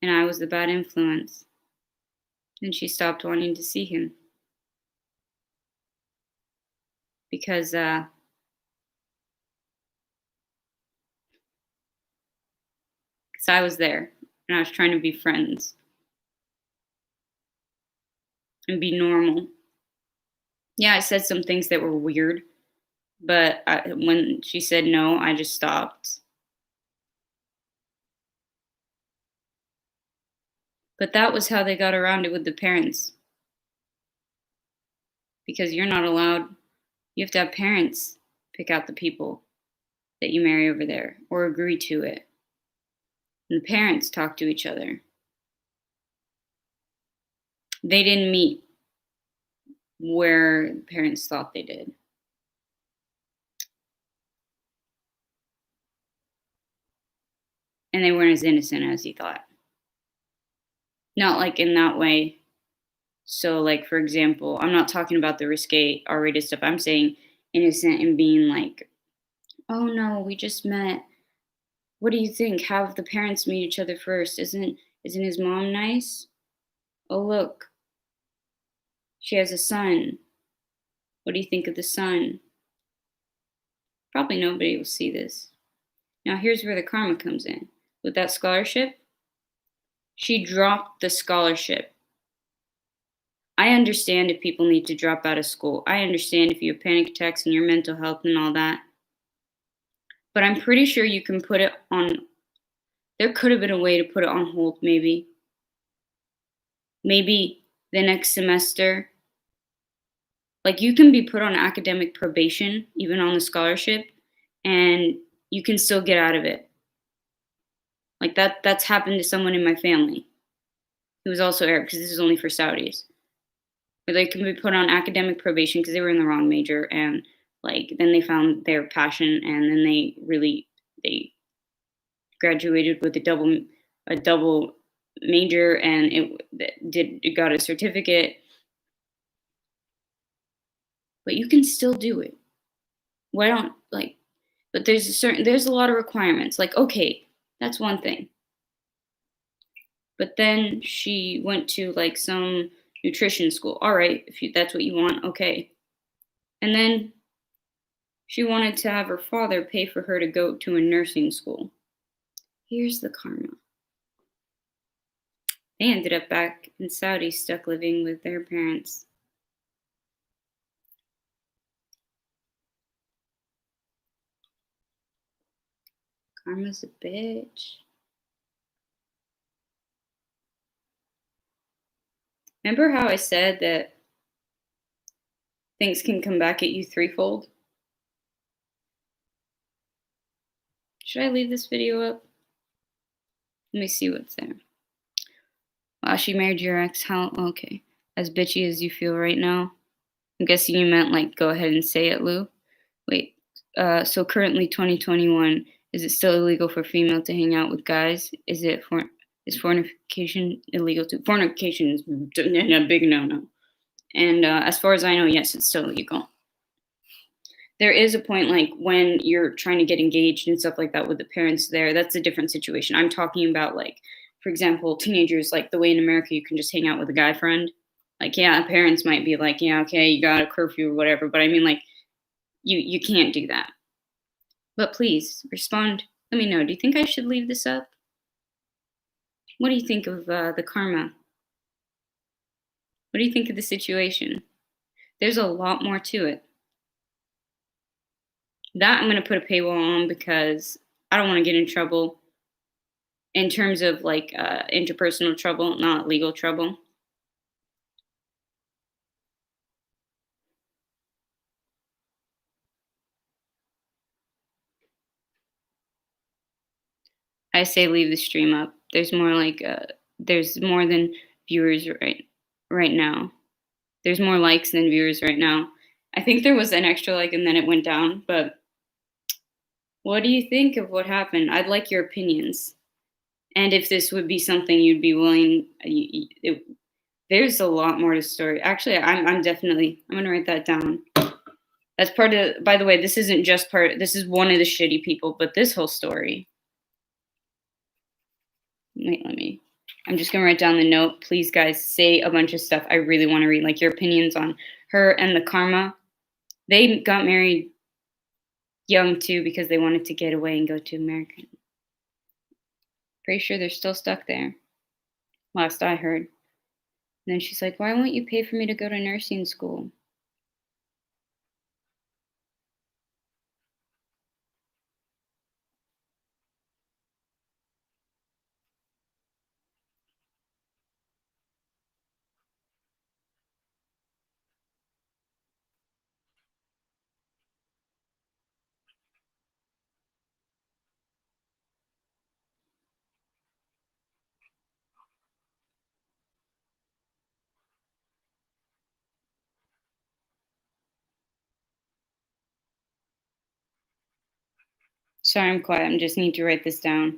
Speaker 1: And I was the bad influence. And she stopped wanting to see him. Because I was there and I was trying to be friends and be normal. Yeah, I said some things that were weird, but when she said no, I just stopped. But that was how they got around it with the parents. Because you're not allowed, you have to have parents pick out the people that you marry over there or agree to it. And the parents talk to each other. They didn't meet where the parents thought they did. And they weren't as innocent as he thought. Not like in that way. So, like, for example, I'm not talking about the risque R-rated stuff. I'm saying innocent and being like, oh no, we just met. What do you think? Have the parents meet each other first. Isn't his mom nice? Oh look, she has a son. What do you think of the son? Probably nobody will see this. Now here's where the karma comes in. With that scholarship, she dropped the scholarship. I understand if people need to drop out of school. I understand if you have panic attacks and your mental health and all that. But I'm pretty sure you can put it on. There could have been a way to put it on hold, maybe. Maybe the next semester. Like you can be put on academic probation, even on the scholarship, and you can still get out of it. Like that's happened to someone in my family who was also Arab, because this is only for Saudis. Where they can be put on academic probation because they were in the wrong major, and like then they found their passion, and then they graduated with a double major, and it got a certificate. But you can still do it. Why don't like? But there's a lot of requirements. Like okay, that's one thing. But then she went to like some nutrition school. All right, if that's what you want, okay. And then she wanted to have her father pay for her to go to a nursing school. Here's the karma. They ended up back in Saudi, stuck living with their parents. Karma's a bitch. Remember how I said that things can come back at you threefold? Should I leave this video up? Let me see what's there. Wow, she married your ex. How? Okay. As bitchy as you feel right now. I'm guessing you meant like go ahead and say it, Lou. Wait. So currently 2021, is it still illegal for female to hang out with guys? Is fornication illegal too? Fornication is a big no-no. And as far as I know, yes, it's still illegal. There is a point like when you're trying to get engaged and stuff like that with the parents there, that's a different situation. I'm talking about like, for example, teenagers, like the way in America you can just hang out with a guy friend. Like, yeah, parents might be like, yeah, okay, you got a curfew or whatever, but I mean like you can't do that. But please respond. Let me know. Do you think I should leave this up? What do you think of the karma? What do you think of the situation? There's a lot more to it. That I'm going to put a paywall on because I don't want to get in trouble in terms of like interpersonal trouble, not legal trouble. I say leave the stream up. There's more like there's more than viewers right now. There's more likes than viewers right now. I think there was an extra like and then it went down, but what do you think of what happened? I'd like your opinions. And if this would be something you'd be willing, there's a lot more to the story. Actually, I'm going to write that down. That's part of, by the way, this isn't just part, this is one of the shitty people, but this whole story. Wait, I'm just going to write down the note. Please, guys, say a bunch of stuff I really want to read, like your opinions on her and the karma. They got married young, too, because they wanted to get away and go to America. Pretty sure they're still stuck there. Last I heard. And then she's like, why won't you pay for me to go to nursing school? Sorry, I'm quiet. I just need to write this down.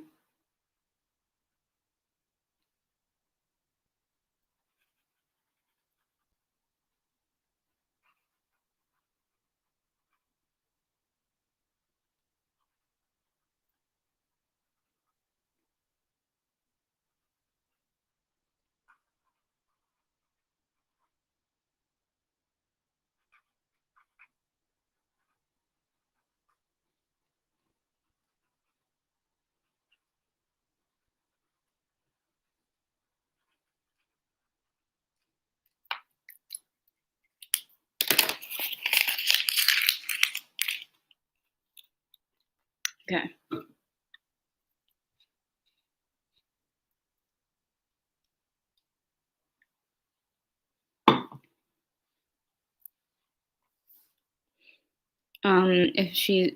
Speaker 1: Okay.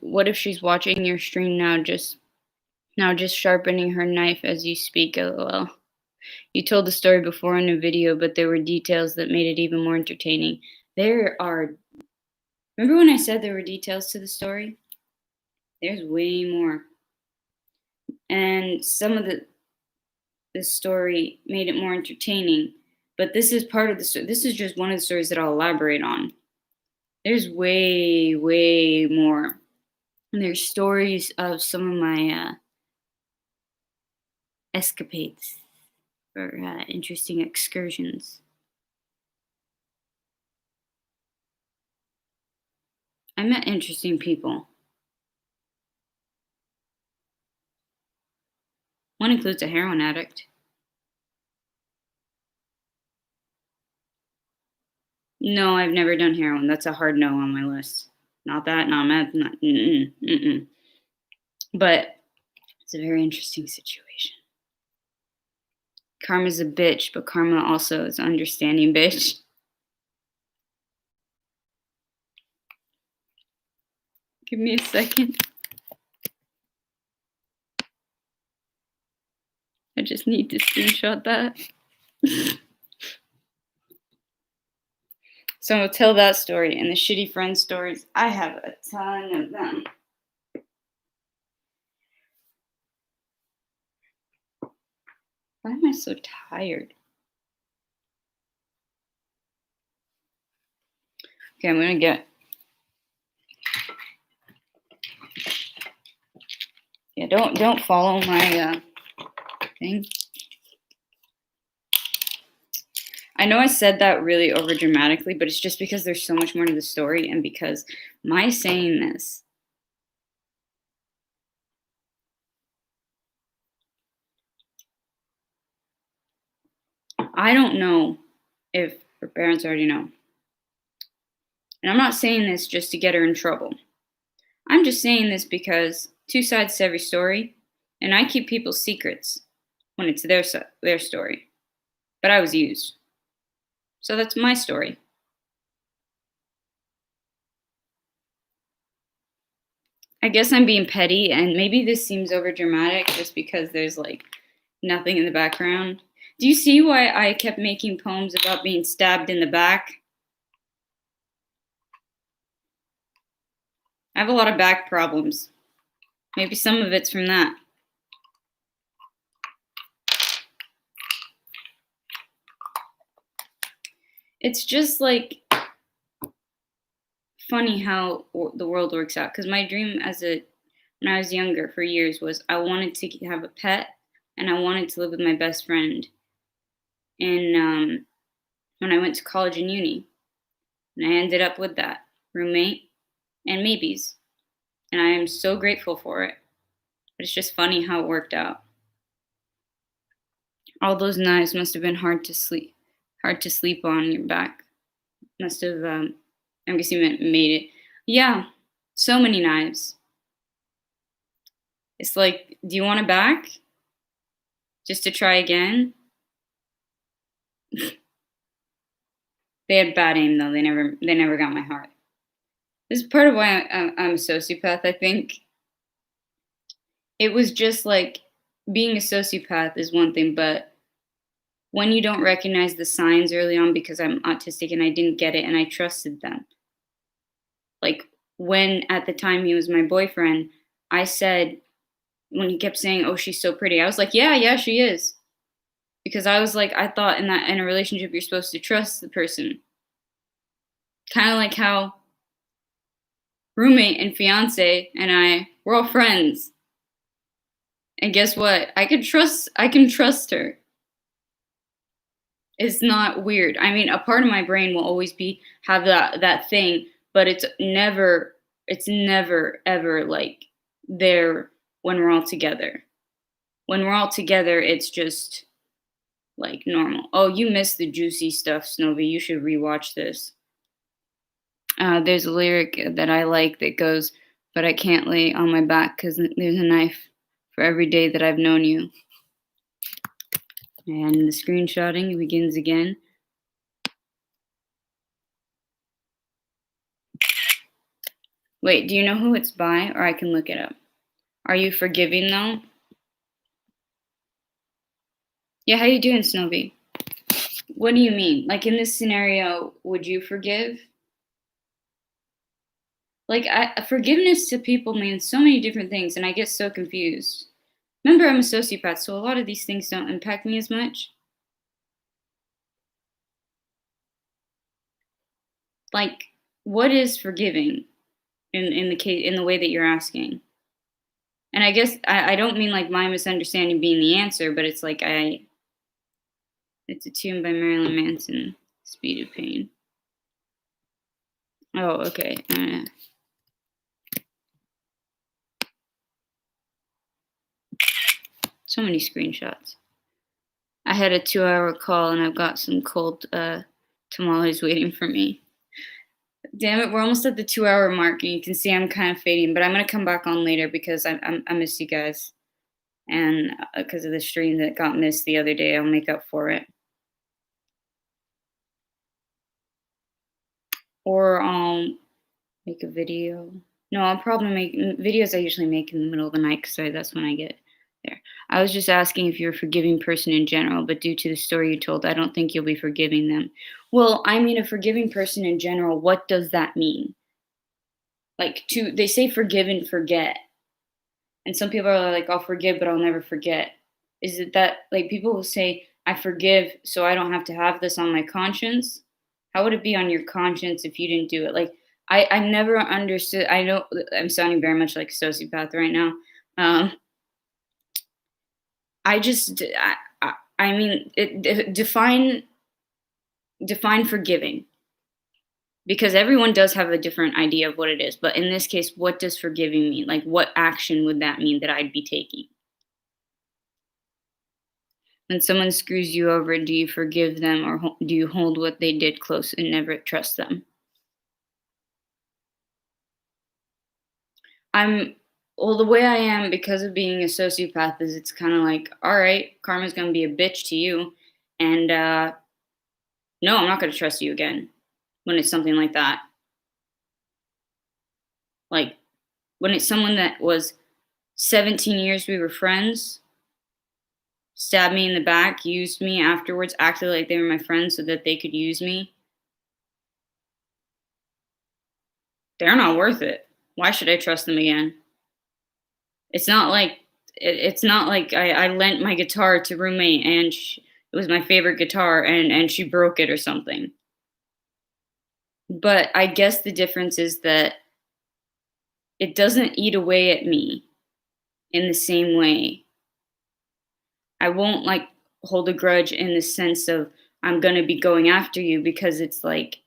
Speaker 1: What if she's watching your stream now, just sharpening her knife as you speak, lol. You told the story before in a video, but there were details that made it even more entertaining. Remember when I said there were details to the story? There's way more. And some of the story made it more entertaining, but this is part of the story. This is just one of the stories that I'll elaborate on. There's way, way more. And there's stories of some of my escapades or interesting excursions. I met interesting people. One includes a heroin addict. No, I've never done heroin. That's a hard no on my list. Not that, not meth, not. But it's a very interesting situation. Karma's a bitch, but karma also is an understanding bitch. Give me a second. I just need to screenshot that. So I'll tell that story, and the shitty friend stories. I have a ton of them. Why am I so tired? Okay, I'm gonna get. Yeah, don't follow my thing. I know I said that really over dramatically, but it's just because there's so much more to the story, and because my saying this. I don't know if her parents already know. And I'm not saying this just to get her in trouble. I'm just saying this because two sides to every story, and I keep people's secrets when it's their story. But I was used. So that's my story. I guess I'm being petty, and maybe this seems over dramatic just because there's like nothing in the background. Do you see why I kept making poems about being stabbed in the back? I have a lot of back problems. Maybe some of it's from that. It's just like funny how the world works out. Because my dream when I was younger for years was I wanted to have a pet and I wanted to live with my best friend. And when I went to college and uni, and I ended up with that roommate and maybes, and I am so grateful for it. But it's just funny how it worked out. All those knives must have been hard to sleep on your back. Must have, I'm guessing made it. Yeah, so many knives. It's like, do you want it back? Just to try again? They had bad aim though. They never got my heart. This is part of why I'm a sociopath. I think it was just like being a sociopath is one thing, but when you don't recognize the signs early on, because I'm autistic and I didn't get it and I trusted them. Like when at the time he was my boyfriend, I said, when he kept saying, "Oh, she's so pretty," I was like, "Yeah, she is," because I was like, I thought in a relationship you're supposed to trust the person, kind of like how roommate and fiance and we're all friends, and guess what? I can trust her. It's not weird. I mean, a part of my brain will always have that thing, but it's never ever like there when we're all together. When we're all together, it's just like normal. Oh, you missed the juicy stuff, Snowy. You should rewatch this. There's a lyric that I like that goes, "But I can't lay on my back because there's a knife for every day that I've known you." And the screenshotting begins again. Wait, do you know who it's by? Or I can look it up. Are you forgiving though? Yeah, how you doing, Snowy? What do you mean? Like in this scenario, would you forgive? Like forgiveness to people means so many different things, and I get so confused. Remember, I'm a sociopath, so a lot of these things don't impact me as much. Like, what is forgiving in the way that you're asking? And I guess I don't mean like my misunderstanding being the answer, but it's like it's a tune by Marilyn Manson, "Speed of Pain." Oh, okay. So many screenshots. I had a 2-hour call and I've got some cold tamales waiting for me. Damn it, we're almost at the 2-hour mark and you can see I'm kind of fading, but I'm going to come back on later because I miss you guys. And because of the stream that got missed the other day, I'll make up for it. Or I'll make a video. No, I'll probably make videos I usually make in the middle of the night because that's when I get There. I was just asking if you're a forgiving person in general, but due to the story you told, I don't think you'll be forgiving them. Well, I mean, a forgiving person in general, what does that mean? Like, they say forgive and forget. And some people are like, I'll forgive, but I'll never forget. Is it that, like, people will say, I forgive, so I don't have to have this on my conscience? How would it be on your conscience if you didn't do it? Like, I never understood. I know I'm sounding very much like a sociopath right now. Um, I just, I mean, define forgiving, because everyone does have a different idea of what it is. But in this case, what does forgiving mean? Like, what action would that mean that I'd be taking? When someone screws you over, do you forgive them, or do you hold what they did close and never trust them? I'm Well, the way I am because of being a sociopath is it's kind of like, all right, karma's gonna be a bitch to you, and no, I'm not gonna trust you again when it's something like that. Like, when it's someone that was 17 years we were friends, stabbed me in the back, used me afterwards, acted like they were my friends so that they could use me. They're not worth it. Why should I trust them again? It's not like it's not like I lent my guitar to roommate and it was my favorite guitar and she broke it or something. But I guess the difference is that it doesn't eat away at me in the same way. I won't like hold a grudge in the sense of I'm going to be going after you, because it's like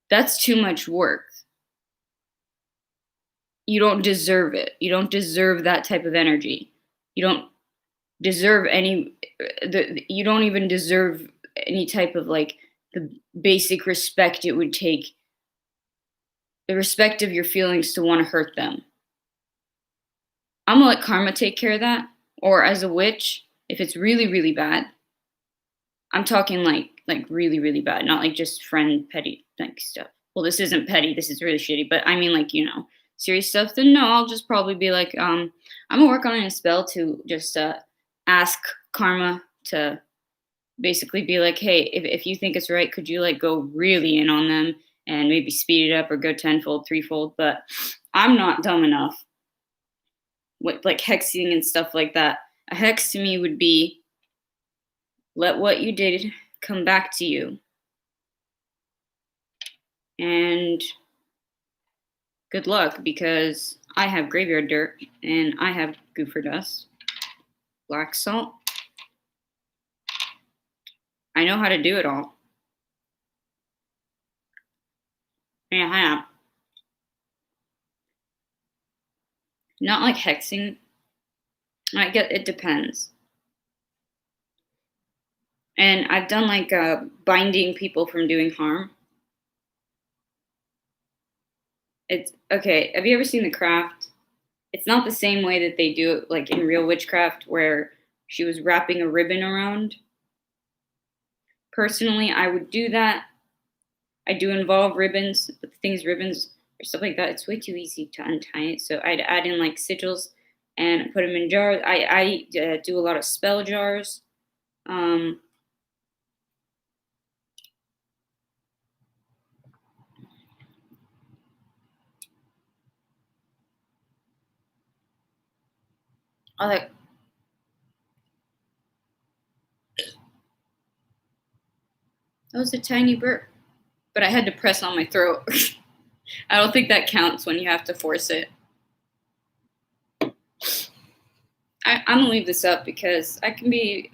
Speaker 1: that's too much work. You don't deserve it. You don't deserve that type of energy. You don't deserve any you don't even deserve any type of like the basic respect it would take, the respect of your feelings to want to hurt them. I'm gonna let karma take care of that. Or as a witch, if it's really, really bad, I'm talking like really, really bad, not like just friend petty like stuff. Well, this isn't petty, this is really shitty, but I mean like, serious stuff, then no, I'll just probably be like, I'm gonna work on a spell to just ask karma to basically be like, hey, if you think it's right, could you like go really in on them and maybe speed it up or go tenfold, threefold? But I'm not dumb enough with like hexing and stuff like that. A hex to me would be let what you did come back to you. And good luck, because I have graveyard dirt and I have goofer dust, black salt. I know how to do it all. Yeah, not like hexing. I get it depends. And I've done like binding people from doing harm. It's okay. Have you ever seen The Craft? It's not the same way that they do it like in real witchcraft, where she was wrapping a ribbon around. Personally, I would do that. I do involve ribbons, but the thing is, ribbons or stuff like that, it's way too easy to untie it. So I'd add in like sigils and put them in jars. I do a lot of spell jars. Um, I like. That was a tiny burp, but I had to press on my throat. I don't think that counts when you have to force it. I'm gonna leave this up because I can be.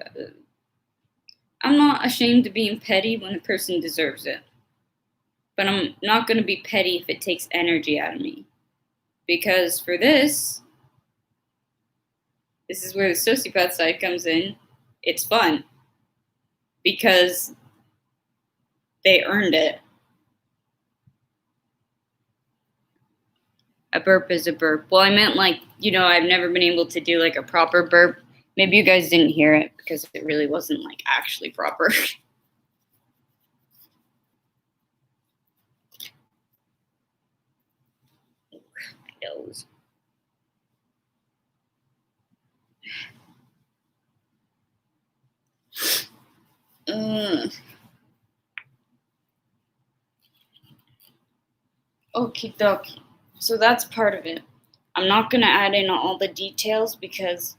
Speaker 1: I'm not ashamed of being petty when a person deserves it, but I'm not gonna be petty if it takes energy out of me. Because for this is where the sociopath side comes in. It's fun because they earned it. A burp is a burp. Well, I meant like, I've never been able to do like a proper burp. Maybe you guys didn't hear it because it really wasn't like actually proper. My nose. Okie dokie. So that's part of it. I'm not gonna add in all the details because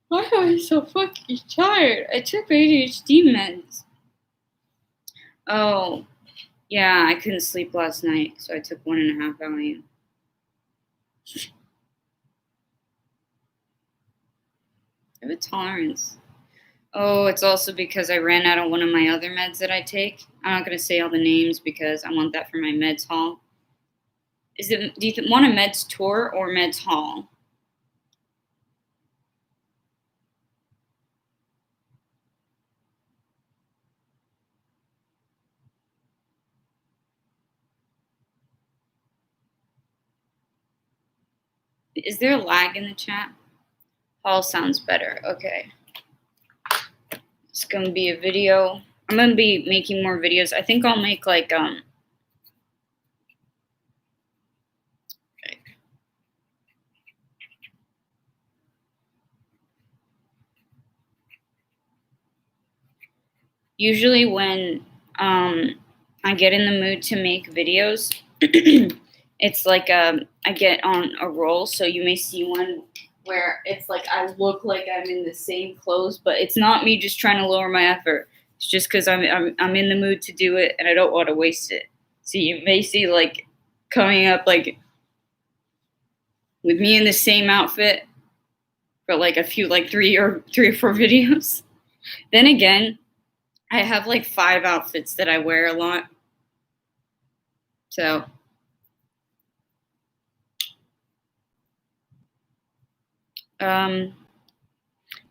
Speaker 1: why am I so fucking tired? I took ADHD meds. Oh, yeah, I couldn't sleep last night, so I took 1.5 Valium. I have a tolerance. Oh, it's also because I ran out of one of my other meds that I take. I'm not gonna say all the names because I want that for my meds haul. Do you want a meds tour or meds haul? Is there a lag in the chat? Haul sounds better. Okay. It's gonna be a video. I'm gonna be making more videos. I think I'll make like okay. Usually when I get in the mood to make videos, it's like I get on a roll. So you may see one where it's like I look like I'm in the same clothes, but it's not me just trying to lower my effort. It's just because I'm in the mood to do it and I don't want to waste it. So you may see like coming up like with me in the same outfit for like a few like three or four videos. Then again, I have like 5 outfits that I wear a lot. So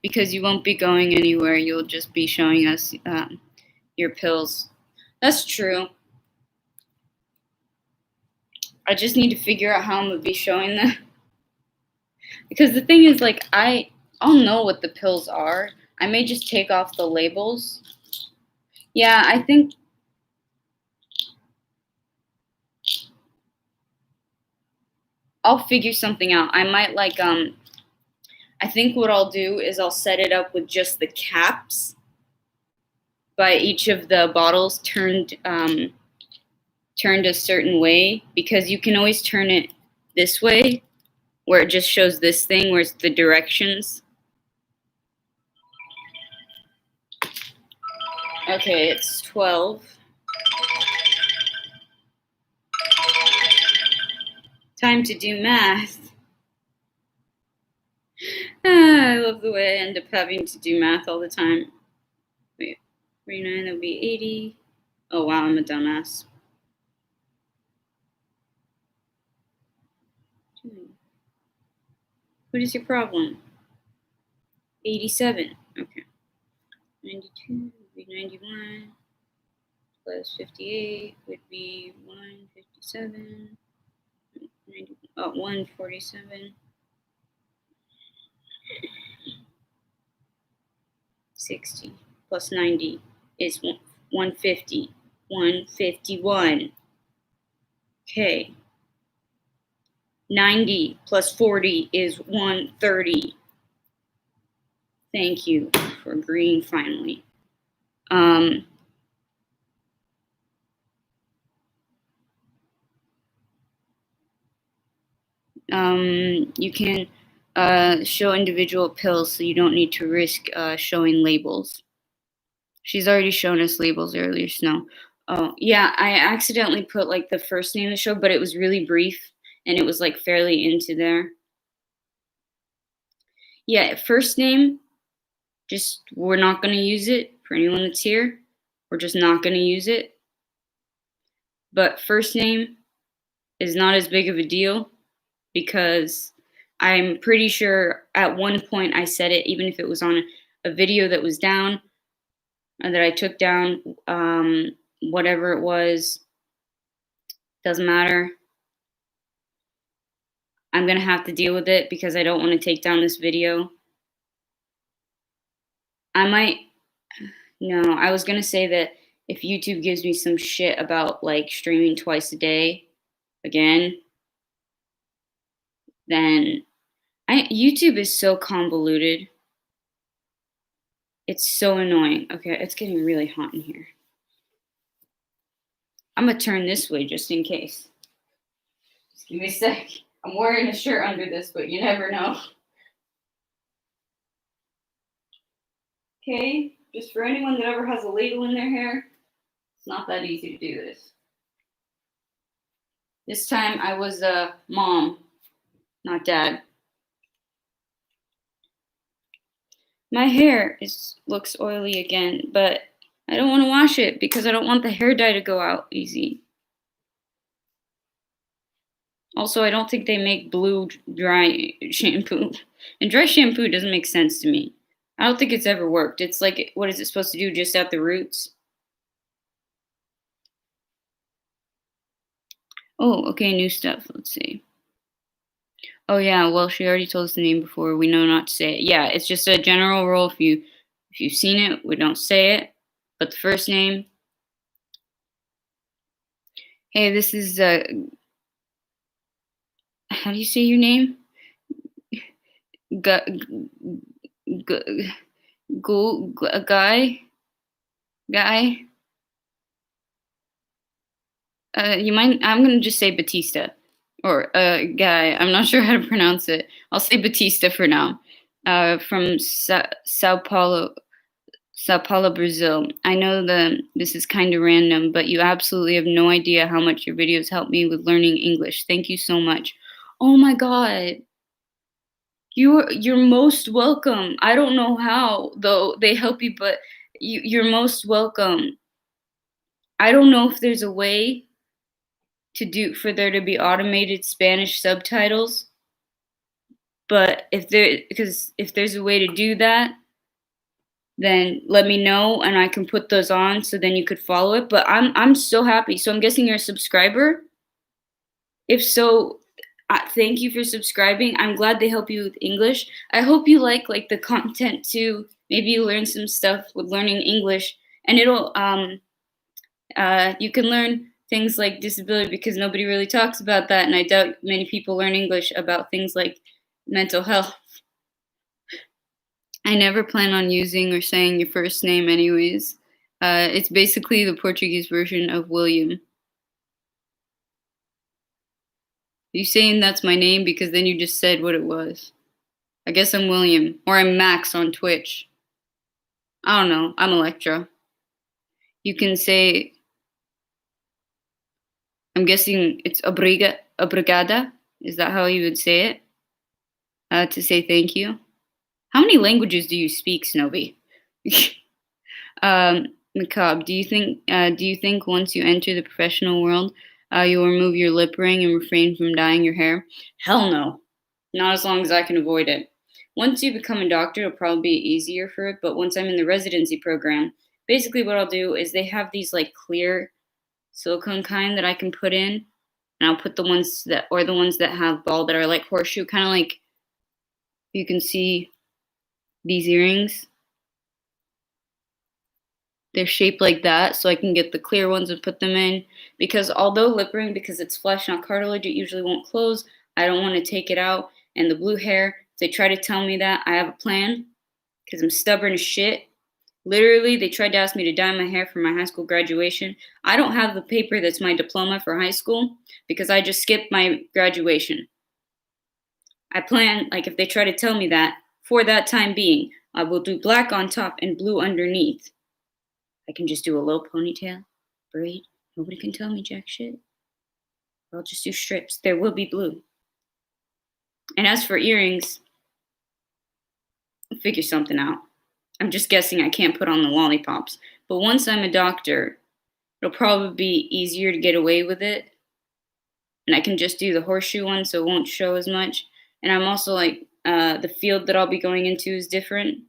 Speaker 1: because you won't be going anywhere, you'll just be showing us your pills. That's true. I just need to figure out how I'm gonna be showing them. Because the thing is, like, I'll know what the pills are. I may just take off the labels. Yeah, I think I'll figure something out. I might like I think what I'll do is I'll set it up with just the caps by each of the bottles turned a certain way, because you can always turn it this way where it just shows this thing where it's the directions. Okay, it's 12. Time to do math. I love the way I end up having to do math all the time. Wait, 49, that'll be 80. Oh wow, I'm a dumbass. What is your problem? 87. Okay. 92 would be 91. Plus 58 would be 157. 147. 60 plus 90 is 150. 151. Okay. 90 plus 40 is 130. Thank you for agreeing finally. You can show individual pills, so you don't need to risk showing labels. She's already shown us labels earlier, Snow. Oh, yeah, I accidentally put like the first name of the show, but it was really brief and it was like fairly into there. Yeah, first name, just we're not going to use it for anyone that's here. We're just not going to use it. But first name is not as big of a deal because I'm pretty sure at one point I said it, even if it was on a video that was down, that I took down, whatever it was, doesn't matter. I'm going to have to deal with it because I don't want to take down this video. I was going to say that if YouTube gives me some shit about like streaming twice a day again, then YouTube is so convoluted. It's so annoying. Okay, it's getting really hot in here. I'm gonna turn this way just in case. Just give me a sec. I'm wearing a shirt under this, but you never know. Okay, just for anyone that ever has a ladle in their hair, it's not that easy to do this. This time I was a mom, not dad. My hair looks oily again, but I don't want to wash it because I don't want the hair dye to go out easy. Also, I don't think they make blue dry shampoo. And dry shampoo doesn't make sense to me. I don't think it's ever worked. It's like, what is it supposed to do just at the roots? Oh, okay, new stuff. Let's see. Oh yeah, well she already told us the name before. We know not to say it. Yeah, it's just a general rule. If you've seen it, we don't say it. But the first name. Hey, this is how do you say your name? Guy. Guy. You mind? I'm gonna just say Batista, or Guy. I'm not sure how to pronounce it. I'll say Batista for now. From Sao Paulo, Brazil. I know this is kind of random, but you absolutely have no idea how much your videos help me with learning English. Thank you so much. Oh my God. You're most welcome. I don't know how though they help you, but you're most welcome. I don't know if there's a way for there to be automated Spanish subtitles, but if there's a way to do that, then let me know and I can put those on so then you could follow it. But I'm so happy. So I'm guessing you're a subscriber. If so, thank you for subscribing. I'm glad they help you with English. I hope you like the content too. Maybe you learn some stuff with learning English, and it'll you can learn things like disability because nobody really talks about that, and I doubt many people learn English about things like mental health. I never plan on using or saying your first name anyways. It's basically the Portuguese version of William. Are you saying that's my name because then you just said what it was? I guess I'm William, or I'm Max on Twitch. I don't know. I'm Electra. You can say, I'm guessing it's obrigada. Is that how you would say it? To say thank you. How many languages do you speak, Snowy? Macabre, do you think once you enter the professional world, you'll remove your lip ring and refrain from dyeing your hair? Hell no. Not as long as I can avoid it. Once you become a doctor, it'll probably be easier for it, but once I'm in the residency program, basically what I'll do is they have these clear silicone kind that I can put in, and I'll put the ones that have ball that are like horseshoe, kind of like you can see these earrings. They're shaped like that, so I can get the clear ones and put them in. Because although lip ring, because it's flesh, not cartilage, it usually won't close. I don't want to take it out. And the blue hair, they try to tell me that I have a plan, because I'm stubborn as shit. Literally, they tried to ask me to dye my hair for my high school graduation. I don't have the paper that's my diploma for high school, because I just skipped my graduation. I plan, if they try to tell me that, for that time being, I will do black on top and blue underneath. I can just do a low ponytail, braid. Nobody can tell me jack shit. I'll just do strips. There will be blue. And as for earrings, I'll figure something out. I'm just guessing I can't put on the lollipops. But once I'm a doctor, it'll probably be easier to get away with it. And I can just do the horseshoe one so it won't show as much. And I'm also the field that I'll be going into is different.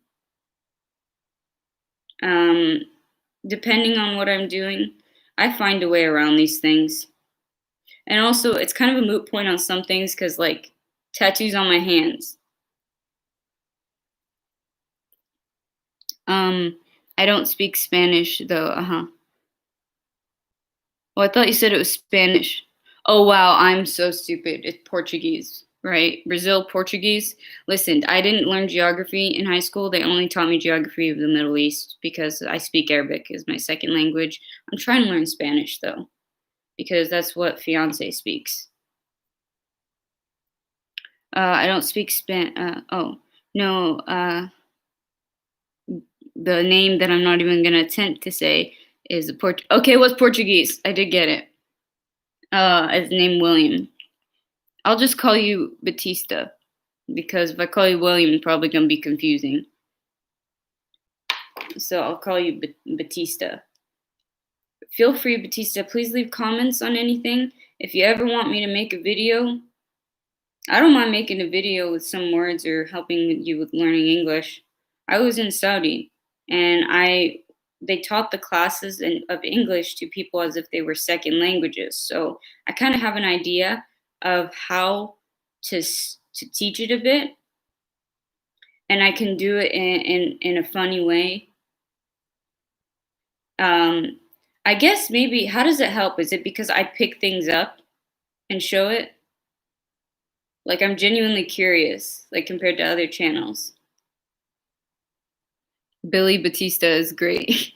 Speaker 1: Depending on what I'm doing, I find a way around these things. And also, it's kind of a moot point on some things because, tattoos on my hands. I don't speak Spanish, though. Well, I thought you said it was Spanish. Oh, wow, I'm so stupid. It's Portuguese, right? Brazil, Portuguese. Listen, I didn't learn geography in high school. They only taught me geography of the Middle East because I speak Arabic as my second language. I'm trying to learn Spanish though, because that's what fiance speaks. I don't speak oh, no, the name that I'm not even gonna attempt to say is okay, it was Portuguese. I did get it. His name Wuwm. I'll just call you Batista because if I call you William, it's probably gonna be confusing. So I'll call you Batista. Feel free, Batista. Please leave comments on anything. If you ever want me to make a video, I don't mind making a video with some words or helping you with learning English. I was in Saudi, and they taught the classes of English to people as if they were second languages. So I kind of have an idea of how to teach it a bit, and I can do it in a funny way. I guess maybe, how does it help? Is it because I pick things up and show it? Like, I'm genuinely curious, like, compared to other channels. Billy Batista is great.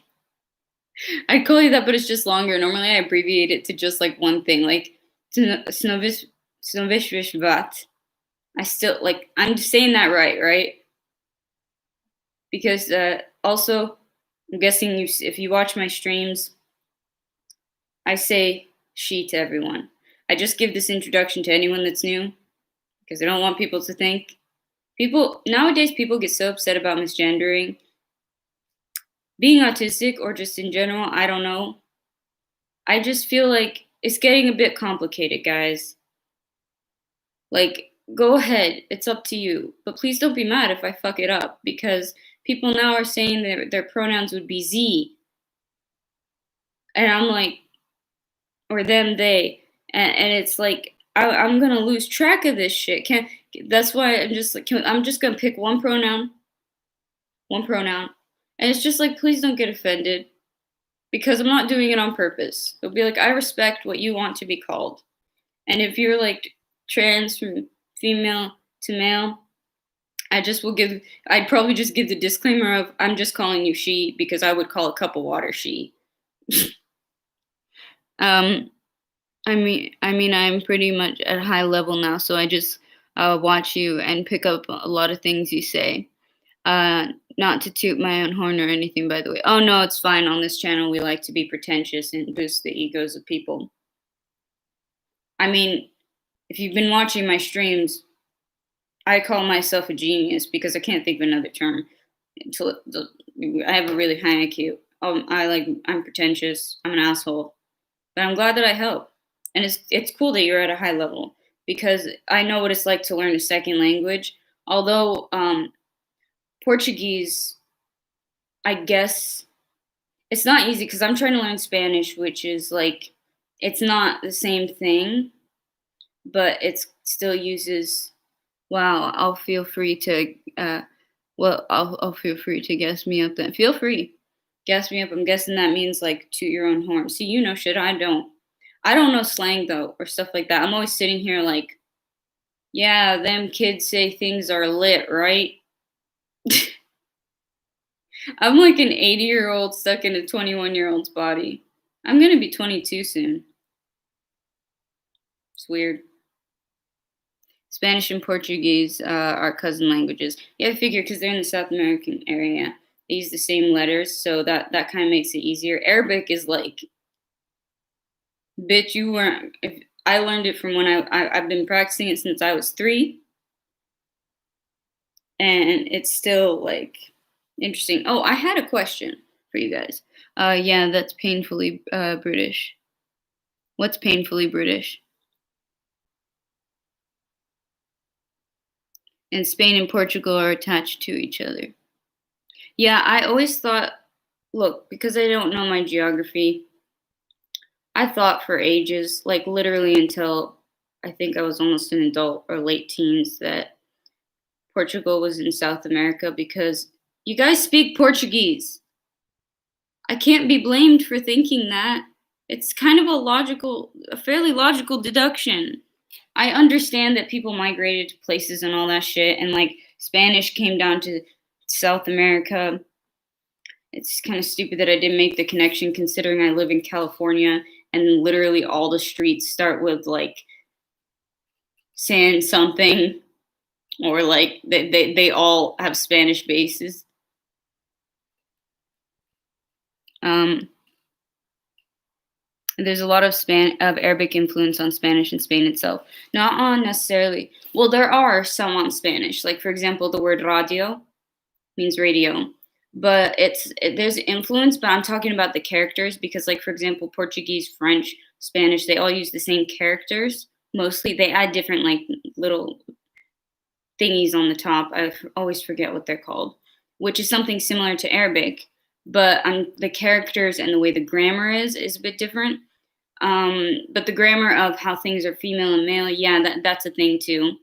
Speaker 1: I call you that, but it's just longer. Normally, I abbreviate it to just, like, one thing, like, Snovish Vat. I still, like, I'm saying that right? Because, also, I'm guessing if you watch my streams, I say she to everyone. I just give this introduction to anyone that's new because I don't want people to think. Nowadays, people get so upset about misgendering. Being autistic or just in general, I don't know. I just feel like it's getting a bit complicated, guys. Like, go ahead, it's up to you. But please don't be mad if I fuck it up because people now are saying their pronouns would be Z. And I'm like, or them, they. And it's like, I'm gonna lose track of this shit. That's why I'm just like, I'm just gonna pick one pronoun. And it's just like, please don't get offended because I'm not doing it on purpose. It'll be like, I respect what you want to be called. And if you're like trans from female to male, I'd probably just give the disclaimer of, I'm just calling you she because I would call a cup of water she. I mean, I'm pretty much at a high level now, so I just watch you and pick up a lot of things you say. Not to toot my own horn or anything, by the way. Oh no, it's fine. On this channel, we like to be pretentious and boost the egos of people. I mean, if you've been watching my streams, I call myself a genius because I can't think of another term. I have a really high IQ. I'm pretentious. I'm an asshole, but I'm glad that I help. And it's cool that you're at a high level because I know what it's like to learn a second language. Although Portuguese, I guess it's not easy because I'm trying to learn Spanish, which is like, it's not the same thing, but it still uses, wow, I'll feel free to, I'll feel free to guess me up then. Feel free, guess me up. I'm guessing that means like toot your own horn. See, you know shit, I don't know slang though, or stuff like that. I'm always sitting here like, yeah, them kids say things are lit, right? I'm like an 80-year-old stuck in a 21-year-old's body. I'm gonna be 22 soon. It's weird. Spanish and Portuguese are cousin languages. Yeah, I figure because they're in the South American area. They use the same letters, so that kind of makes it easier. Arabic is like, bitch, you weren't. I learned it from when I've been practicing it since I was 3. And it's still like interesting. Oh, I had a question for you guys. Yeah, that's painfully British. What's painfully British? And Spain and Portugal are attached to each other. Yeah, I always thought, look, because I don't know my geography, I thought for ages, like literally until I think I was almost an adult or late teens, that Portugal was in South America because you guys speak Portuguese. I can't be blamed for thinking that. It's kind of a fairly logical deduction. I understand that people migrated to places and all that shit, and like Spanish came down to South America. It's kind of stupid that I didn't make the connection considering I live in California and literally all the streets start with like saying something, or like they all have Spanish bases. There's a lot of Arabic influence on Spanish in Spain itself. Not on necessarily. Well, there are some on Spanish. Like for example, the word radio means radio, but there's influence. But I'm talking about the characters because, like for example, Portuguese, French, Spanish, they all use the same characters. Mostly, they add different like little thingies on the top. I always forget what they're called, which is something similar to Arabic, but the characters and the way the grammar is a bit different. But the grammar of how things are female and male, yeah, that's a thing too.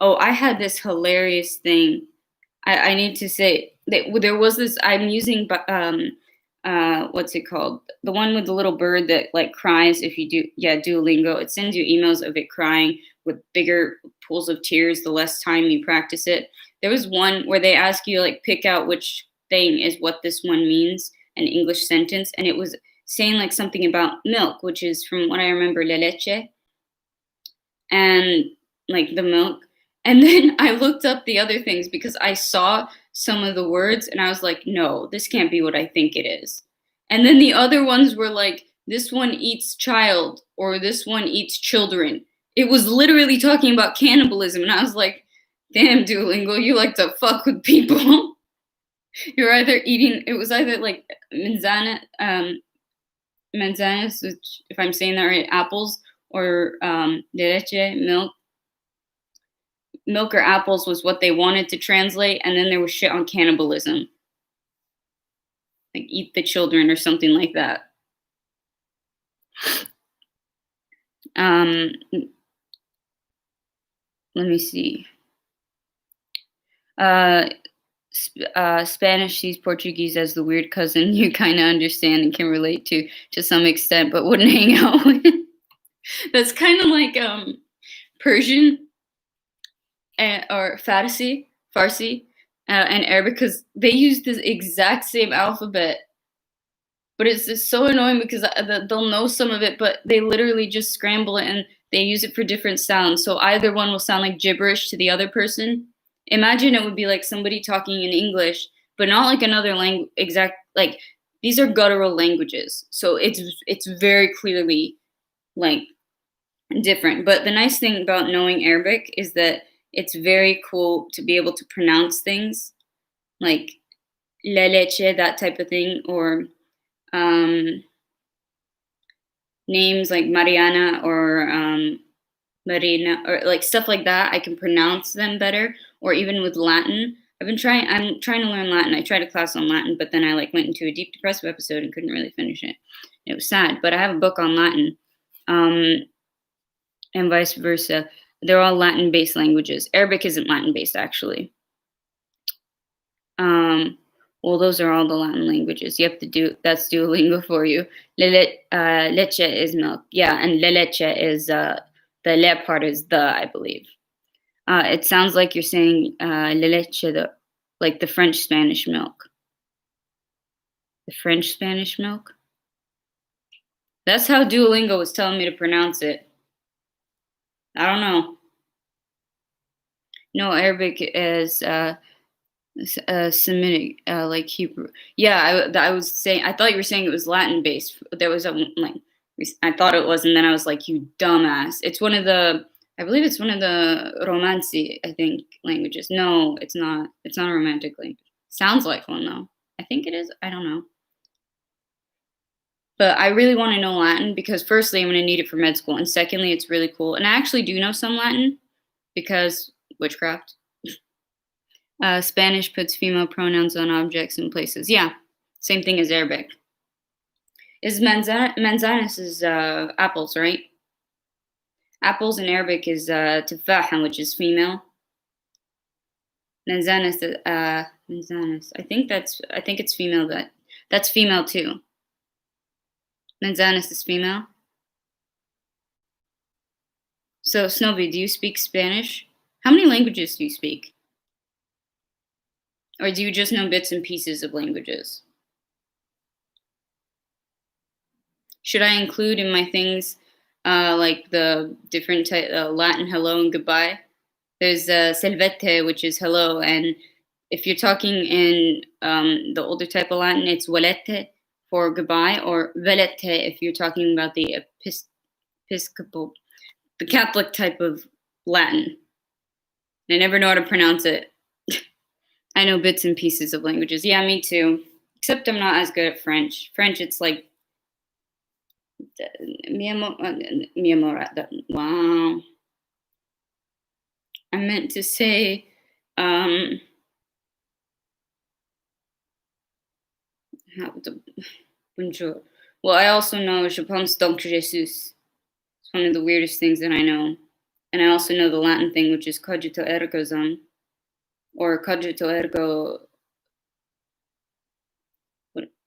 Speaker 1: Oh, I had this hilarious thing. I need to say that there was this. I'm using what's it called? The one with the little bird that like cries if you do. Yeah, Duolingo. It sends you emails of it crying with bigger pools of tears the less time you practice it. There was one where they ask you like pick out which thing is what this one means, an English sentence, and it was saying like something about milk, which is from what I remember, la leche, and like the milk. And then I looked up the other things because I saw some of the words and I was like, no, this can't be what I think it is. And then the other ones were like, this one eats child or this one eats children. It was literally talking about cannibalism. And I was like, damn, Duolingo, you like to fuck with people. You're either eating, it was either like manzanas, which, if I'm saying that right, apples, or leche, milk. Milk or apples was what they wanted to translate, and then there was shit on cannibalism. Like eat the children or something like that. Let me see. Spanish sees Portuguese as the weird cousin you kind of understand and can relate to some extent, but wouldn't hang out with. That's kind of like Persian or Farsi, and Arabic, because they use the exact same alphabet. But it's just so annoying because they'll know some of it, but they literally just scramble it and they use it for different sounds. So either one will sound like gibberish to the other person. Imagine it would be like somebody talking in English, but not like another language. Like these are guttural languages, so it's very clearly like different. But the nice thing about knowing Arabic is that it's very cool to be able to pronounce things like la leche, that type of thing, or names like Mariana or Marina, or like stuff like that. I can pronounce them better. Or even with Latin, I'm trying to learn Latin. I tried a class on Latin, but then I like went into a deep depressive episode and couldn't really finish it. It was sad, but I have a book on Latin, and vice versa. They're all Latin-based languages. Arabic isn't Latin-based, actually. Well, those are all the Latin languages. You have to do, that's Duolingo for you. Leche is milk. Yeah, and la leche is, the le part is the, I believe. It sounds like you're saying la leche, like the French-Spanish milk. The French-Spanish milk? That's how Duolingo was telling me to pronounce it. I don't know. No, Arabic is Semitic, like Hebrew. Yeah, I was saying. I thought you were saying it was Latin based. There was I thought it was, and then I was like, you dumbass. It's one of the. I believe it's one of the Romanci, I think, languages. No, it's not. It's not a romantic language. Sounds like one though. I think it is. I don't know. But I really want to know Latin because firstly, I'm going to need it for med school, and secondly, it's really cool. And I actually do know some Latin because witchcraft. Spanish puts female pronouns on objects and places. Yeah, same thing as Arabic. Is manzanas is apples, right? Apples in Arabic is tufaha, which is female. Manzanas, manzanas. I think it's female. That's female too. Manzanas is female. So, Snowby, do you speak Spanish? How many languages do you speak? Or do you just know bits and pieces of languages? Should I include in my things like the different Latin hello and goodbye? There's salvete, which is hello, and if you're talking in the older type of Latin, it's volete for goodbye, or velete if you're talking about the Episcopal, the Catholic type of Latin. I never know how to pronounce it. I know bits and pieces of languages. Yeah, me too. Except I'm not as good at French. French, it's like mi amor. Wow. I meant to say bonjour. Well, I also know je pense donc Jesus. It's one of the weirdest things that I know. And I also know the Latin thing, which is cogito ergo sum, or cogito ergo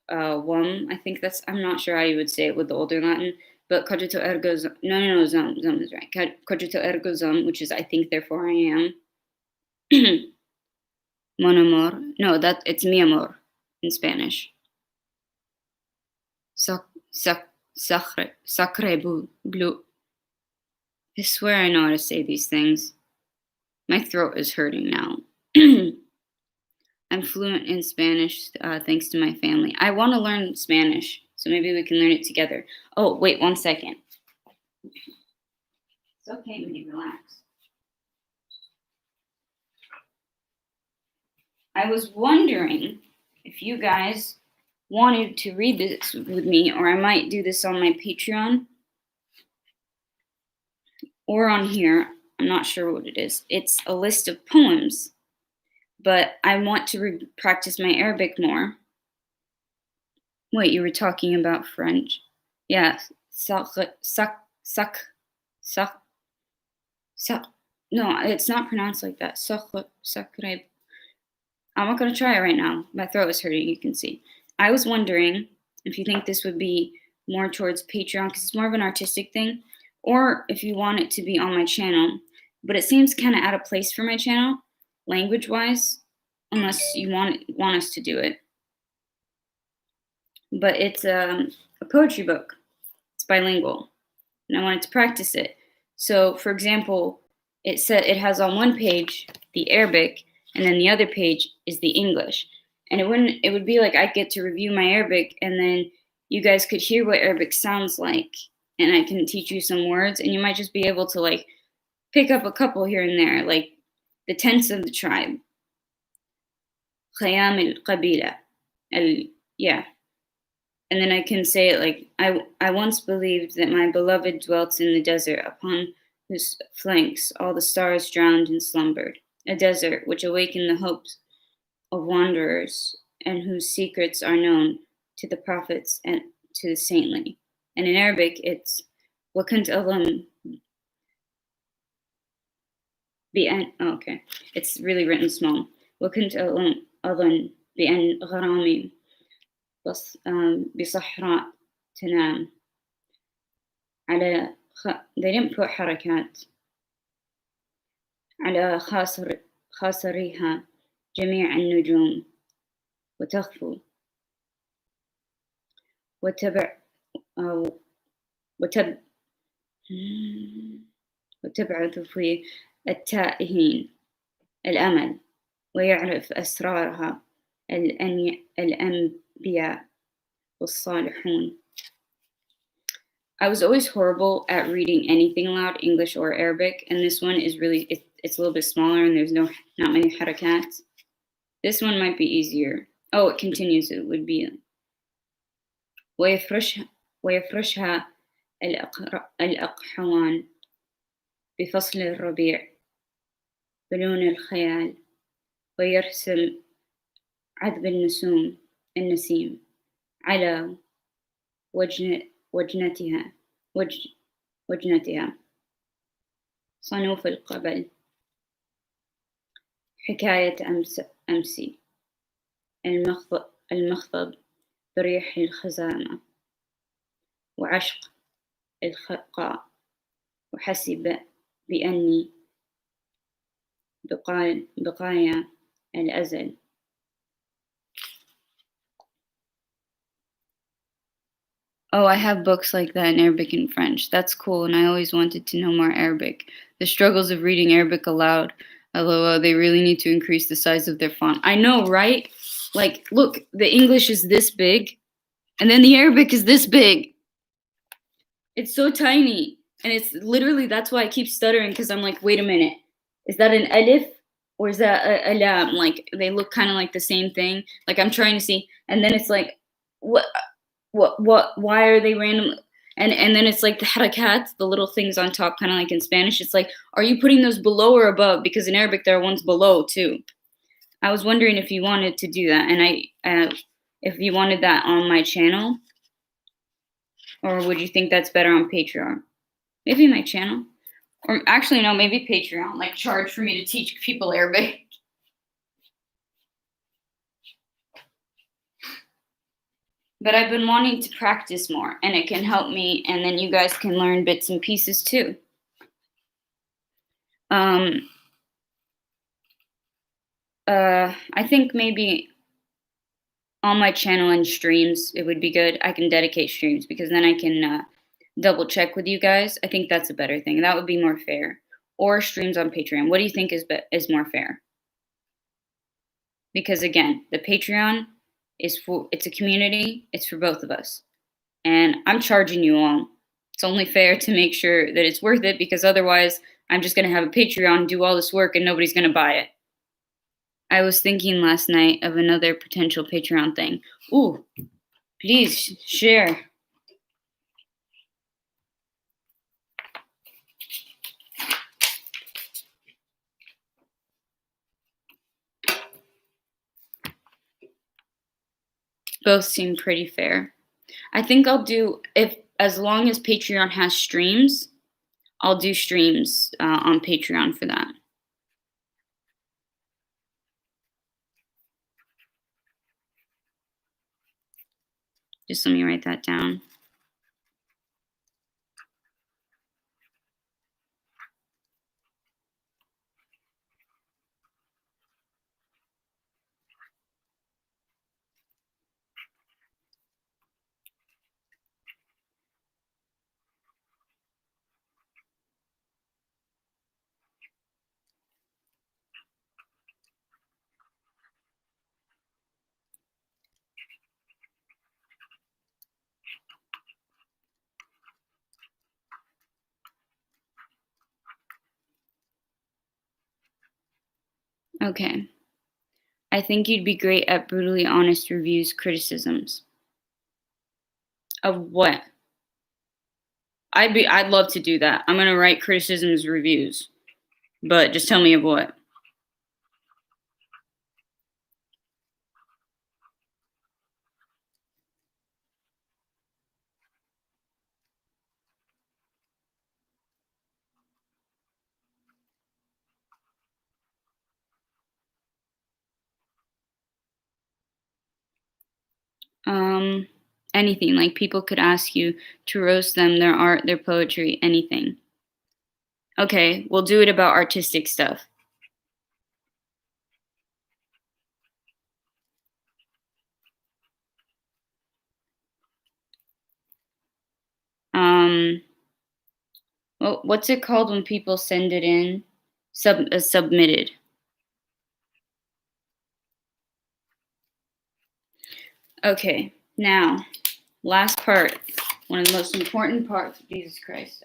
Speaker 1: wum. I think that's, I'm not sure how you would say it with the older Latin, but cogito ergo sum. No, sum is right. Cogito ergo sum, which is I think therefore I am. Mon amor. No, that it's mi amor in Spanish. Sacre bleu. I swear I know how to say these things. My throat is hurting now. I'm fluent in Spanish thanks to my family. I want to learn Spanish, so maybe we can learn it together. Oh, wait 1 second. It's okay, Minnie, relax. I was wondering if you guys wanted to read this with me, or I might do this on my Patreon or on here. I'm not sure what it is. It's a list of poems, but I want to practice my Arabic more. Wait, you were talking about French? Yeah, no, it's not pronounced like that. I'm not going to try it right now. My throat is hurting, you can see. I was wondering if you think this would be more towards Patreon, because it's more of an artistic thing, or if you want it to be on my channel. But it seems kind of out of place for my channel, language-wise, unless you want us to do it. But it's a poetry book. It's bilingual, and I wanted to practice it. So, for example, it has on one page the Arabic, and then the other page is the English. And it would be like I get to review my Arabic, and then you guys could hear what Arabic sounds like, and I can teach you some words, and you might just be able to like pick up a couple here and there, like the tense of the tribe. Khayam al-qabila. Yeah. And then I can say it like, I once believed that my beloved dwelt in the desert, upon whose flanks all the stars drowned and slumbered. A desert which awakened the hopes of wanderers, and whose secrets are known to the prophets and to the saintly. And in Arabic, it's وَكُنْتَ أَظُنُّ بأن, oh, okay, it's really written small. وَكُنْتَ أَظُنُّ بأن غرامي بصحراء تنام على they didn't put حركات على خاصريها جميع النجوم وتخفو وتبعث في التائهين الأمل ويعرف أسرارها الأنبياء والصالحون. I was always horrible at reading anything aloud, English or Arabic, and this one is really, it's a little bit smaller and there's not many harakats. This one might be easier. Oh, it continues, it would be ويفرشها الأقحوان بفصل الربيع بلون الخيال ويرسم عذب النسيم على وجنتها صنوف القبل حكاية أمسي المخضب بريح الخزامة وعشق الخقاء وحسب بأني بقايا الأزل. Oh, I have books like that in Arabic and French. That's cool, and I always wanted to know more Arabic. The struggles of reading Arabic aloud. LOL, they really need to increase the size of their font. I know, right? Like, look, the English is this big, and then the Arabic is this big. It's so tiny. And it's literally, that's why I keep stuttering, because I'm like, wait a minute. Is that an alif? Or is that a lam? Like, they look kind of like the same thing. Like, I'm trying to see. And then it's like, why are they random? And then it's like the harakat, the little things on top, kind of like in Spanish. It's like, are you putting those below or above? Because in Arabic, there are ones below, too. I was wondering if you wanted to do that. And if you wanted that on my channel. Or would you think that's better on Patreon? Maybe my channel. Or actually, no, maybe Patreon. Like, charge for me to teach people Arabic. But I've been wanting to practice more, and it can help me, and then you guys can learn bits and pieces too. I think maybe on my channel and streams, it would be good. I can dedicate streams, because then I can double check with you guys. I think that's a better thing. That would be more fair. Or streams on Patreon. What do you think is more fair? Because again, the Patreon it's a community. It's for both of us. And I'm charging you all. It's only fair to make sure that it's worth it, because otherwise I'm just going to have a Patreon, do all this work, and nobody's going to buy it. I was thinking last night of another potential Patreon thing. Ooh, please share. Both seem pretty fair. I think I'll do, as long as Patreon has streams, I'll do streams on Patreon for that. Just let me write that down. Okay. I think you'd be great at brutally honest reviews, criticisms. Of what? I'd love to do that. I'm gonna write criticisms, reviews, but just tell me of what. Anything. Like, people could ask you to roast them, their art, their poetry, anything. Okay, we'll do it about artistic stuff. Well, what's it called when people send it in? Submitted. Okay, now, last part. One of the most important parts. Jesus Christ.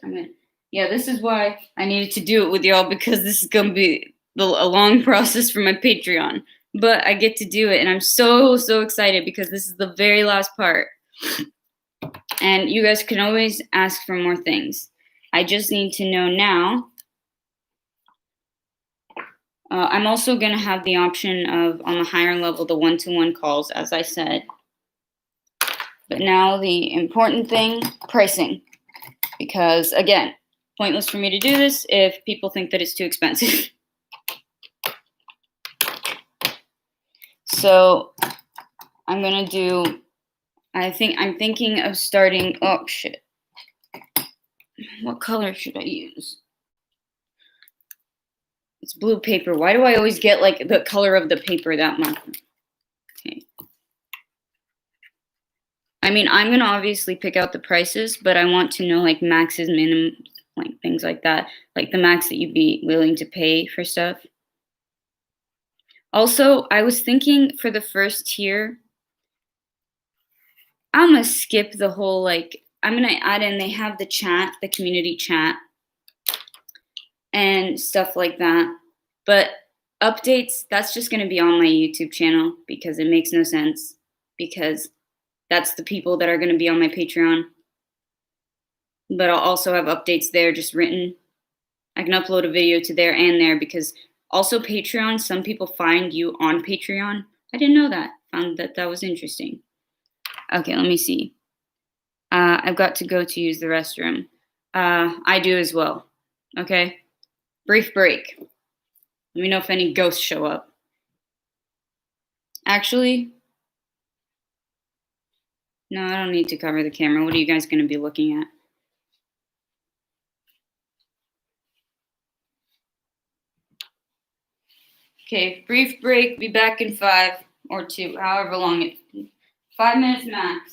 Speaker 1: Yeah, this is why I needed to do it with y'all, because this is going to be a long process for my Patreon. But I get to do it, and I'm so, so excited, because this is the very last part. And you guys can always ask for more things. I just need to know now. I'm also going to have the option of, on the higher level, the one-to-one calls, as I said. But now the important thing, pricing. Because, again, pointless for me to do this if people think that it's too expensive. So I'm going to do, I'm thinking of starting, oh shit. What color should I use? It's blue paper. Why do I always get like the color of the paper that month? Okay. I mean, I'm gonna obviously pick out the prices, but I want to know like maxes, minimum, like things like that, like the max that you'd be willing to pay for stuff. Also, I was thinking for the first tier, I'm gonna skip the whole like. I'm gonna add in. They have the chat, the community chat, and stuff like that. But updates, that's just gonna be on my YouTube channel because it makes no sense because that's the people that are gonna be on my Patreon. But I'll also have updates there just written. I can upload a video to there and there because also Patreon, some people find you on Patreon. I didn't know that. Found that that was interesting. Okay, let me see. I've got to go to use the restroom. I do as well. Okay? Brief break. Let me know if any ghosts show up. Actually, no, I don't need to cover the camera. What are you guys going to be looking at? Okay, brief break. Be back in 5 or 2, however long it. 5 minutes max.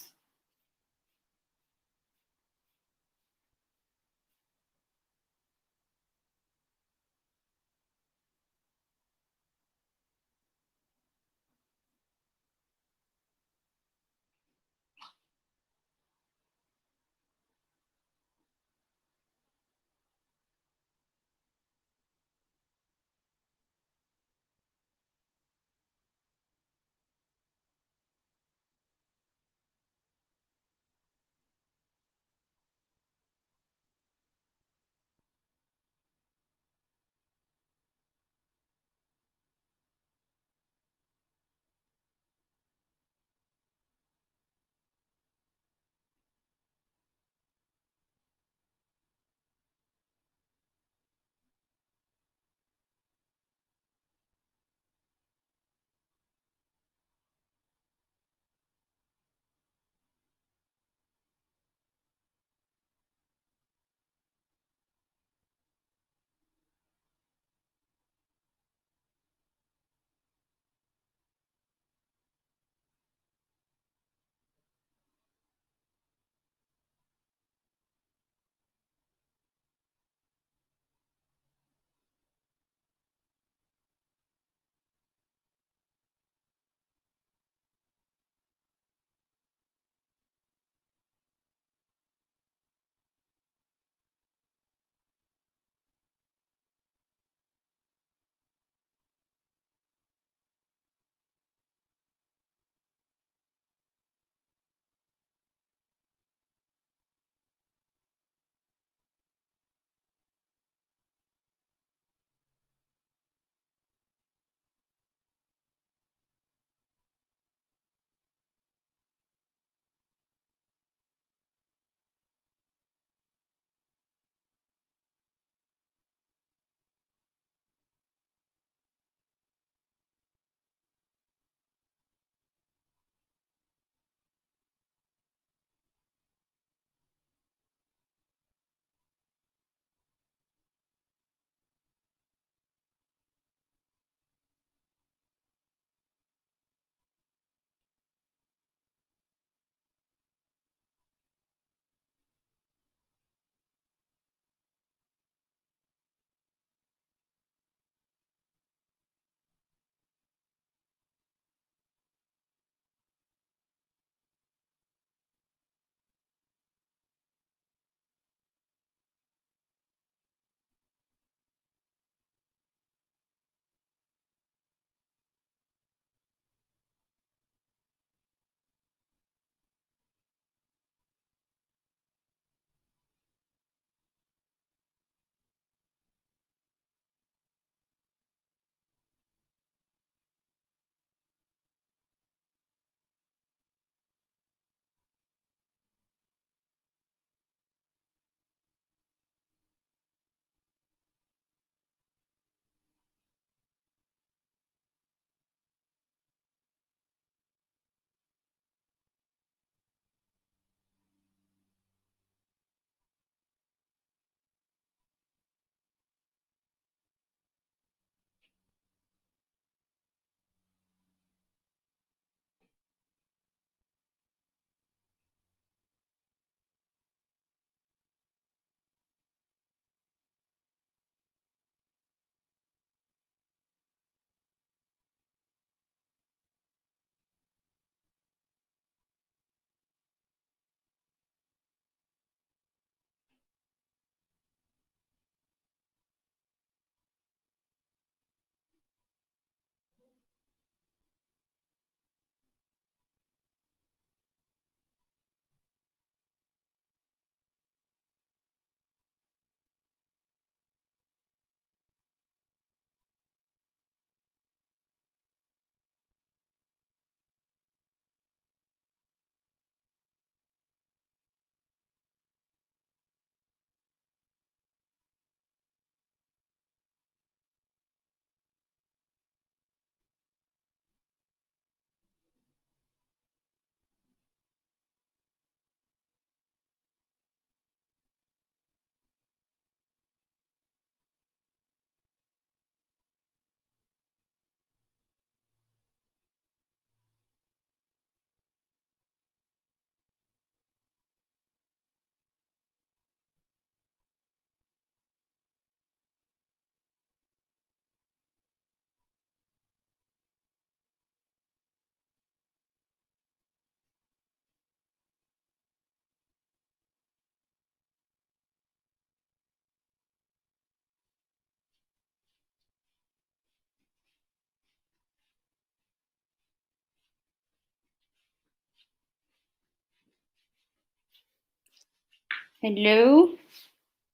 Speaker 1: Hello?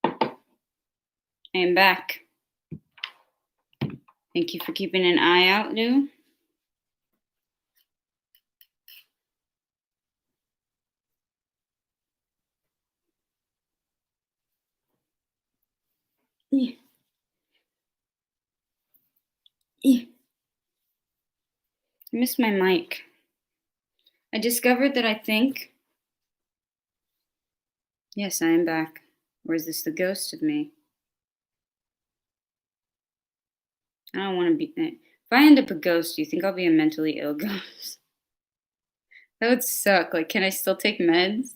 Speaker 1: I am back. Thank you for keeping an eye out, Lou. Yeah. Yeah. I missed my mic. I discovered that I think. Yes, I am back. Or is this the ghost of me? I don't want to be. If I end up a ghost, do you think I'll be a mentally ill ghost? That would suck. Like, can I still take meds?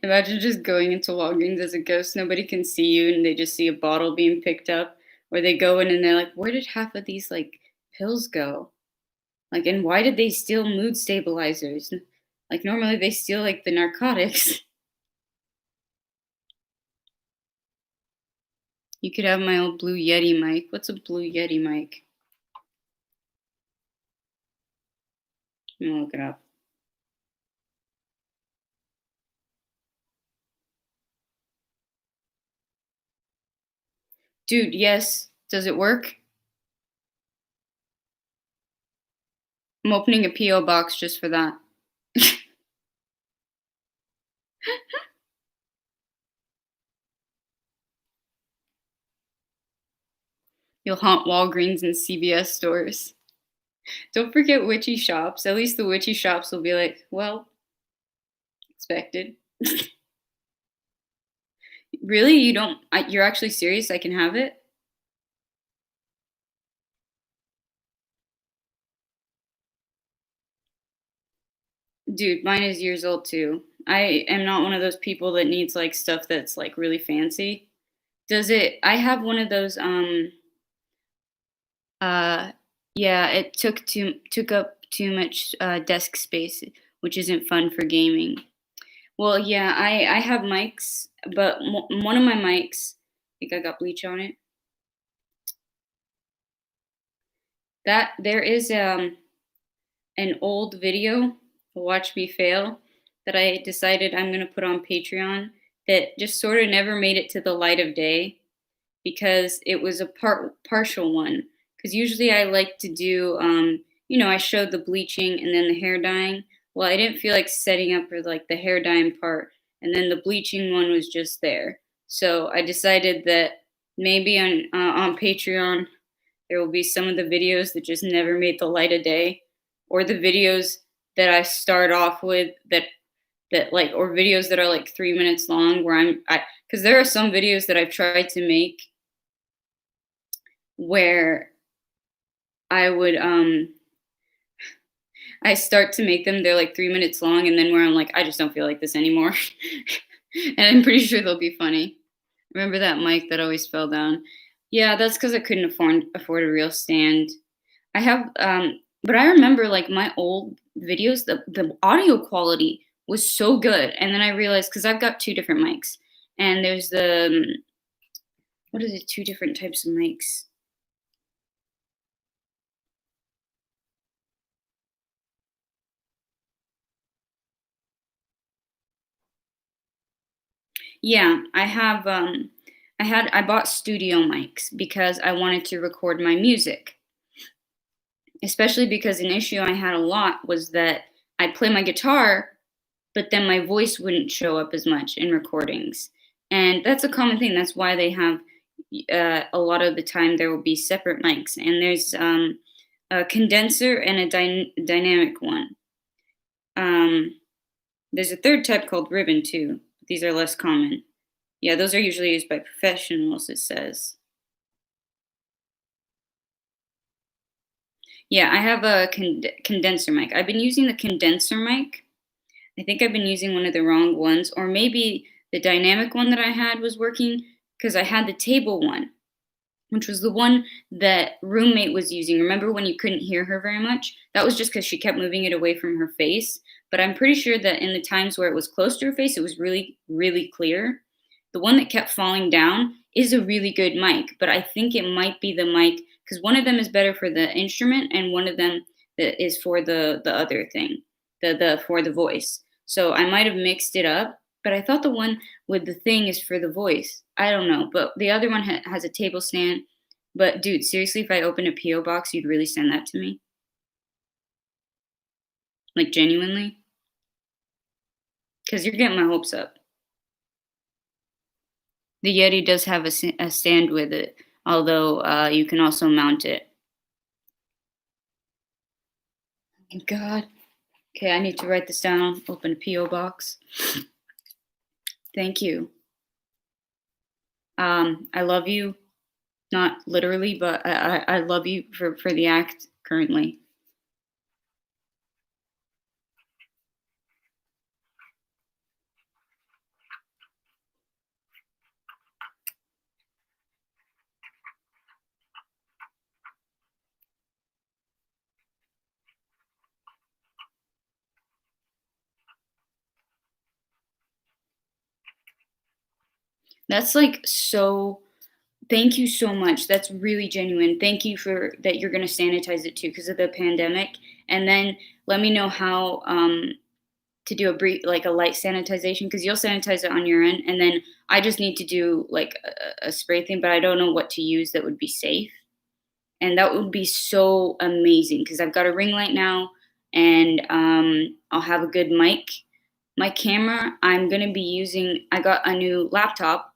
Speaker 1: Imagine just going into Walgreens as a ghost. Nobody can see you, and they just see a bottle being picked up. Or they go in and they're like, "Where did half of these like pills go? Like, and why did they steal mood stabilizers? Like, normally they steal like the narcotics." You could have my old Blue Yeti mic. What's a Blue Yeti mic? I'm gonna look it up. Dude, yes. Does it work? I'm opening a P.O. box just for that. You'll haunt Walgreens and CVS stores. Don't forget witchy shops. At least the witchy shops will be like, well, expected. Really? You don't? You're actually serious? I can have it? Dude, mine is years old too. I am not one of those people that needs like stuff that's like really fancy. Does it? I have one of those. Uh, yeah, it took up too much desk space, which isn't fun for gaming. Well, yeah, I have mics, but one of my mics, I think I got bleach on it. That there is an old video, Watch Me Fail, that I decided I'm gonna put on Patreon that just sort of never made it to the light of day because it was a partial one. Because usually I like to do, I showed the bleaching and then the hair dyeing. Well, I didn't feel like setting up for like the hair dyeing part, and then the bleaching one was just there. So I decided that maybe on Patreon there will be some of the videos that just never made the light of day, or the videos that I start off with that like, or videos that are like 3 minutes long where because there are some videos that I've tried to make where I would I start to make them, they're like 3 minutes long, and then where I'm like, I just don't feel like this anymore. And I'm pretty sure they'll be funny. Remember that mic that always fell down? Yeah, that's because I couldn't afford a real stand. I have but I remember like my old videos, the audio quality was so good. And then I realized because I've got two different mics. And there's the what are the two different types of mics? Yeah, I have I bought studio mics because I wanted to record my music. Especially because an issue I had a lot was that I'd play my guitar, but then my voice wouldn't show up as much in recordings. And that's a common thing. That's why they have a lot of the time there will be separate mics, and there's a condenser and a dynamic one. There's a third type called ribbon too. These are less common. Yeah, those are usually used by professionals, it says. Yeah, I have a condenser mic. I've been using the condenser mic. I think I've been using one of the wrong ones, or maybe the dynamic one that I had was working because I had the table one, which was the one that roommate was using. Remember when you couldn't hear her very much? That was just because she kept moving it away from her face. But I'm pretty sure that in the times where it was close to her face, it was really, really clear. The one that kept falling down is a really good mic, but I think it might be the mic because one of them is better for the instrument and one of them is for the other thing, the for the voice. So I might have mixed it up, but I thought the one with the thing is for the voice. I don't know, but the other one has a table stand. But dude, seriously, if I opened a PO box, you'd really send that to me? Like genuinely? Because you're getting my hopes up. The Yeti does have a stand with it, although you can also mount it. Thank God. Okay, I need to write this down. Open a PO box. Thank you. I love you, not literally, but I love you for the act currently. That's like so. Thank you so much. That's really genuine. Thank you for that. You're gonna sanitize it too because of the pandemic, and then let me know how to do a brief, like a light sanitization, because you'll sanitize it on your end, and then I just need to do like a spray thing, but I don't know what to use that would be safe. And that would be so amazing because I've got a ring light now, and I'll have a good mic. My camera, I'm gonna be using. I got a new laptop,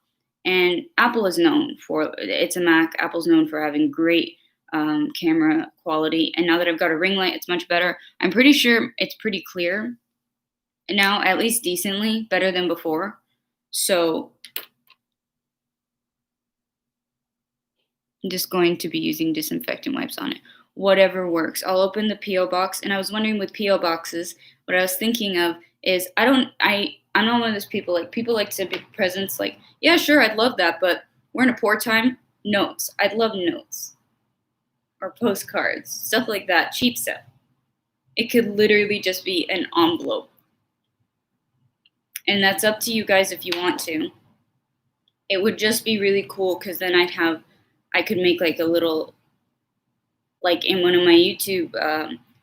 Speaker 1: and Apple is known for it's a Mac. Apple's known for having great camera quality, and now that I've got a ring light, it's much better. I'm pretty sure it's pretty clear now, at least decently better than before. So I'm just going to be using disinfectant wipes on it. Whatever works. I'll open the PO box. And I was wondering with PO boxes, what I was thinking of is I'm not one of those people like to be presents like, yeah, sure, I'd love that, but we're in a poor time. Notes. I'd love notes or postcards, stuff like that, cheap stuff. It could literally just be an envelope. And that's up to you guys if you want to. It would just be really cool because then I could make like a little, like in one of my YouTube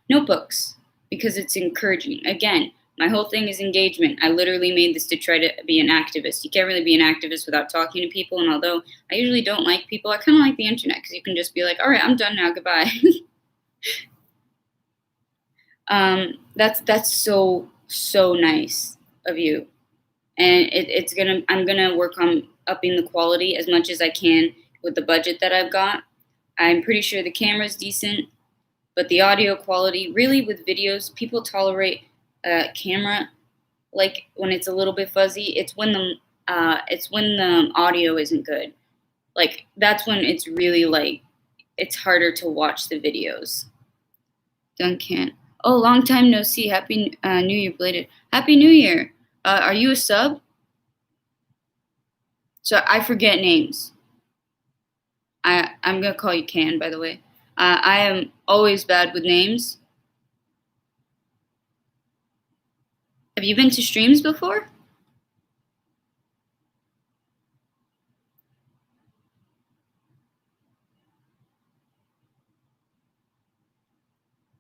Speaker 1: notebooks, because it's encouraging. Again, my whole thing is engagement. I literally made this to try to be an activist. You can't really be an activist without talking to people. And although I usually don't like people, I kind of like the internet because you can just be like, all right, I'm done now. Goodbye. That's so nice of you. And I'm gonna work on upping the quality as much as I can with the budget that I've got. I'm pretty sure the camera's decent, but the audio quality, really with videos, people tolerate camera like when it's a little bit fuzzy. It's when the audio isn't good. Like that's when it's really like it's harder to watch the videos. Duncan. Oh, long time no see. Happy New Year, belated. Happy New Year. Are you a sub? So I forget names. I'm gonna call you Can, by the way. I am always bad with names. Have you been to streams before?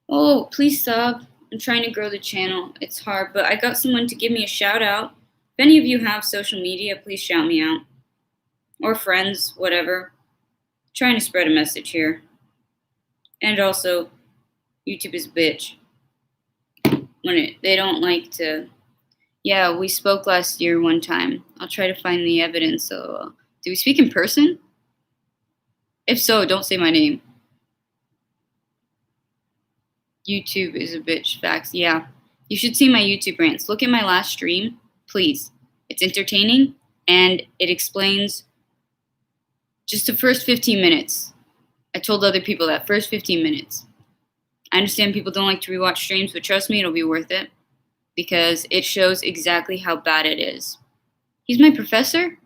Speaker 1: Oh, please sub. I'm trying to grow the channel. It's hard, but I got someone to give me a shout out. If any of you have social media, please shout me out. Or friends, whatever. I'm trying to spread a message here. And also, YouTube is a bitch. They don't like to. Yeah, we spoke last year one time. I'll try to find the evidence. So, do we speak in person? If so, don't say my name. YouTube is a bitch. Facts. Yeah. You should see my YouTube rants. Look at my last stream, please. It's entertaining and it explains just the first 15 minutes. I told other people that first 15 minutes. I understand people don't like to rewatch streams, but trust me, it'll be worth it because it shows exactly how bad it is. He's my professor?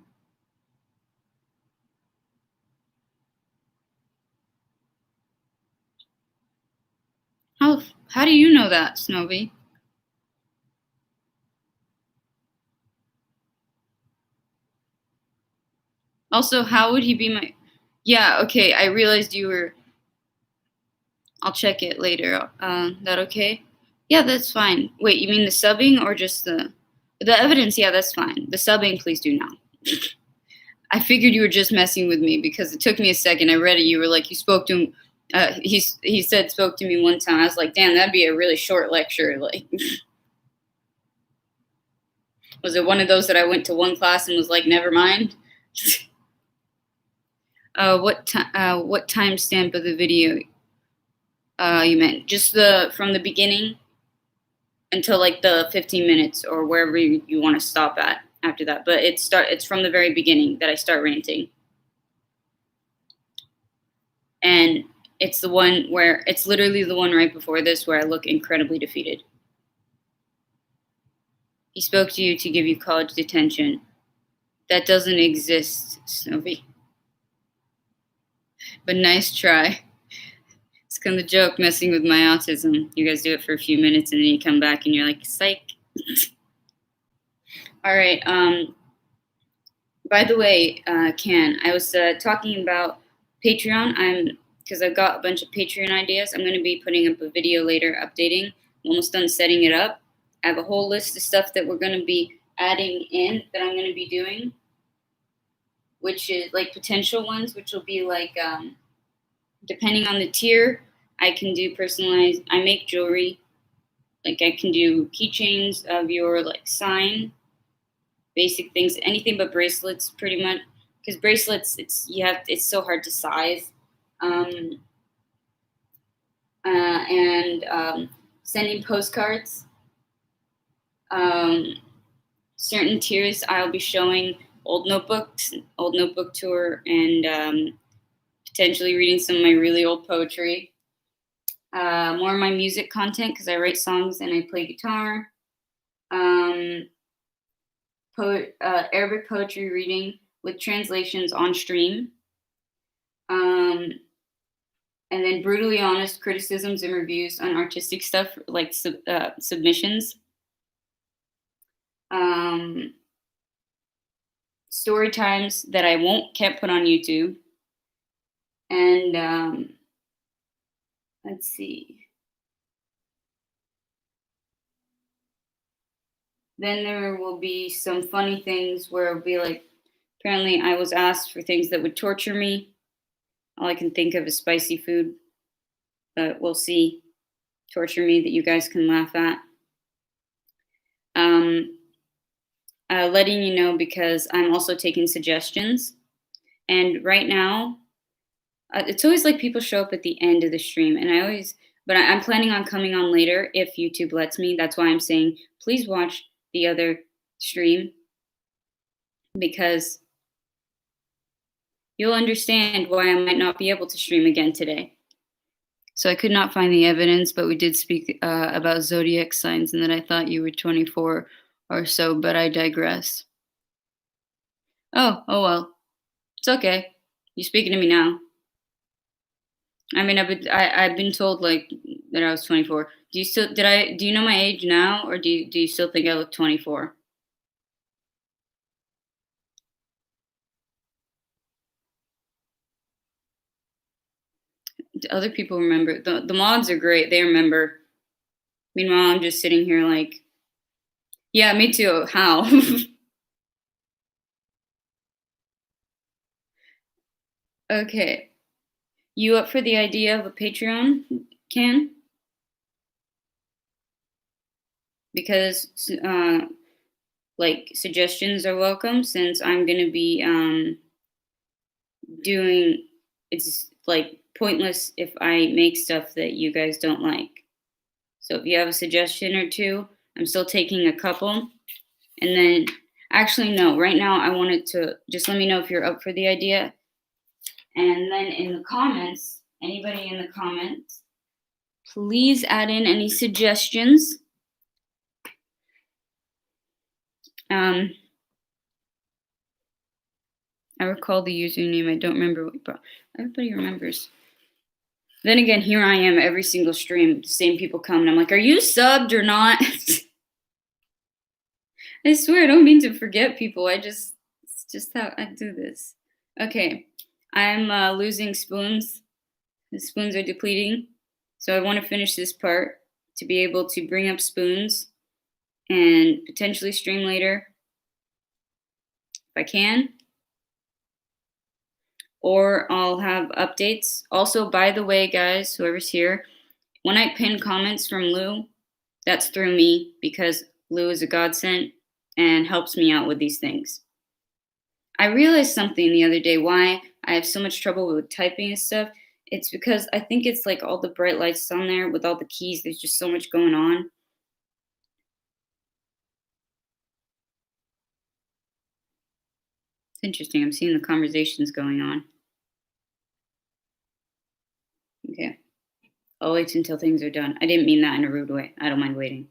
Speaker 1: How do you know that, Snowy? Also, how would he be my... Yeah, okay, I realized you were... I'll check it later. That okay? Yeah, that's fine. Wait, you mean the subbing or just the evidence? Yeah, that's fine. The subbing, please do now. I figured you were just messing with me because it took me a second. I read it. You were like, you spoke to him. He said spoke to me one time. I was like, damn, that'd be a really short lecture. Like, was it one of those that I went to one class and was like, never mind? What timestamp of the video you meant? Just from the beginning until like the 15 minutes or wherever you want to stop at after that. But it's from the very beginning that I start ranting. And it's the one where it's literally the one right before this where I look incredibly defeated. He spoke to you to give you college detention. That doesn't exist, Snowy. But nice try. It's kind of the joke messing with my autism. You guys do it for a few minutes and then you come back and you're like, psych. All right. By the way, Can, I was talking about Patreon. Because I've got a bunch of Patreon ideas. I'm going to be putting up a video later updating. I'm almost done setting it up. I have a whole list of stuff that we're going to be adding in that I'm going to be doing, which is like potential ones, which will be like, depending on the tier, I can do personalized. I make jewelry. Like I can do keychains of your like sign, basic things, anything but bracelets, pretty much. Because bracelets, it's so hard to size. And sending postcards. Certain tiers I'll be showing old notebooks, old notebook tour, and potentially reading some of my really old poetry. More of my music content because I write songs and I play guitar. Arabic poetry reading with translations on stream. And then brutally honest criticisms and reviews on artistic stuff like submissions. Story times that I can't put on YouTube. And let's see. Then there will be some funny things where it'll be like, apparently I was asked for things that would torture me. All I can think of is spicy food, but we'll see. Torture me that you guys can laugh at. Letting you know because I'm also taking suggestions. And right now, it's always like people show up at the end of the stream, and I'm planning on coming on later if YouTube lets me. That's why I'm saying please watch the other stream because you'll understand why I might not be able to stream again today. So I could not find the evidence, but we did speak about zodiac signs and that I thought you were 24 or so, but I digress. Oh well. It's okay. You're speaking to me now. I mean, I've been told like that I was 24. Do you know my age now, or do you still think I look 24? Other people remember. The mods are great. They remember. Meanwhile, I'm just sitting here like, yeah, me too. How? Okay. You up for the idea of a Patreon, Can? Because like suggestions are welcome since I'm gonna be doing. It's like pointless if I make stuff that you guys don't like. So if you have a suggestion or two, I'm still taking a couple. And then, actually, no, right now I wanted to just let me know if you're up for the idea. And then in the comments, anybody in the comments, please add in any suggestions. I recall the username. I don't remember what, but everybody remembers. Then again, here I am every single stream. The same people come, and I'm like, "Are you subbed or not?" I swear, I don't mean to forget people. It's just how I do this. Okay, I'm losing spoons. The spoons are depleting, so I want to finish this part. to be able to bring up spoons and potentially stream later if I can, or I'll have updates. Also, by the way, guys, whoever's here, when I pin comments from Lou, that's through me because Lou is a godsend and helps me out with these things. I realized something the other day why I have so much trouble with typing and stuff. It's because I think it's like all the bright lights on there with all the keys. There's just so much going on. It's interesting. I'm seeing the conversations going on. Okay. I'll wait until things are done. I didn't mean that in a rude way. I don't mind waiting.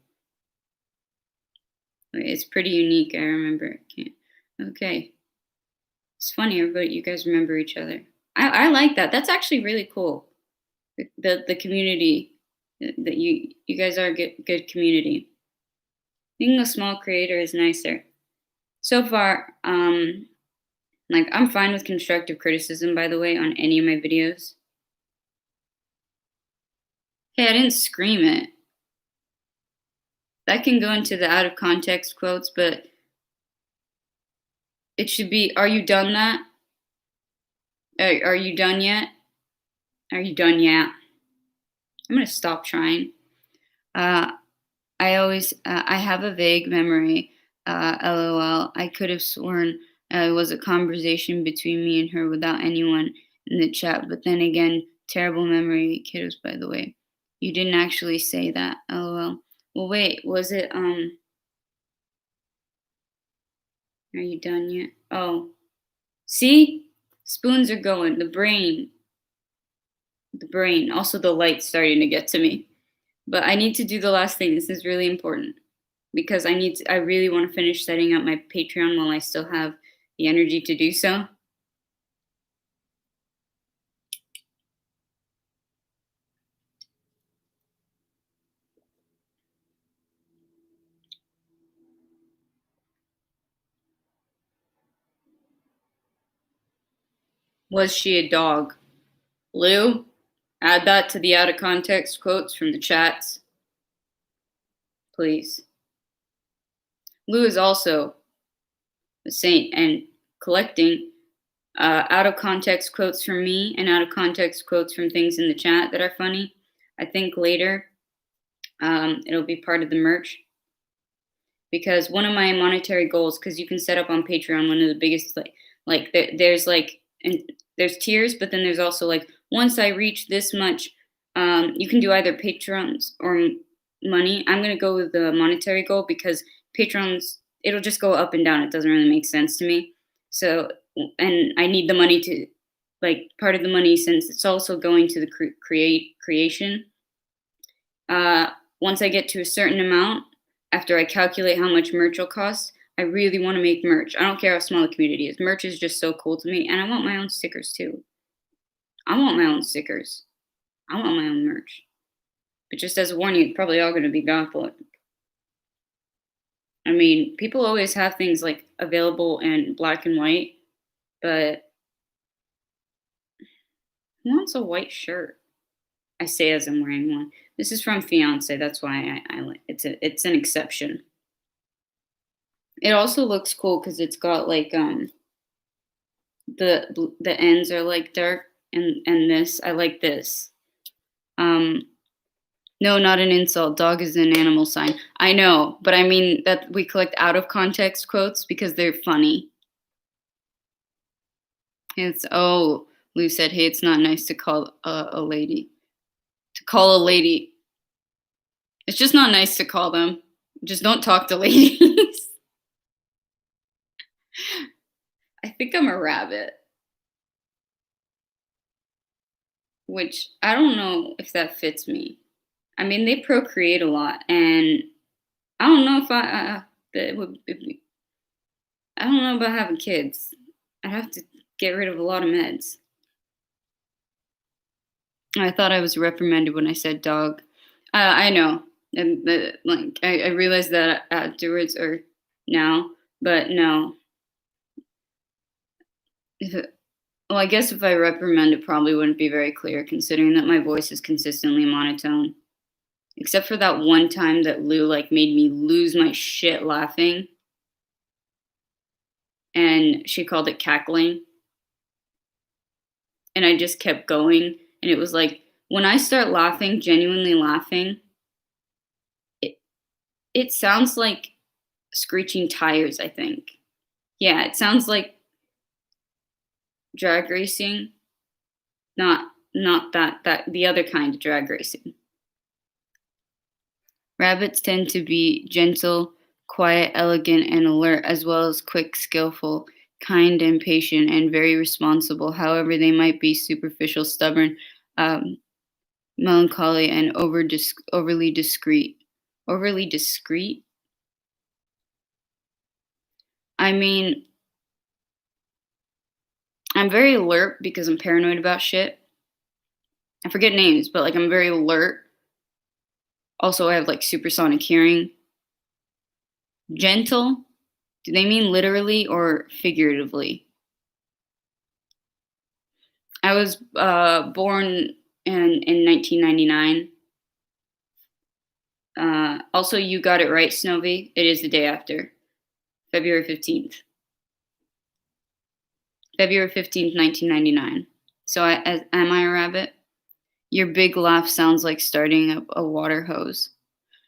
Speaker 1: It's pretty unique. I remember. Okay. It's funny, everybody. You guys remember each other. I like that. That's actually really cool. The community that you guys are a good community. Being a small creator is nicer. So far, like I'm fine with constructive criticism. By the way, on any of my videos. Hey, I didn't scream it. That can go into the out of context quotes, but it should be, are you done that? Are you done yet? Are you done yet? I'm going to stop trying. I have a vague memory. LOL. I could have sworn it was a conversation between me and her without anyone in the chat. But then again, terrible memory, kiddos, by the way. You didn't actually say that. LOL. Well, wait, was it, are you done yet? Oh, see? Spoons are going. The brain. Also, the light's starting to get to me. But I need to do the last thing. This is really important because I really want to finish setting up my Patreon while I still have the energy to do so. Was she a dog? Lou, add that to the out of context quotes from the chats, please. Lou is also a saint and collecting out of context quotes from me and out of context quotes from things in the chat that are funny. I think later it'll be part of the merch because one of my monetary goals, because you can set up on Patreon, one of the biggest there's tiers, but then there's also like once I reach this much, you can do either patrons or money. I'm gonna go with the monetary goal because patrons, it'll just go up and down. It doesn't really make sense to me. So, and I need the money to, like, part of the money since it's also going to the creation. Once I get to a certain amount, after I calculate how much merch will cost, I really want to make merch. I don't care how small the community is. Merch is just so cool to me, and I want my own stickers too. I want my own stickers. I want my own merch. But just as a warning, it's probably all going to be gothic. I mean, people always have things like available in black and white, but who wants a white shirt? I say as I'm wearing one. This is from Fiance. That's why it's an exception. It also looks cool because it's got like the ends are like dark and this I like this. No, not an insult. Dog is an animal sign. I know, but I mean that we collect out of context quotes because they're funny. Lou said, hey, it's not nice to call a lady. To call a lady. It's just not nice to call them. Just don't talk to ladies. I think I'm a rabbit. Which I don't know if that fits me. I mean, they procreate a lot, and I don't know if I don't know about having kids. I'd have to get rid of a lot of meds. I thought I was reprimanded when I said dog. I know, and I realized that afterwards or now, but no. Well, I guess if I reprimand, it probably wouldn't be very clear, considering that my voice is consistently monotone. Except for that one time that Lou like made me lose my shit laughing, and she called it cackling, and I just kept going, and it was like when I start laughing, genuinely laughing, it it sounds like screeching tires, I think. Yeah, it sounds like drag racing, not that the other kind of drag racing. Rabbits tend to be gentle, quiet, elegant, and alert, as well as quick, skillful, kind, and patient, and very responsible. However, they might be superficial, stubborn, um, melancholy, and overly discreet. Overly discreet? I mean, I'm very alert because I'm paranoid about shit. I forget names, but like I'm very alert. Also, I have like supersonic hearing. Gentle? Do they mean literally or figuratively? I was born in 1999. Also, you got it right, Snowy. It is the day after, February 15th. February 15th, 1999. So, am I a rabbit? Your big laugh sounds like starting up a water hose.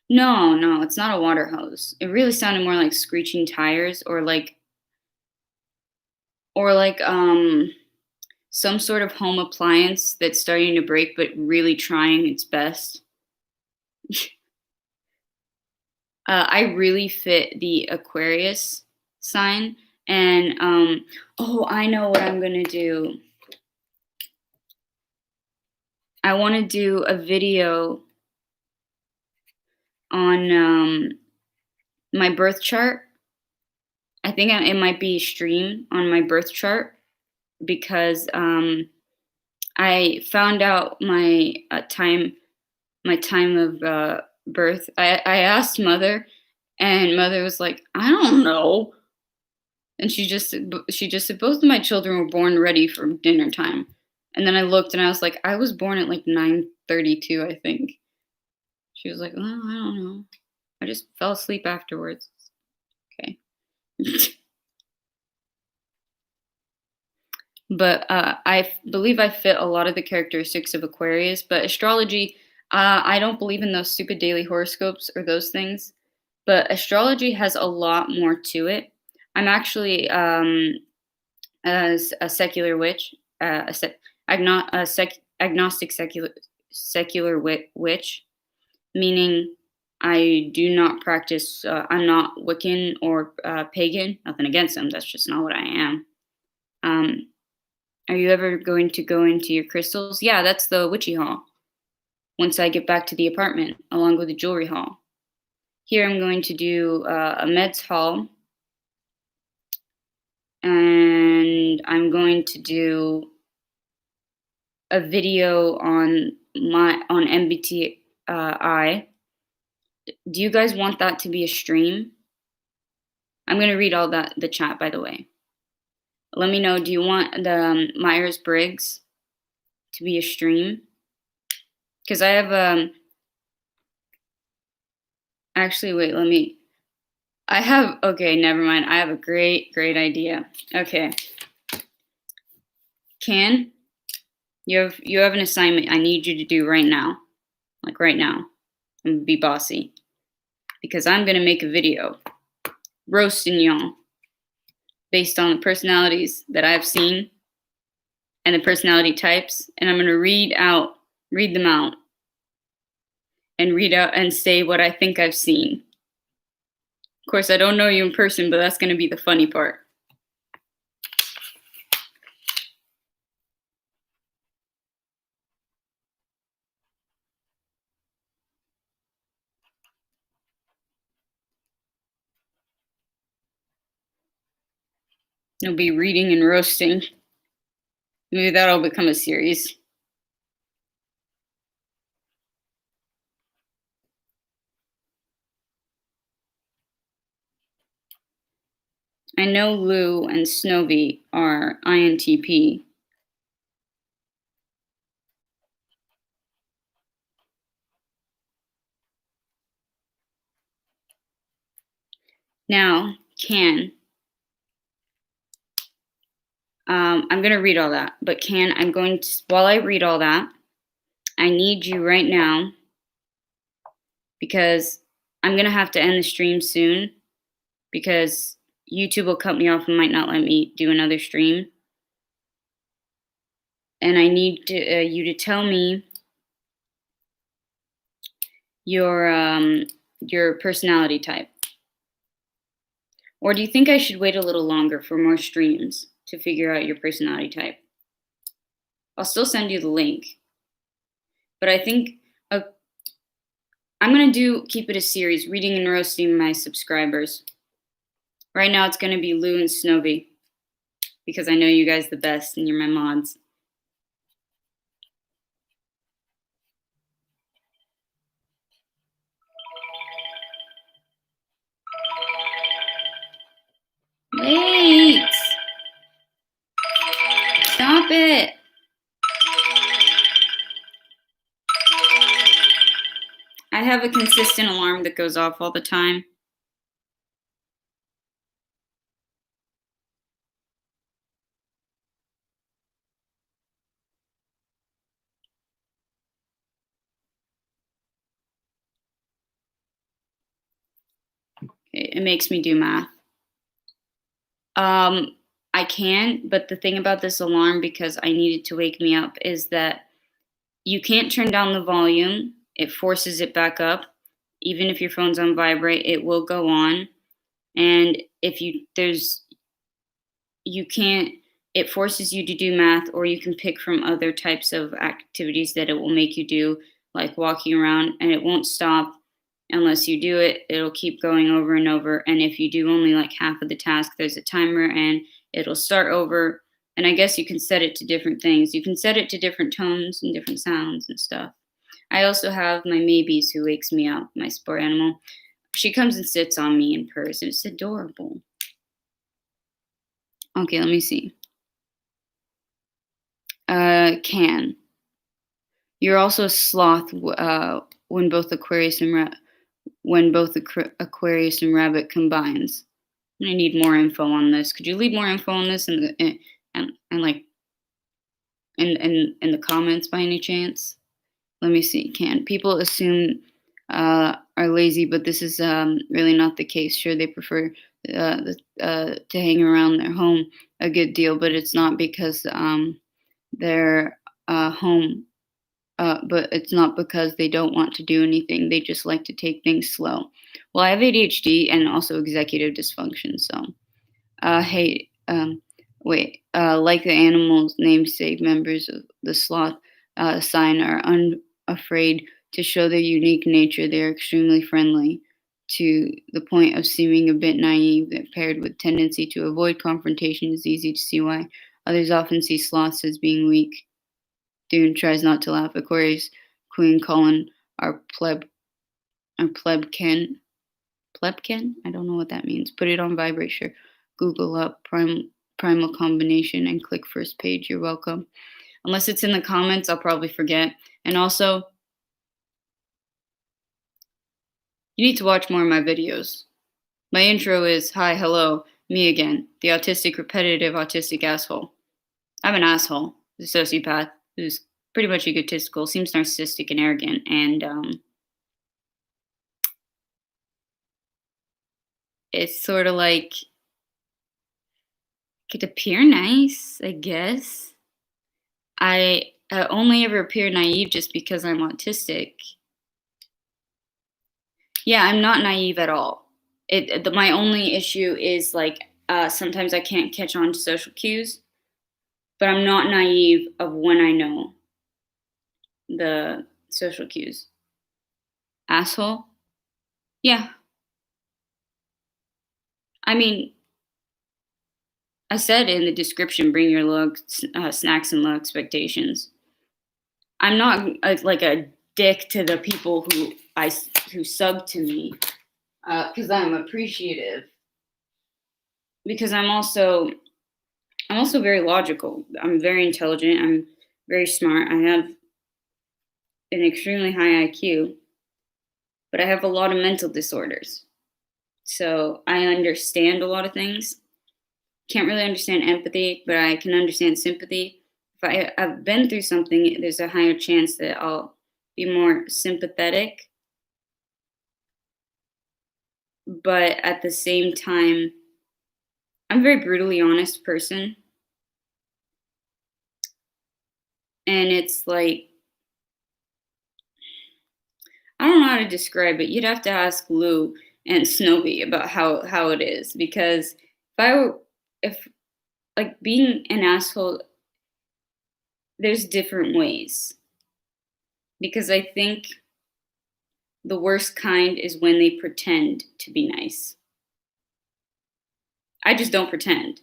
Speaker 1: No, no, it's not a water hose. It really sounded more like screeching tires or like some sort of home appliance that's starting to break but really trying its best. I really fit the Aquarius sign, and oh, I know what I'm gonna do. I want to do a video on my birth chart. I think it might be a stream on my birth chart because I found out my time of birth. I asked mother, and mother was like, I don't know. And she just said both of my children were born ready for dinner time. And then I looked and I was like, I was born at like 9:32, I think. She was like, oh, I don't know. I just fell asleep afterwards. Okay. But I believe I fit a lot of the characteristics of Aquarius. But astrology, I don't believe in those stupid daily horoscopes or those things. But astrology has a lot more to it. I'm actually as a secular witch, agnostic witch, meaning I do not practice. I'm not Wiccan or pagan. Nothing against them. That's just not what I am. Are you ever going to go into your crystals? Yeah, that's the witchy haul. Once I get back to the apartment, along with the jewelry haul. Here I'm going to do a meds haul, and I'm going to do a video on MBTI. Do you guys want that to be a stream? I'm going to read all the chat, by the way. Let me know, do you want the Myers-Briggs to be a stream? Because I have, actually, wait, okay, never mind. I have a great idea. Okay. You have an assignment I need you to do right now. Like right now. I'm going to be bossy. Because I'm going to make a video roasting y'all based on the personalities that I've seen and the personality types, and I'm going to read them out and say what I think I've seen. Of course, I don't know you in person, but that's going to be the funny part. It'll be reading and roasting. Maybe that'll become a series. I know Lou and Snowy are INTP. Now, can. I'm going to read all that, but I'm going to, while I read all that, I need you right now, because I'm going to have to end the stream soon, because YouTube will cut me off and might not let me do another stream. And I need you to tell me your personality type. Or do you think I should wait a little longer for more streams to figure out your personality type? I'll still send you the link. But I think I'm going to keep it a series, reading and roasting my subscribers. Right now it's going to be Lou and Snowy, because I know you guys the best and you're my mods. Wait! Stop it! I have a consistent alarm that goes off all the time. It makes me do math. I can, but the thing about this alarm, because I need it to wake me up, is that you can't turn down the volume. It forces it back up. Even if your phone's on vibrate, it will go on. And if it forces you to do math, or you can pick from other types of activities that it will make you do, like walking around, and it won't stop unless you do it. It'll keep going over and over. And if you do only like half of the task, there's a timer and it'll start over. And I guess you can set it to different things. You can set it to different tones and different sounds and stuff. I also have my Maybes, who wakes me up, my sport animal. She comes and sits on me and purrs. It's adorable. Okay, let me see. Can. You're also a sloth when both Aquarius and Rabbit combines. I need more info on this. Could you leave more info on this in the comments by any chance? Let me see. Can. People assume are lazy, but this is really not the case. Sure, they prefer to hang around their home a good deal, but it's not because they're home. But it's not because they don't want to do anything. They just like to take things slow. Well, I have ADHD and also executive dysfunction. So, like the animal's namesake, members of the sloth sign are unafraid to show their unique nature. They are extremely friendly, to the point of seeming a bit naive. That paired with tendency to avoid confrontation is easy to see why others often see sloths as being weak. Dune tries not to laugh. Aquarius, Queen Colin, our plebken. Plebken? I don't know what that means. Put it on vibrate, sure. Google up primal combination and click first page. You're welcome. Unless it's in the comments, I'll probably forget. And also, you need to watch more of my videos. My intro is, hi, hello, me again, the repetitive autistic asshole. I'm an asshole, a sociopath, who's pretty much egotistical, seems narcissistic and arrogant, and it's sort of like, could appear nice, I guess. I only ever appear naive just because I'm autistic. Yeah, I'm not naive at all. My only issue is like sometimes I can't catch on to social cues, but I'm not naive of when I know the social cues. Asshole? Yeah. I mean, I said in the description, bring your low snacks and low expectations. I'm not like a dick to the people who sub to me, because I'm appreciative. Because I'm also very logical. I'm very intelligent. I'm very smart. I have an extremely high IQ, but I have a lot of mental disorders. So I understand a lot of things. Can't really understand empathy, but I can understand sympathy. If I've been through something, there's a higher chance that I'll be more sympathetic. But at the same time, I'm a very brutally honest person. And it's like, I don't know how to describe it. You'd have to ask Lou and Snowy about how it is, because if like being an asshole, there's different ways. Because I think the worst kind is when they pretend to be nice. I just don't pretend.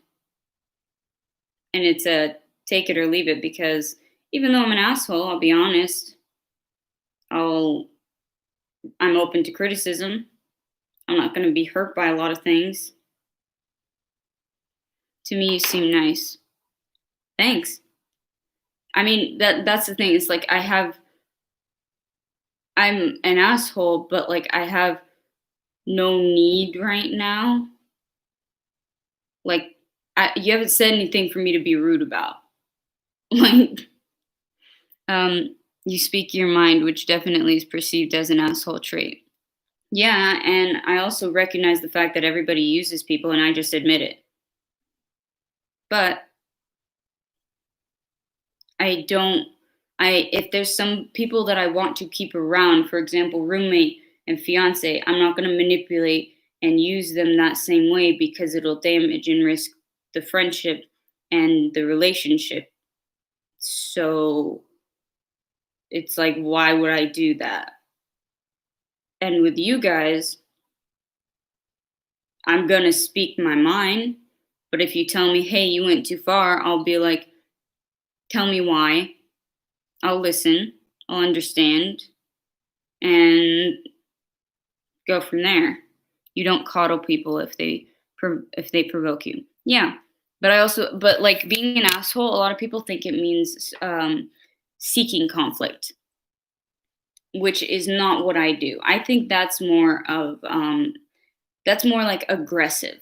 Speaker 1: And it's a take it or leave it, because even though I'm an asshole, I'll be honest. I'm open to criticism. I'm not going to be hurt by a lot of things. To me, you seem nice. Thanks. I mean, that's the thing. It's like I'm an asshole, but like I have no need right now. Like you haven't said anything for me to be rude about. Like you speak your mind, which definitely is perceived as an asshole trait. Yeah, and I also recognize the fact that everybody uses people, and I just admit it. But I don't. If there's some people that I want to keep around, for example, roommate and fiance, I'm not going to manipulate and use them that same way, because it'll damage and risk the friendship and the relationship. So it's like, why would I do that? And with you guys, I'm going to speak my mind. But if you tell me, hey, you went too far, I'll be like, tell me why. I'll listen. I'll understand. And go from there. You don't coddle people if they provoke you. Yeah. But like being an asshole, a lot of people think it means seeking conflict, which is not what I do. I think that's more like aggressive,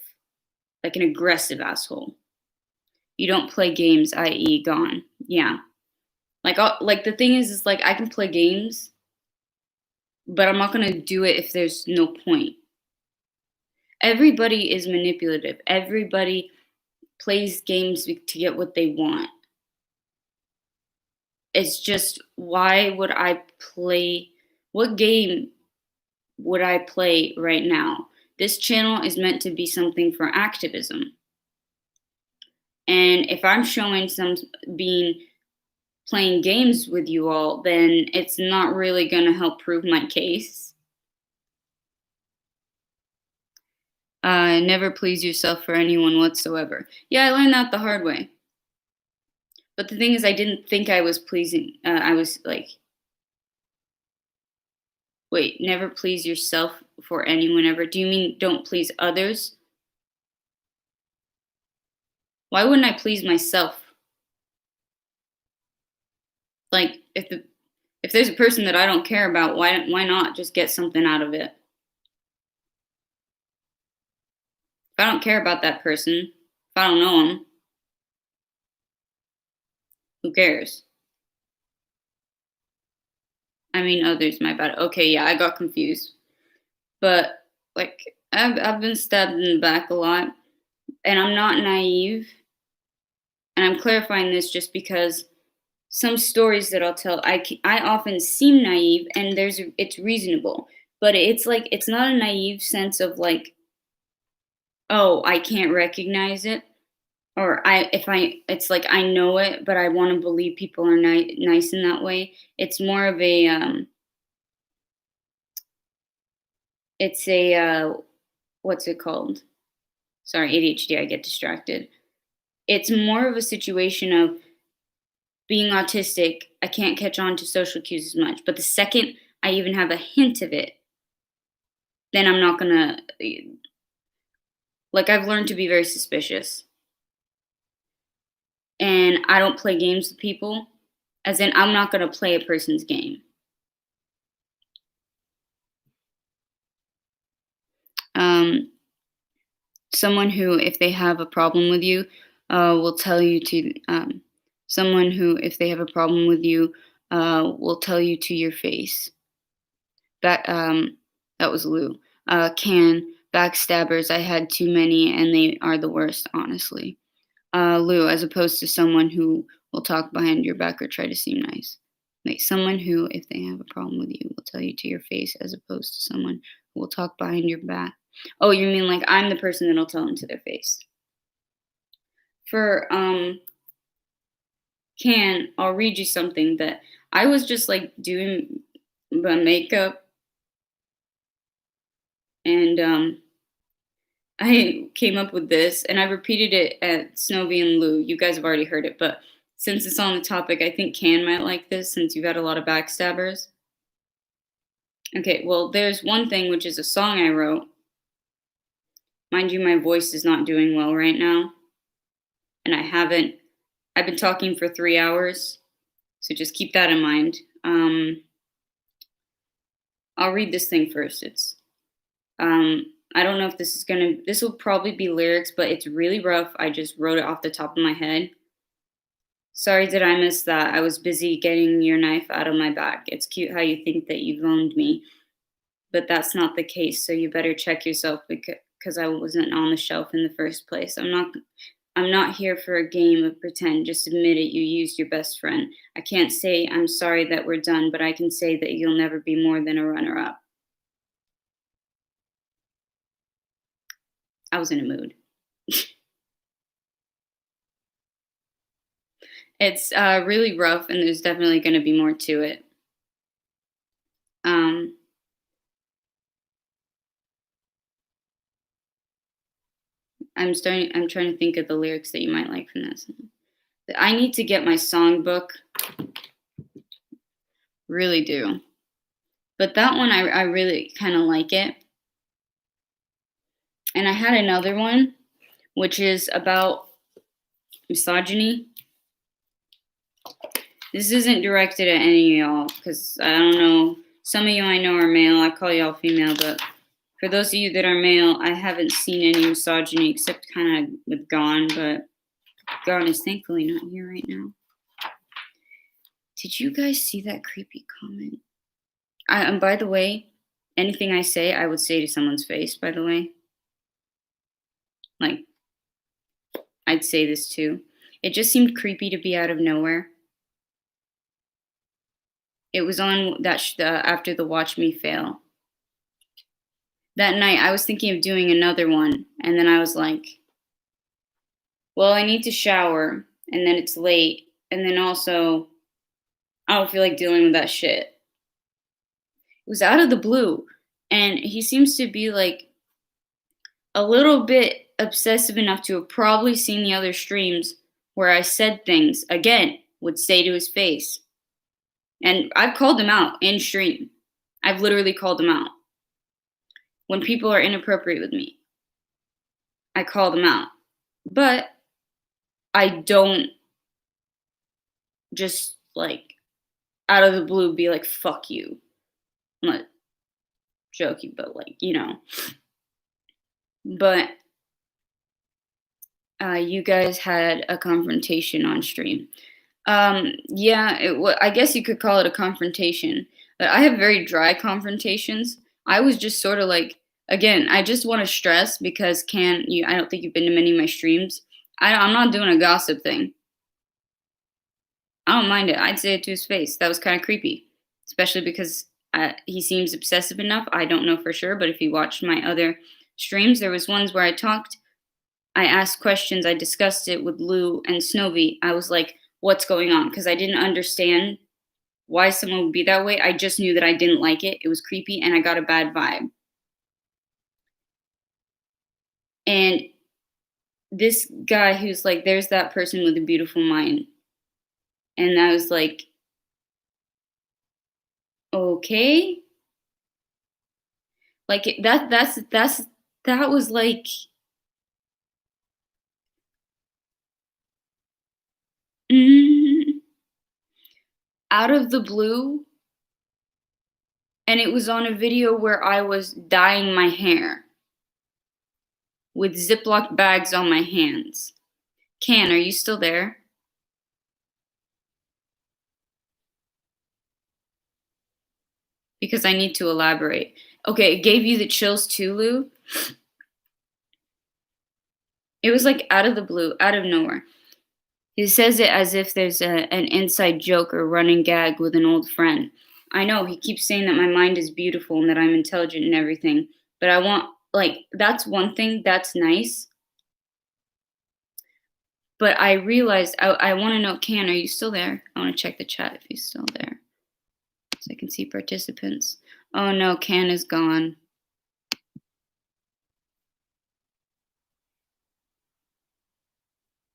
Speaker 1: like an aggressive asshole. You don't play games, i.e., gone. Yeah. Like the thing is like I can play games, but I'm not gonna do it if there's no point. Everybody is manipulative. Everybody plays games to get what they want. It's just, why would I play? What game would I play right now? This channel is meant to be something for activism. And if I'm showing playing games with you all, then it's not really going to help prove my case. Never please yourself for anyone whatsoever. Yeah, I learned that the hard way. But the thing is, I didn't think I was pleasing. I was like, wait, never please yourself for anyone ever. Do you mean don't please others? Why wouldn't I please myself? Like, if there's a person that I don't care about, why not just get something out of it? If I don't care about that person, if I don't know them, who cares? I mean, others, my bad. Okay, yeah, I got confused. But like, I've been stabbed in the back a lot, and I'm not naive. And I'm clarifying this just because some stories that I'll tell, I often seem naive, and it's reasonable, but it's like, it's not a naive sense of like, oh, I can't recognize it, or it's like I know it, but I want to believe people are nice in that way. It's more of a it's a what's it called? Sorry, ADHD. I get distracted. It's more of a situation of being autistic. I can't catch on to social cues as much, but the second I even have a hint of it, then I'm not gonna, like, I've learned to be very suspicious. And I don't play games with people, as in I'm not gonna play a person's game. someone who, if they have a problem with you, will tell you to. Someone who, if they have a problem with you, will tell you to your face. That was Lou. Can backstabbers. I had too many, and they are the worst, honestly. Lou, as opposed to someone who will talk behind your back or try to seem nice. Like someone who, if they have a problem with you, will tell you to your face, as opposed to someone who will talk behind your back. Oh, you mean like I'm the person that'll tell them to their face? For Can, I'll read you something that I was just like doing my makeup, and I came up with this, and I repeated it at Snowy and Lou. You guys have already heard it, but since it's on the topic, I think Can might like this since you've had a lot of backstabbers. Okay, well, there's one thing which is a song I wrote. Mind you, my voice is not doing well right now, and I've been talking for 3 hours, so just keep that in mind. I'll read this thing first. I don't know if this will probably be lyrics, but it's really rough. I just wrote it off the top of my head. Sorry, did I miss that? I was busy getting your knife out of my back. It's cute how you think that you've owned me, but that's not the case. So you better check yourself because I wasn't on the shelf in the first place. I'm not here for a game of pretend. Just admit it. You used your best friend. I can't say I'm sorry that we're done, but I can say that you'll never be more than a runner-up. I was in a mood. It's really rough, and there's definitely going to be more to it. I'm trying to think of the lyrics that you might like from this. I need to get my songbook. Really do. But that one, I really kind of like it. And I had another one, which is about misogyny. This isn't directed at any of y'all, because I don't know. Some of you I know are male. I call y'all female, but for those of you that are male, I haven't seen any misogyny except kind of with Gone, but Gone is thankfully not here right now. Did you guys see that creepy comment? And by the way, anything I say, I would say to someone's face, by the way. Like, I'd say this too. It just seemed creepy to be out of nowhere. It was on that after the Watch Me Fail. That night, I was thinking of doing another one, and then I was like, well, I need to shower, and then it's late, and then also, I don't feel like dealing with that shit. It was out of the blue, and he seems to be like a little bit obsessive enough to have probably seen the other streams where I said things, again, would say to his face. And I've called him out in stream. I've literally called him out. When people are inappropriate with me, I call them out. But I don't just like out of the blue be like, fuck you. I'm not joking, but like, you know. But you guys had a confrontation on stream. Yeah, I guess you could call it a confrontation. But I have very dry confrontations. I was just sort of like, again, I just want to stress because I don't think you've been to many of my streams. I'm not doing a gossip thing. I don't mind it. I'd say it to his face. That was kind of creepy, especially because he seems obsessive enough. I don't know for sure, but if you watched my other streams, there was ones where I asked questions, I discussed it with Lou and Snowy. I was like, what's going on? Because I didn't understand why someone would be that way. I just knew that I didn't like it. It was creepy, and I got a bad vibe. And this guy who's like, there's that person with a beautiful mind. And I was like, okay. Like that was like out of the blue. And it was on a video where I was dyeing my hair. with Ziploc bags on my hands. Can, are you still there? Because I need to elaborate. Okay, it gave you the chills too, Lou? It was like out of the blue, out of nowhere. He says it as if there's an inside joke or running gag with an old friend. I know, he keeps saying that my mind is beautiful and that I'm intelligent and everything, but I want, like, that's one thing, that's nice. But I realized I want to know, Can, are you still there? I want to check the chat if he's still there so I can see participants. Oh no, Can is gone.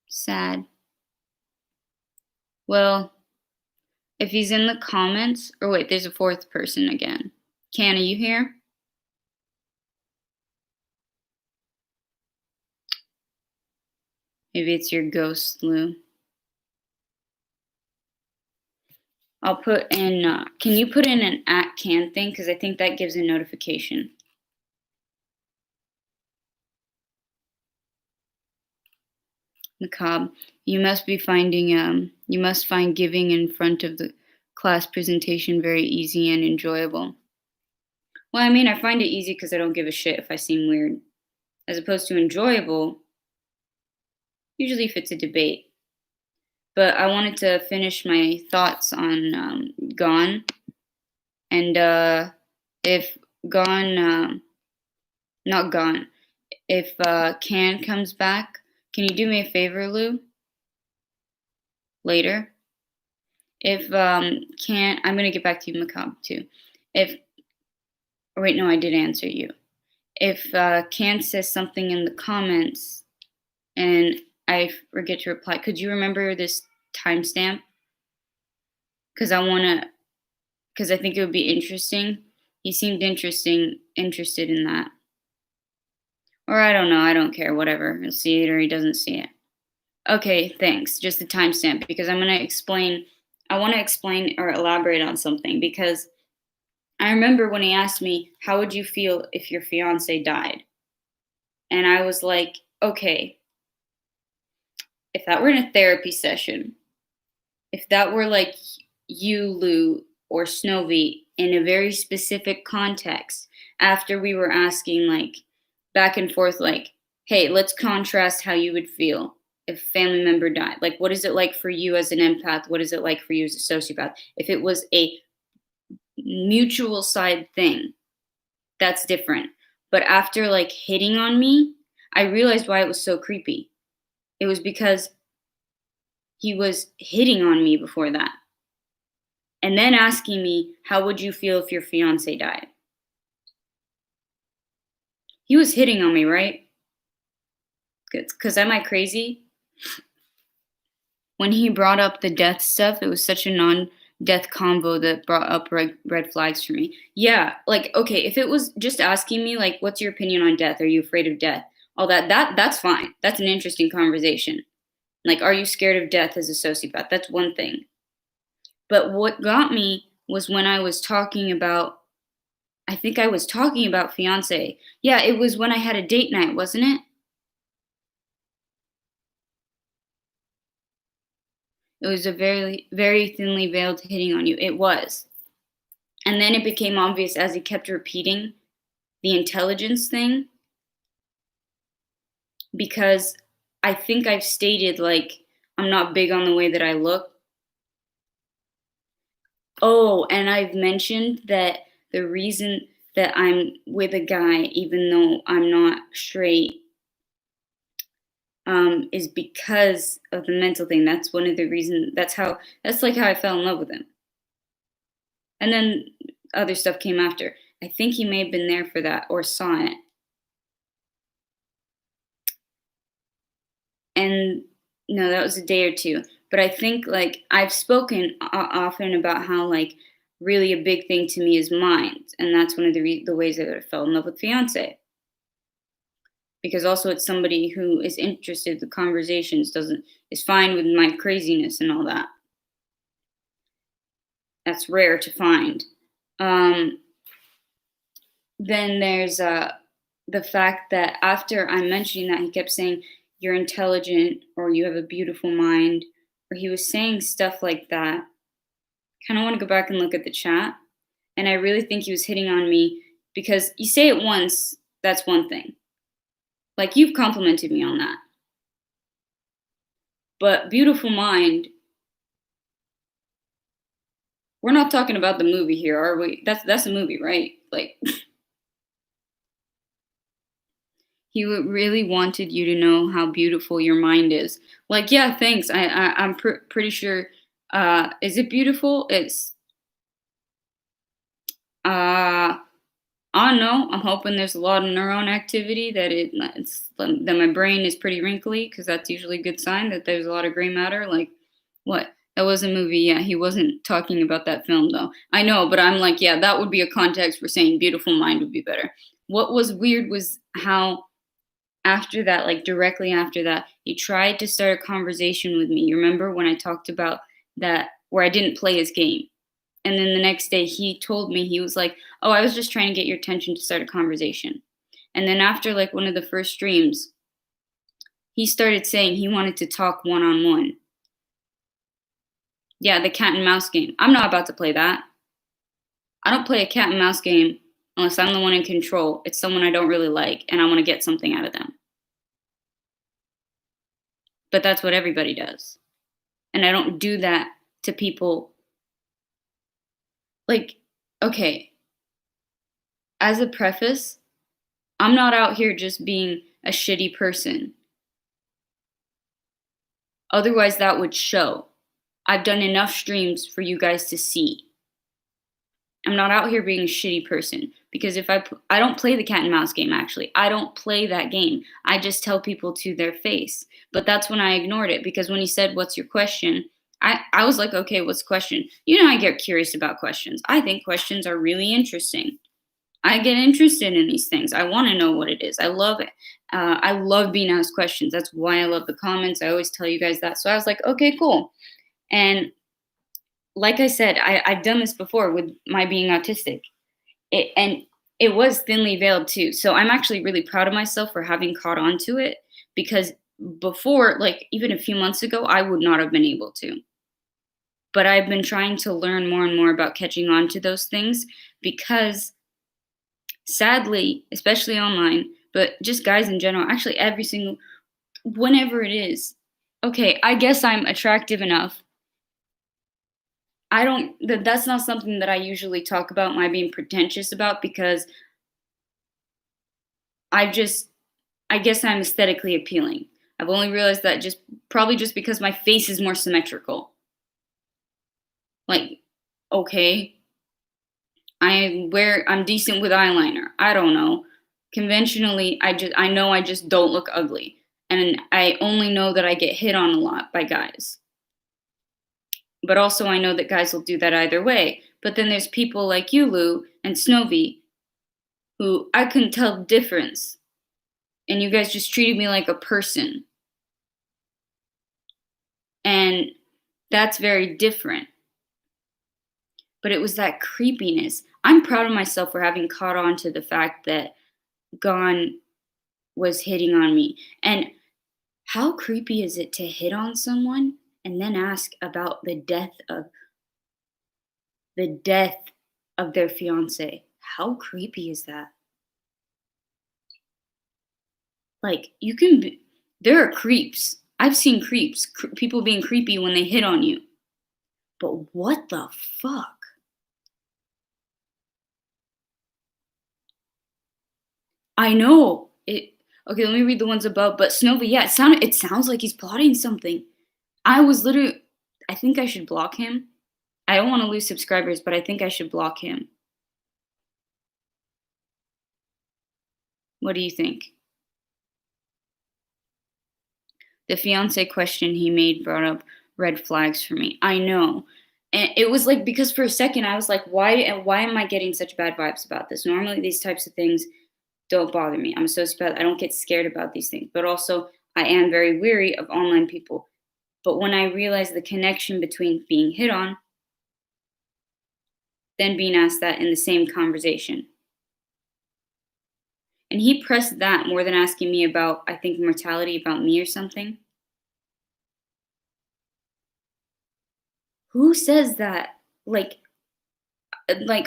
Speaker 1: Sad. Well, if he's in the comments, or wait, there's a fourth person again. Can, are you here? Maybe it's your ghost, Lou. I'll put in, can you put in an @can thing? Because I think that gives a notification. Macabre, you must find giving in front of the class presentation very easy and enjoyable. Well, I mean, I find it easy because I don't give a shit if I seem weird. As opposed to enjoyable, usually if it's a debate. But I wanted to finish my thoughts on Gone. And if Gone, not Gone, if Can comes back, can you do me a favor, Lou? Later? If Can, I'm going to get back to you, Macabre, too. Wait, no, I did answer you. If Can says something in the comments and I forget to reply, could you remember this timestamp? Because I think it would be interesting. He seemed interested in that. Or I don't know, I don't care, whatever. He'll see it or he doesn't see it. Okay, thanks. Just the timestamp, because I want to explain or elaborate on something, because I remember when he asked me, how would you feel if your fiance died? And I was like, okay, if that were in a therapy session, if that were like you, Lou, or Snowy in a very specific context, after we were asking like back and forth, like, hey, let's contrast how you would feel if a family member died. Like, what is it like for you as an empath? What is it like for you as a sociopath? If it was a mutual side thing, that's different. But after like hitting on me, I realized why it was so creepy. It was because he was hitting on me before that. And then asking me, how would you feel if your fiance died? He was hitting on me, right? Because am I crazy? When he brought up the death stuff, it was such a non-death convo that brought up red flags for me. Yeah, like, okay, if it was just asking me, like, what's your opinion on death? Are you afraid of death? All that's fine. That's an interesting conversation. Like, are you scared of death as a sociopath? That's one thing. But what got me was when I was talking about, I think I was talking about fiance. Yeah, it was when I had a date night, wasn't it? It was a very, very thinly veiled hitting on you. It was. And then it became obvious as he kept repeating the intelligence thing, because I think I've stated, like, I'm not big on the way that I look. Oh, and I've mentioned that the reason that I'm with a guy, even though I'm not straight, is because of the mental thing. That's one of the reasons. That's like how I fell in love with him. And then other stuff came after. I think he may have been there for that or saw it. And no, that was a day or two. But I think, like, I've spoken often about how, like, really a big thing to me is mind, and that's one of the ways that I fell in love with fiance. Because also it's somebody who is interested in the conversations, is fine with my craziness and all that. That's rare to find. Then there's the fact that after I'm mentioning that, he kept saying, "You're intelligent," or "You have a beautiful mind," or he was saying stuff like that. Kind of want to go back and look at the chat. And I really think he was hitting on me because you say it once, that's one thing. Like, you've complimented me on that. But beautiful mind, we're not talking about the movie here, are we? That's a movie, right? Like, he really wanted you to know how beautiful your mind is. Like, yeah, thanks. I'm pretty sure. Is it beautiful? It's I don't know. I'm hoping there's a lot of neuron activity that my brain is pretty wrinkly because that's usually a good sign that there's a lot of gray matter. Like, what? That was a movie. Yeah, he wasn't talking about that film though. I know, but I'm like, yeah, that would be a context for saying beautiful mind would be better. What was weird was how after that, like directly after that, he tried to start a conversation with me. You remember when I talked about that where I didn't play his game? And then the next day he told me, he was like, "Oh, I was just trying to get your attention to start a conversation." And then after like one of the first streams, he started saying he wanted to talk one on one. Yeah, the cat and mouse game. I'm not about to play that. I don't play a cat and mouse game unless I'm the one in control. It's someone I don't really like and I want to get something out of them. But that's what everybody does. And I don't do that to people. Like, okay, as a preface, I'm not out here just being a shitty person. Otherwise, that would show. I've done enough streams for you guys to see. I'm not out here being a shitty person because I don't play the cat and mouse game actually. I don't play that game. I just tell people to their face. But that's when I ignored it because when he said, "What's your question?" I was like, "Okay, what's the question?" You know, I get curious about questions. I think questions are really interesting. I get interested in these things. I want to know what it is. I love it. I love being asked questions. That's why I love the comments. I always tell you guys that. So I was like, okay, cool. And like I said, I've done this before with my being autistic. And it was thinly veiled too. So I'm actually really proud of myself for having caught on to it because before, like even a few months ago, I would not have been able to. But I've been trying to learn more and more about catching on to those things because sadly, especially online, but just guys in general, actually every single, whenever it is, okay, I guess I'm attractive enough. That's not something that I usually talk about, my being pretentious about, because I just, I guess I'm aesthetically appealing. I've only realized that probably just because my face is more symmetrical. Like, okay, I'm decent with eyeliner. I don't know. Conventionally, I know I just don't look ugly. And I only know that I get hit on a lot by guys. But also I know that guys will do that either way. But then there's people like you, Lou, and Snowy, who I couldn't tell the difference. And you guys just treated me like a person. And that's very different. But it was that creepiness. I'm proud of myself for having caught on to the fact that Gon was hitting on me. And how creepy is it to hit on someone and then ask about the death of their fiance? How creepy is that? Like, there are creeps. I've seen creeps, people being creepy when they hit on you. But what the fuck? I know it. Okay, let me read the ones above. But Snowy, yeah, it sounds like he's plotting something. I think I should block him. I don't want to lose subscribers, but I think I should block him. What do you think? The fiance question he made brought up red flags for me. I know. And it was like, because for a second I was like, why am I getting such bad vibes about this? Normally these types of things don't bother me. I'm a sociopath. I don't get scared about these things. But also I am very weary of online people. But when I realized the connection between being hit on, then being asked that in the same conversation, And he pressed that more than asking me about, I think, mortality about me or something. Who says that?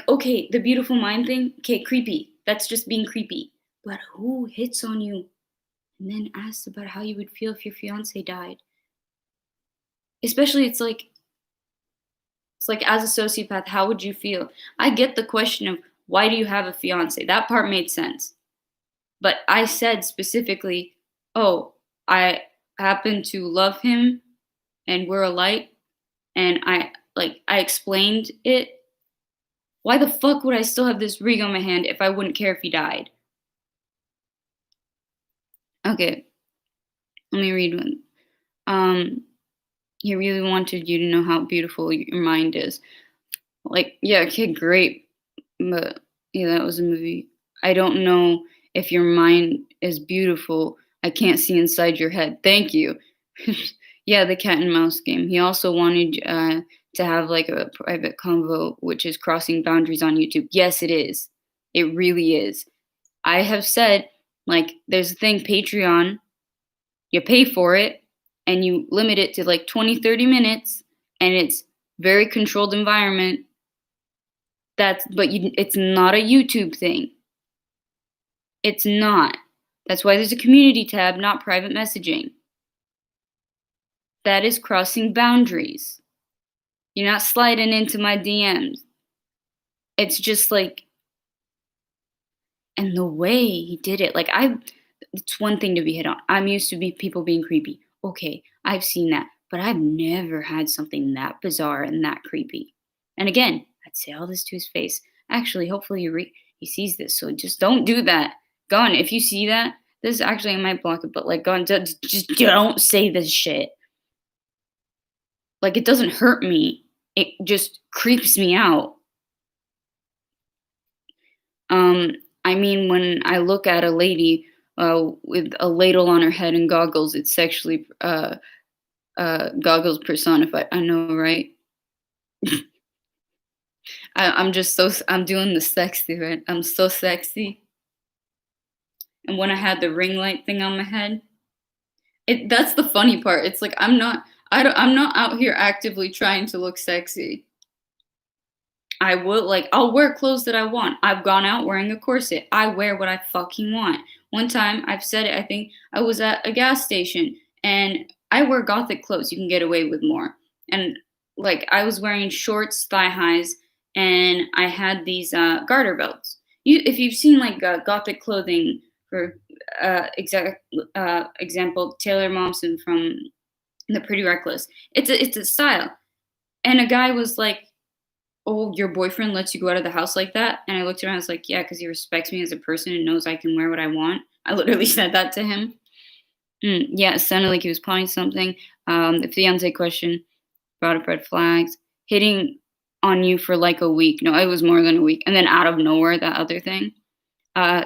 Speaker 1: Okay, the beautiful mind thing, okay, creepy. That's just being creepy. But who hits on you and then asks about how you would feel if your fiance died? Especially it's like as a sociopath, how would you feel? I get the question of why do you have a fiance? That part made sense. But I said specifically, "Oh, I happen to love him and we're alike." And I explained it. Why the fuck would I still have this ring on my hand if I wouldn't care if he died? Okay, let me read one. He really wanted you to know how beautiful your mind is. Like, yeah, okay, great. But yeah, that was a movie. I don't know if your mind is beautiful. I can't see inside your head. Thank you. Yeah, the cat and mouse game. He also wanted to have like a private convo, which is crossing boundaries on YouTube. Yes, it is. It really is. I have said, like, there's a thing, Patreon, you pay for it and you limit it to like 20, 30 minutes, and it's very controlled environment. It's not a YouTube thing. It's not. That's why there's a community tab, not private messaging. That is crossing boundaries. You're not sliding into my DMs. It's just like, and the way he did it, it's one thing to be hit on. I'm used to people being creepy. Okay, I've seen that, but I've never had something that bizarre and that creepy. And again, I'd say all this to his face. Actually, hopefully he sees this, so just don't do that. Gone. If you see that, this actually I might block it, but like, gone. Just don't say this shit. Like, it doesn't hurt me. It just creeps me out. I mean, when I look at a lady with a ladle on her head and goggles, it's sexually goggles personified. I know, right? I'm doing the sexy, right? I'm so sexy. And when I had the ring light thing on my head, that's the funny part. It's like I'm not out here actively trying to look sexy. I'll wear clothes that I want. I've gone out wearing a corset. I wear what I fucking want. One time, I've said it, I think I was at a gas station and I wear gothic clothes. You can get away with more. And like, I was wearing shorts, thigh highs, and I had these garter belts. If you've seen like gothic clothing, for example, Taylor Momsen from The Pretty Reckless, it's a style. And a guy was like, "Oh, your boyfriend lets you go out of the house like that?" And I looked around, I was like, "Yeah, because he respects me as a person and knows I can wear what I want." I literally said that to him. Yeah, it sounded like he was plotting something. The fiance question brought up red flags. Hitting on you for like a week. No, it was more than a week. And then out of nowhere, that other thing.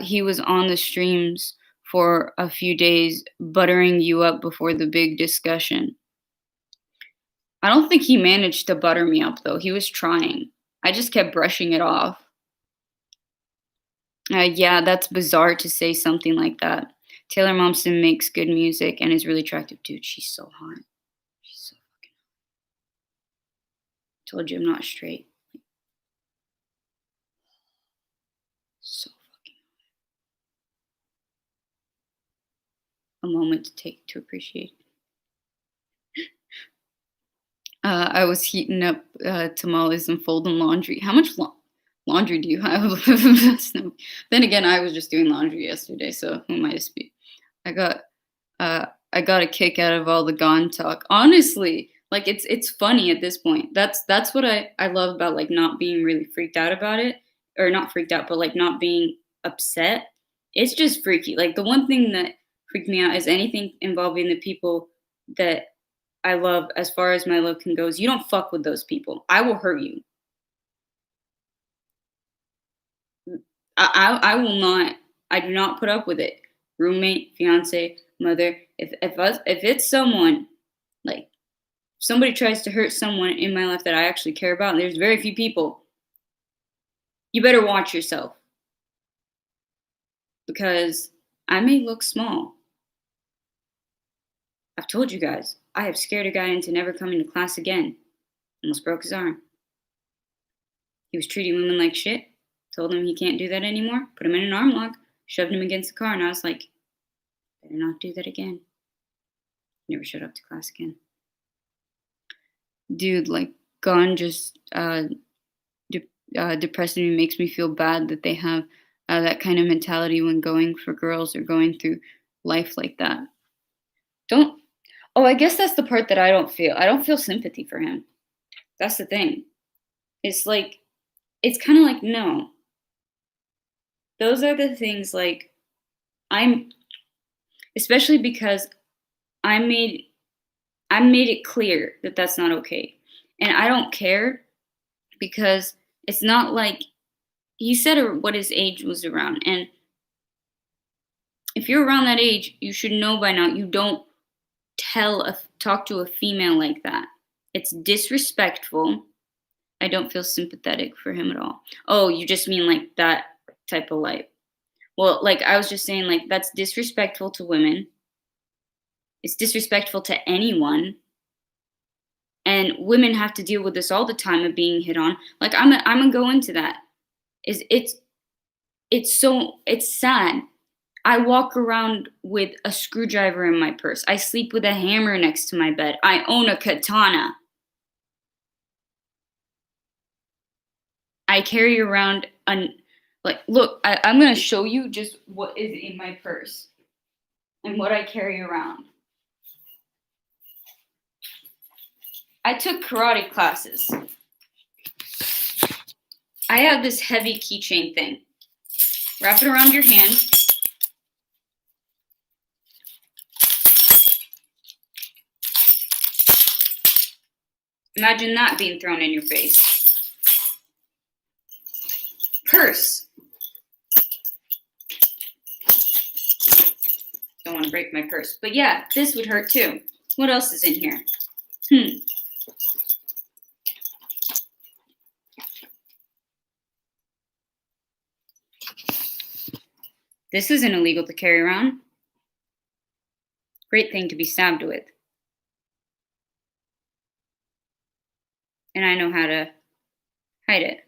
Speaker 1: He was on the streams for a few days, buttering you up before the big discussion. I don't think he managed to butter me up, though. He was trying. I just kept brushing it off. Yeah, that's bizarre to say something like that. Taylor Momsen makes good music and is really attractive. Dude, she's so hot. She's so fucking hot. Told you I'm not straight. So fucking hot. A moment to take to appreciate. I was heating up tamales and folding laundry. How much laundry do you have? Then again, I was just doing laundry yesterday, so who am I to speak? I got I got a kick out of all the gone talk. Honestly, like it's funny at this point. That's what I love about like not being really freaked out about it, or not freaked out, but like not being upset. It's just freaky. Like the one thing that freaked me out is anything involving the people that I love, as far as my love can goes. You don't fuck with those people. I will hurt you. I will not. I do not put up with it. Roommate, fiance, mother. If it's someone, like somebody tries to hurt someone in my life that I actually care about, and there's very few people, you better watch yourself. because I may look small. I've told you guys, I have scared a guy into never coming to class again. Almost broke his arm. He was treating women like shit. Told him he can't do that anymore. Put him in an arm lock. Shoved him against the car. And I was like, better not do that again. Never showed up to class again. Dude, like, gone just depresses me, makes me feel bad that they have that kind of mentality when going for girls or going through life like that. I guess that's the part that I don't feel. I don't feel sympathy for him. That's the thing. It's like, it's kind of like, no. Those are the things, like, especially because I made it clear that that's not okay. And I don't care because it's not like he said what his age was around. And if you're around that age, you should know by now you don't talk to a female like that. It's disrespectful. I don't feel sympathetic for him at all. Oh, you just mean like that type of life. Well, like I was just saying, like, that's disrespectful to women. It's disrespectful to anyone. And women have to deal with this all the time of being hit on. Like, I'm gonna go into that. It's sad. I walk around with a screwdriver in my purse. I sleep with a hammer next to my bed. I own a katana. I carry around look, I'm gonna show you just what is in my purse and what I carry around. I took karate classes. I have this heavy keychain thing. Wrap it around your hand. Imagine that being thrown in your face. Purse. Don't want to break my purse. But yeah, this would hurt too. What else is in here? This isn't illegal to carry around. Great thing to be stabbed with. And I know how to hide it.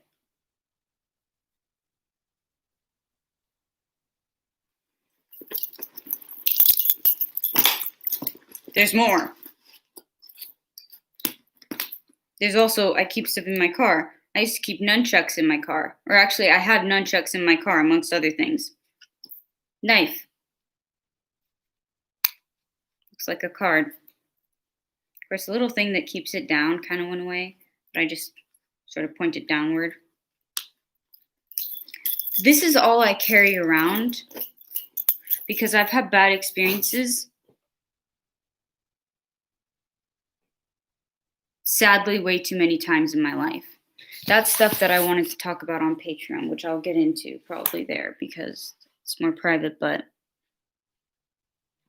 Speaker 1: There's more. There's also, I keep stuff in my car. I used to keep nunchucks in my car. Or actually, I have nunchucks in my car, amongst other things. Knife. Looks like a card. Of course, the little thing that keeps it down kind of went away, but I just sort of pointed downward. This is all I carry around because I've had bad experiences. Sadly, way too many times in my life. That's stuff that I wanted to talk about on Patreon, which I'll get into probably there because it's more private, but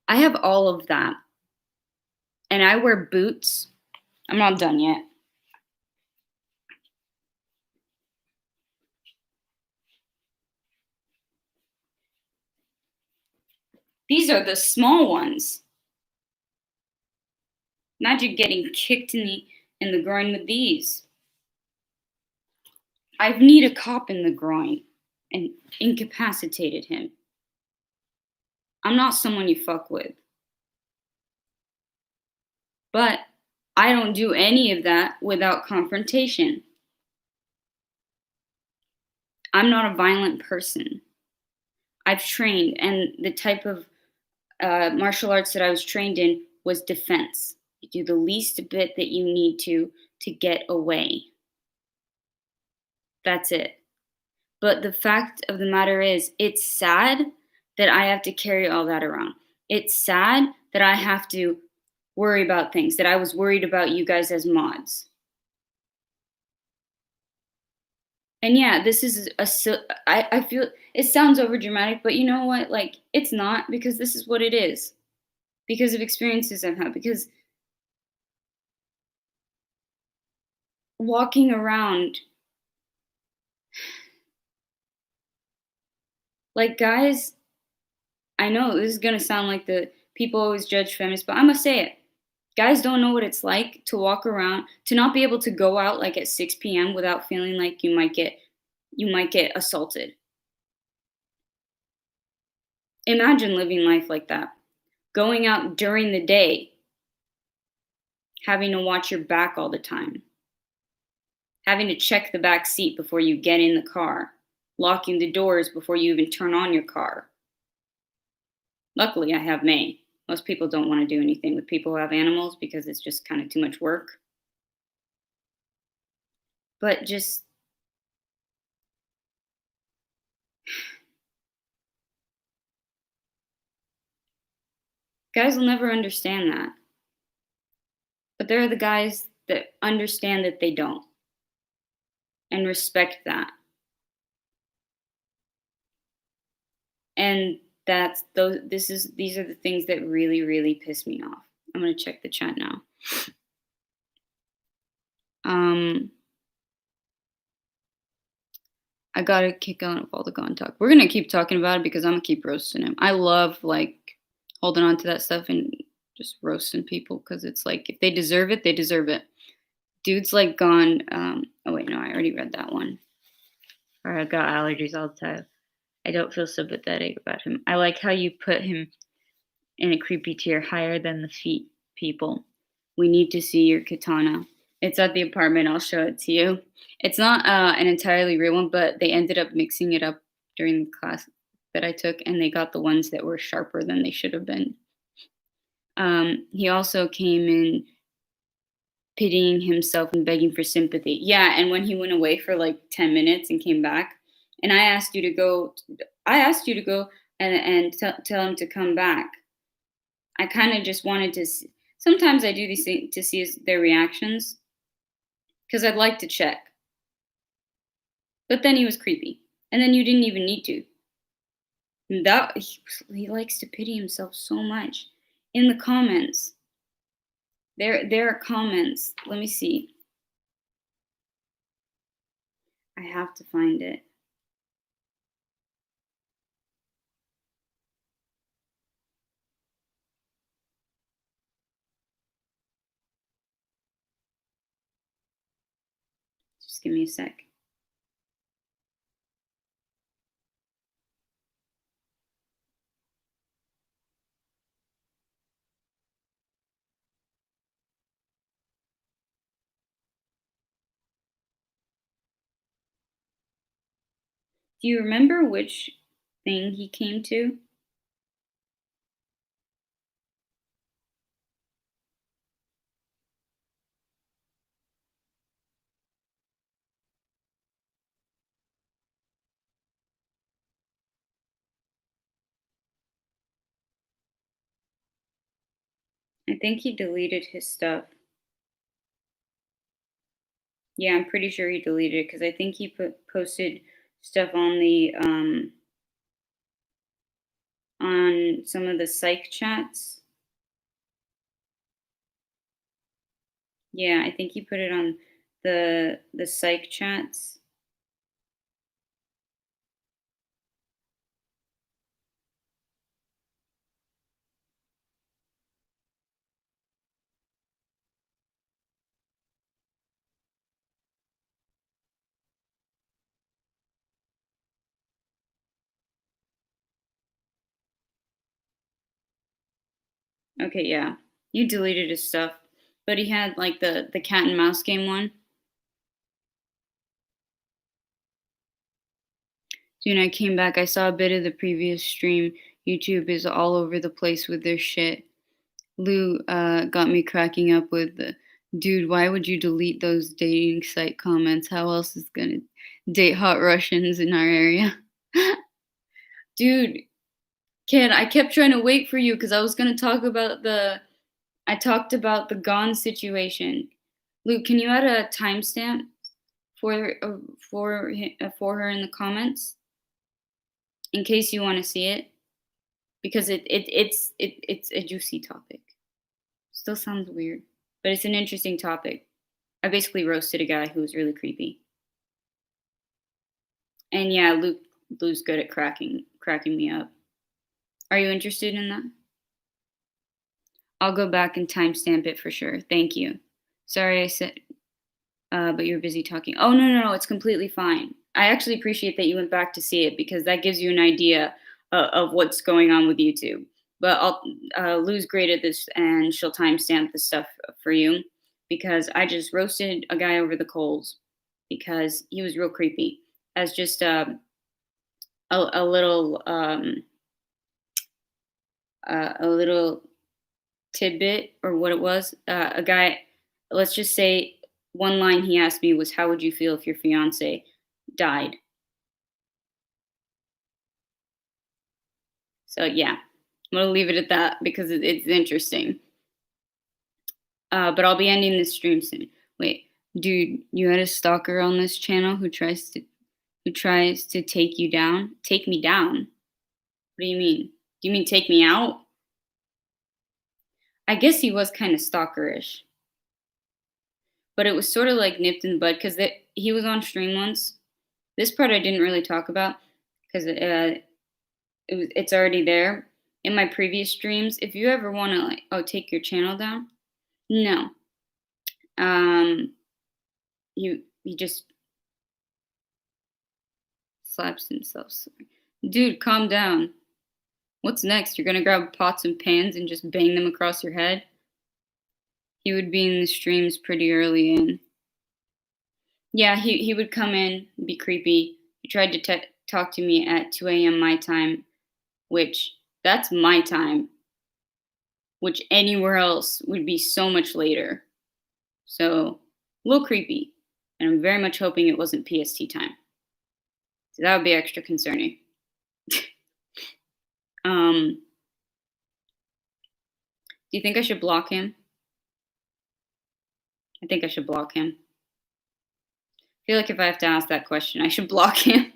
Speaker 1: I have all of that. And I wear boots. I'm not done yet. These are the small ones. Imagine getting kicked in the groin with these. I've kneed a cop in the groin and incapacitated him. I'm not someone you fuck with. But I don't do any of that without confrontation. I'm not a violent person. I've trained, and the type of martial arts that I was trained in was defense. You do the least bit that you need to get away. That's it. But the fact of the matter is, it's sad that I have to carry all that around. It's sad that I have to worry about things, that I was worried about you guys as mods. And yeah, this is I feel it sounds over dramatic, but you know what? Like, it's not, because this is what it is. Because of experiences I've had, because walking around, like, guys I know this is gonna sound like the people always judge feminists, but I'm gonna say it. Guys don't know what it's like to walk around, to not be able to go out like at 6 p.m. without feeling like you might get assaulted. Imagine living life like that. Going out during the day, having to watch your back all the time, having to check the back seat before you get in the car, locking the doors before you even turn on your car. Luckily, I have May. Most people don't want to do anything with people who have animals because it's just kind of too much work. But just guys will never understand that. But there are the guys that understand that they don't and respect that. And these are the things that really, really piss me off. I'm gonna check the chat now. I got a kick out of all the gun talk. We're gonna keep talking about it because I'm gonna keep roasting him. I love like holding on to that stuff and just roasting people because it's like if they deserve it, they deserve it. Dude's like gone. Oh wait, no, I already read that one. Or I got allergies all the time. I don't feel sympathetic about him. I like how you put him in a creepy tier higher than the feet people. We need to see your katana. It's at the apartment. I'll show it to you. It's not an entirely real one, but they ended up mixing it up during the class that I took, and they got the ones that were sharper than they should have been. He also came in pitying himself and begging for sympathy. Yeah, and when he went away for like 10 minutes and came back, and I asked you to go and tell him to come back. I kind of just wanted to. Sometimes I do these things to see their reactions because I'd like to check. But then he was creepy, and then you didn't even need to. That he likes to pity himself so much. In the comments, there are comments. Let me see. I have to find it. Just give me a sec. Do you remember which thing he came to? I think he deleted his stuff. Yeah, I'm pretty sure he deleted it because I think he posted stuff on the on some of the psych chats. Yeah, I think he put it on the psych chats. Okay, yeah. You deleted his stuff. But he had like the cat and mouse game one. So, I came back, I saw a bit of the previous stream. YouTube is all over the place with their shit. Lou got me cracking up with the dude, why would you delete those dating site comments? How else is gonna date hot Russians in our area? Dude, kid, I kept trying to wait for you because I was gonna talk about I talked about the Gone situation. Luke, can you add a timestamp for her in the comments in case you want to see it? Because it's a juicy topic. Still sounds weird, but it's an interesting topic. I basically roasted a guy who was really creepy. And yeah, Lou's good at cracking me up. Are you interested in that? I'll go back and timestamp it for sure. Thank you. Sorry I said, but you're busy talking. Oh, no, no, no, it's completely fine. I actually appreciate that you went back to see it because that gives you an idea of what's going on with YouTube. But I'll Lou's great at this, and she'll timestamp the stuff for you because I just roasted a guy over the coals because he was real creepy. As just a little a little tidbit or what it was. A guy, let's just say, one line he asked me was, "How would you feel if your fiance died?" So yeah, I'm gonna leave it at that because it's interesting. But I'll be ending this stream soon. Wait, dude, you had a stalker on this channel who tries to take you down? Take me down? What do you mean? Do you mean take me out? I guess he was kind of stalkerish, but it was sort of like nipped in the bud because he was on stream once. This part I didn't really talk about because it's already there in my previous streams. If you ever want to take your channel down, no, he just slaps himself. Dude, calm down. What's next? You're gonna grab pots and pans and just bang them across your head? He would be in the streams pretty early in. Yeah, he would come in, be creepy. He tried to talk to me at 2 a.m. my time, which that's my time, which anywhere else would be so much later. So a little creepy. And I'm very much hoping it wasn't PST time. So that would be extra concerning. Do you think I should block him? I think I should block him. I feel like if I have to ask that question, I should block him.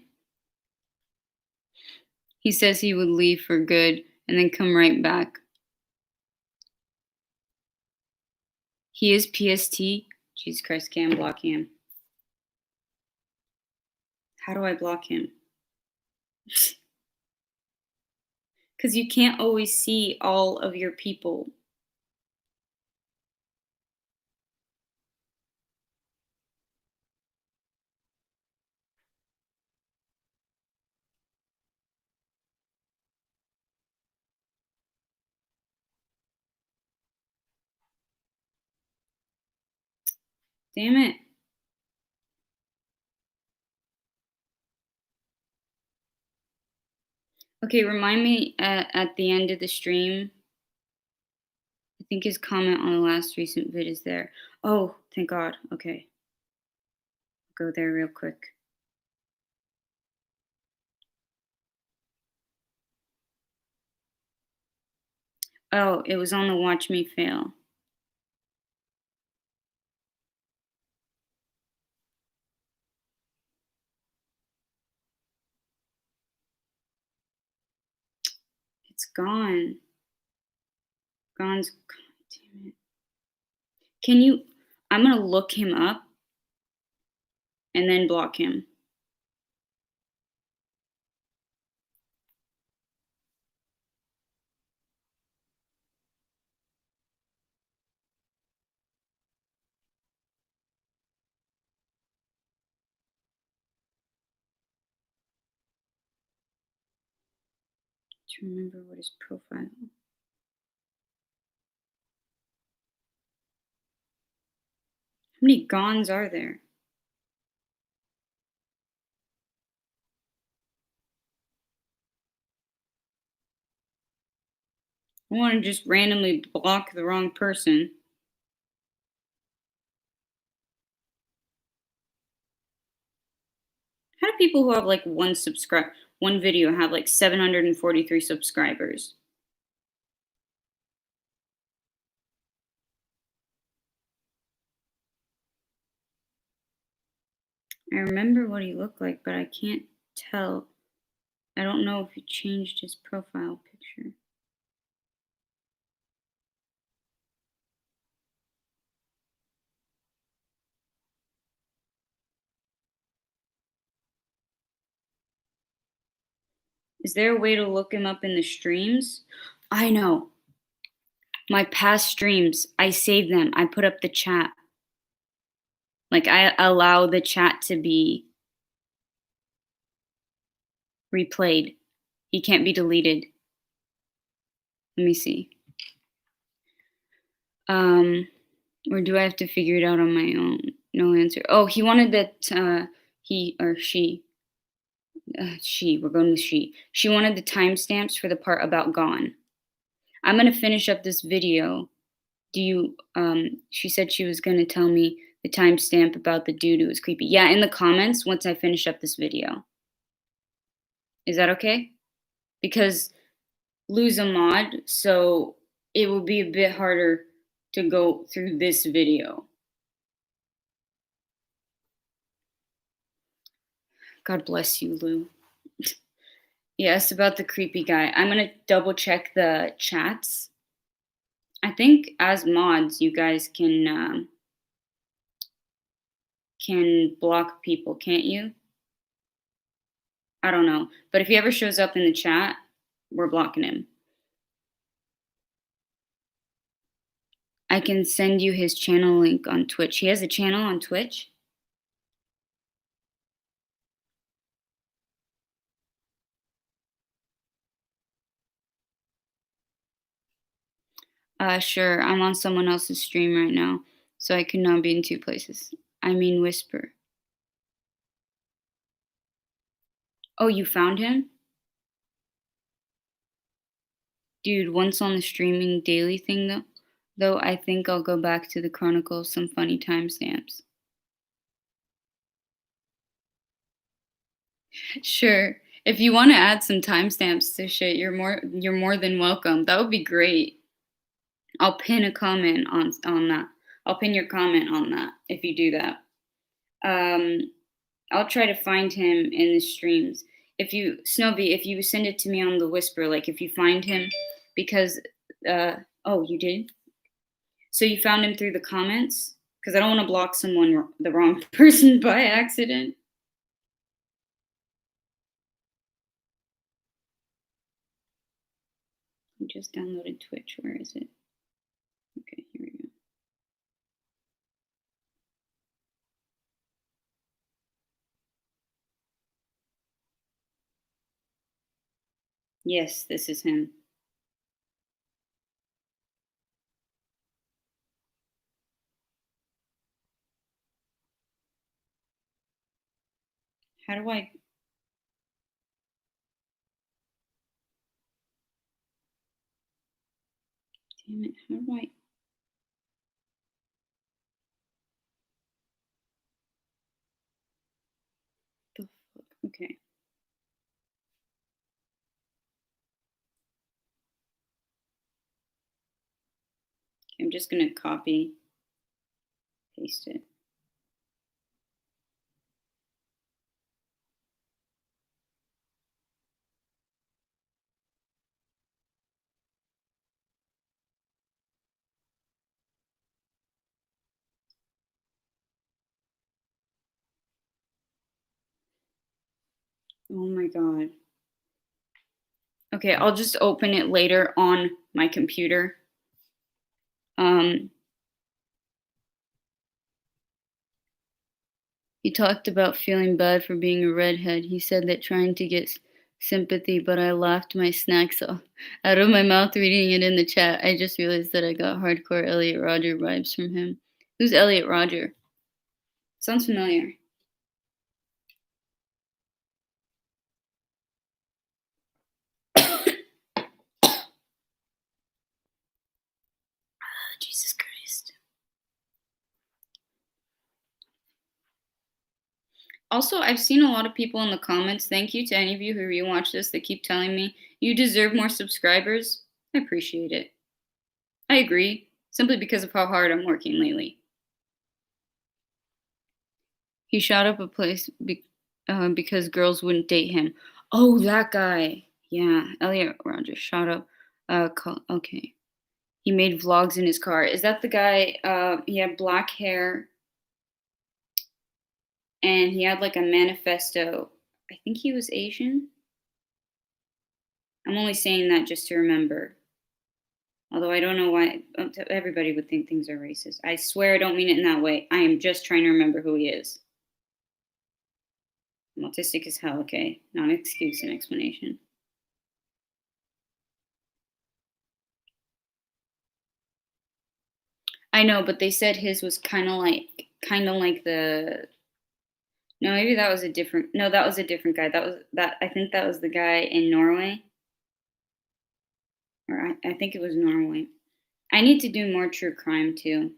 Speaker 1: He says he would leave for good and then come right back. He is PST? Jesus Christ, can't block him. How do I block him? Because you can't always see all of your people. Damn it. Okay, remind me at the end of the stream. I think his comment on the last recent vid is there. Oh, thank God. Okay. I'll go there real quick. Oh, it was on the Watch Me Fail. It's gone. God damn it. Can you, I'm going to look him up and then block him. To remember what his profile. How many Gons are there? I want to just randomly block the wrong person. How do people who have like one video have like 743 subscribers? I remember what he looked like, but I can't tell. I don't know if he changed his profile picture. Is there a way to look him up in the streams? I know. My past streams, I save them. I put up the chat. Like, I allow the chat to be replayed. He can't be deleted. Let me see. Or do I have to figure it out on my own? No answer. Oh, he wanted that he or she. We're going with she. She wanted the timestamps for the part about gone. I'm gonna finish up this video. Do you? She said she was gonna tell me the timestamp about the dude who was creepy. Yeah, in the comments once I finish up this video. Is that okay? Because lose a mod, so it will be a bit harder to go through this video. God bless you, Lou. Yes, about the creepy guy. I'm gonna double check the chats. I think as mods, you guys can block people, can't you? I don't know, but if he ever shows up in the chat, we're blocking him. I can send you his channel link on Twitch. He has a channel on Twitch. Sure. I'm on someone else's stream right now, so I cannot be in two places. I mean, whisper. Oh, you found him? Dude, once on the streaming daily thing, though, I think I'll go back to the Chronicle some funny timestamps. Sure. If you want to add some timestamps to shit, you're more than welcome. That would be great. I'll pin a comment on that. I'll pin your comment on that if you do that. I'll try to find him in the streams. If you Snowbee, if you send it to me on the Whisper, like if you find him, because oh, you did. So you found him through the comments? Because I don't want to block someone, the wrong person by accident. I just downloaded Twitch. Where is it? Okay, here we go. Yes, this is him. How do I... Damn it, how do I... The fuck? Okay. I'm just gonna copy, paste it. Oh my god. Okay, I'll just open it later on my computer. He talked about feeling bad for being a redhead. He said that trying to get sympathy, but I laughed my snacks off out of my mouth reading it in the chat. I just realized that I got hardcore Elliot Rodger vibes from him. Who's Elliot Rodger? Sounds familiar. Jesus Christ. Also, I've seen a lot of people in the comments. Thank you to any of you who rewatch this that keep telling me you deserve more subscribers. I appreciate it. I agree, simply because of how hard I'm working lately. He shot up a place because girls wouldn't date him. Oh, that guy. Yeah, Elliot Rodgers shot up. Okay. He made vlogs in his car. Is that the guy? He had black hair, and he had like a manifesto. I think he was Asian. I'm only saying that just to remember. Although I don't know why everybody would think things are racist. I swear I don't mean it in that way. I am just trying to remember who he is. I'm autistic as hell, okay? Not an excuse, an explanation. I know, but they said his was kind of like the. No, maybe that was a different. No, that was a different guy. That. I think that was the guy in Norway, or I think it was Norway. I need to do more true crime too.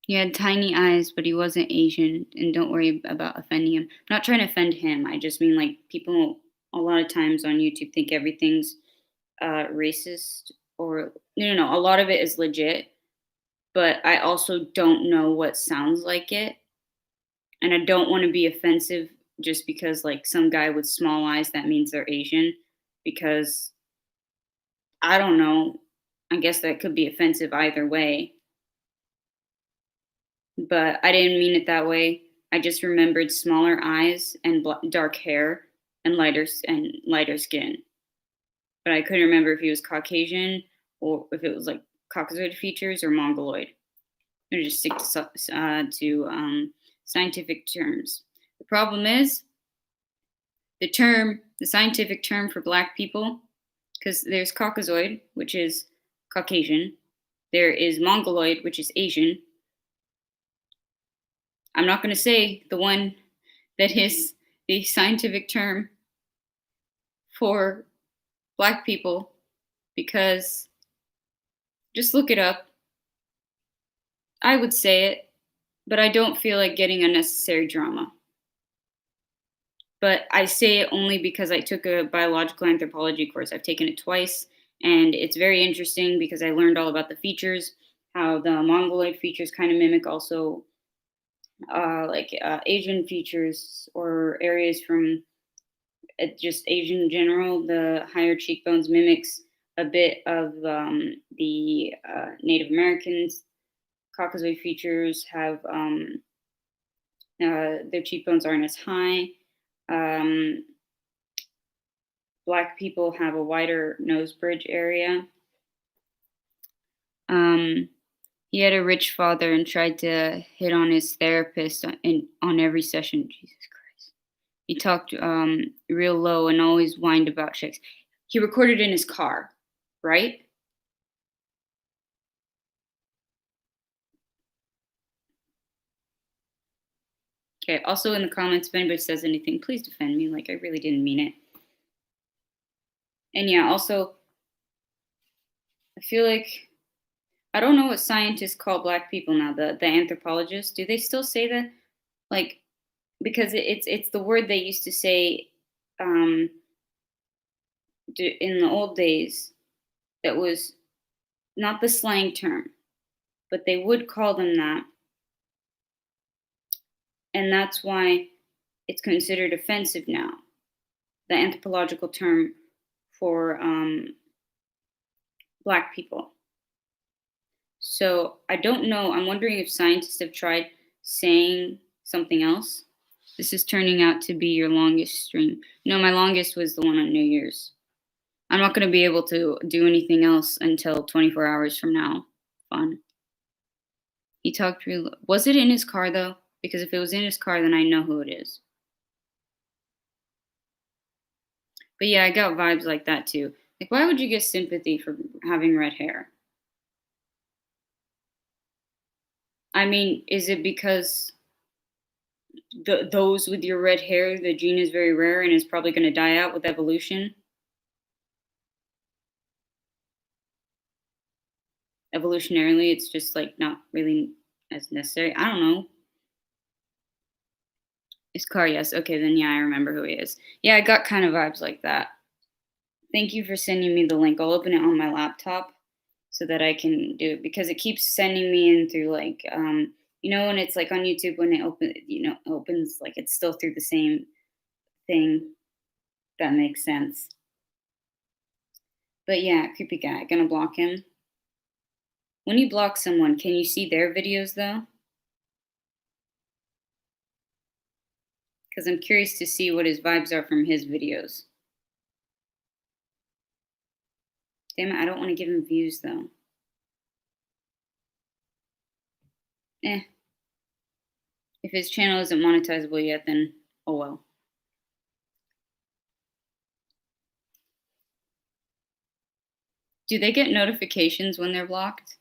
Speaker 1: He had tiny eyes, but he wasn't Asian, and don't worry about offending him. I'm not trying to offend him. I just mean like people a lot of times on YouTube think everything's racist or no. A lot of it is legit, but I also don't know what sounds like it, and I don't want to be offensive just because like some guy with small eyes that means they're Asian, because I don't know. I guess that could be offensive either way, but I didn't mean it that way. I just remembered smaller eyes and dark hair and lighter skin. But I couldn't remember if he was Caucasian or if it was like Caucasoid features or Mongoloid. I'm gonna just stick to scientific terms. The problem is the scientific term for Black people, because there's Caucasoid, which is Caucasian. There is Mongoloid, which is Asian. I'm not going to say the one that is the scientific term for Black people, because just look it up. I would say it, but I don't feel like getting unnecessary drama. But I say it only because I took a biological anthropology course. I've taken it twice, and it's very interesting because I learned all about the features, how the Mongoloid features kind of mimic also Asian features or areas from just Asian in general. The higher cheekbones mimics a bit of the Native Americans. Caucasoid features have their cheekbones aren't as high. Black people have a wider nose bridge area. He had a rich father and tried to hit on his therapist on every session. Jesus Christ. He talked real low and always whined about chicks. He recorded in his car, right? Okay, also in the comments, if anybody says anything, please defend me. Like, I really didn't mean it. And yeah, also, I feel like, I don't know what scientists call Black people now, the anthropologists. Do they still say that? Like, because it's the word they used to say in the old days that was not the slang term, but they would call them that. And that's why it's considered offensive now, the anthropological term for Black people. So I don't know. I'm wondering if scientists have tried saying something else. This is turning out to be your longest stream. No, my longest was the one on New Year's. I'm not going to be able to do anything else until 24 hours from now. Fun. He talked real. Was it in his car though? Because if it was in his car, then I know who it is. But yeah, I got vibes like that too. Like, why would you get sympathy for having red hair? I mean, is it because those with your red hair, the gene is very rare and is probably going to die out with evolution? Evolutionarily, it's just like not really as necessary. I don't know. His car, yes. Okay, then yeah, I remember who he is. Yeah, I got kind of vibes like that. Thank you for sending me the link. I'll open it on my laptop so that I can do it, because it keeps sending me in through like when it's like on YouTube when it opens like it's still through the same thing. That makes sense. But yeah, creepy guy. Gonna block him. When you block someone, can you see their videos though? because I'm curious to see what his vibes are from his videos. Damn it, I don't want to give him views though. Eh. If his channel isn't monetizable yet, then oh well. Do they get notifications when they're blocked?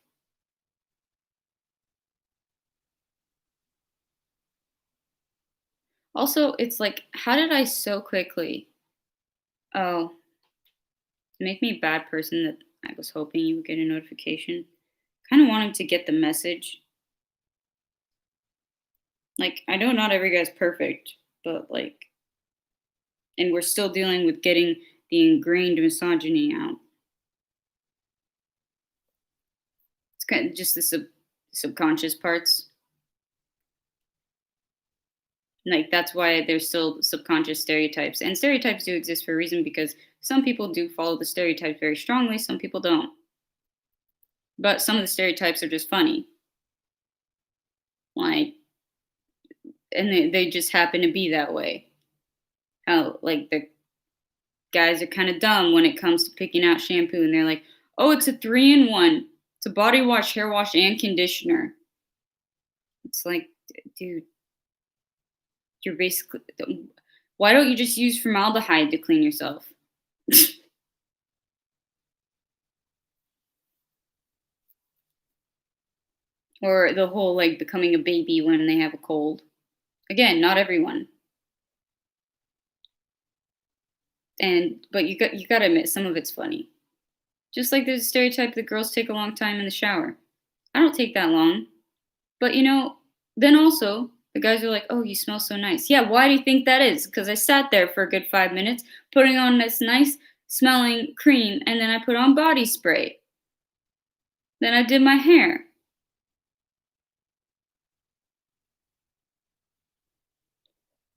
Speaker 1: Also, it's like, how did I so quickly? Oh, to make me a bad person that I was hoping you would get a notification. Kind of want him to get the message. Like, I know not every guy's perfect, but like, and we're still dealing with getting the ingrained misogyny out. It's kind of just the subconscious parts. Like that's why there's still subconscious stereotypes, and stereotypes do exist for a reason because some people do follow the stereotypes very strongly, some people don't. But some of the stereotypes are just funny, like, and they just happen to be that way. How like the guys are kind of dumb when it comes to picking out shampoo, and they're like, "Oh, it's a 3-in-1. It's a body wash, hair wash, and conditioner." It's like, dude, you're basically. Why don't you just use formaldehyde to clean yourself? Or the whole like becoming a baby when they have a cold. Again, not everyone. And but you got to admit some of it's funny. Just like there's a stereotype that girls take a long time in the shower. I don't take that long. But then also the guys are like, "Oh, you smell so nice." Yeah, why do you think that is? Because I sat there for a good 5 minutes putting on this nice smelling cream, and then I put on body spray. Then I did my hair.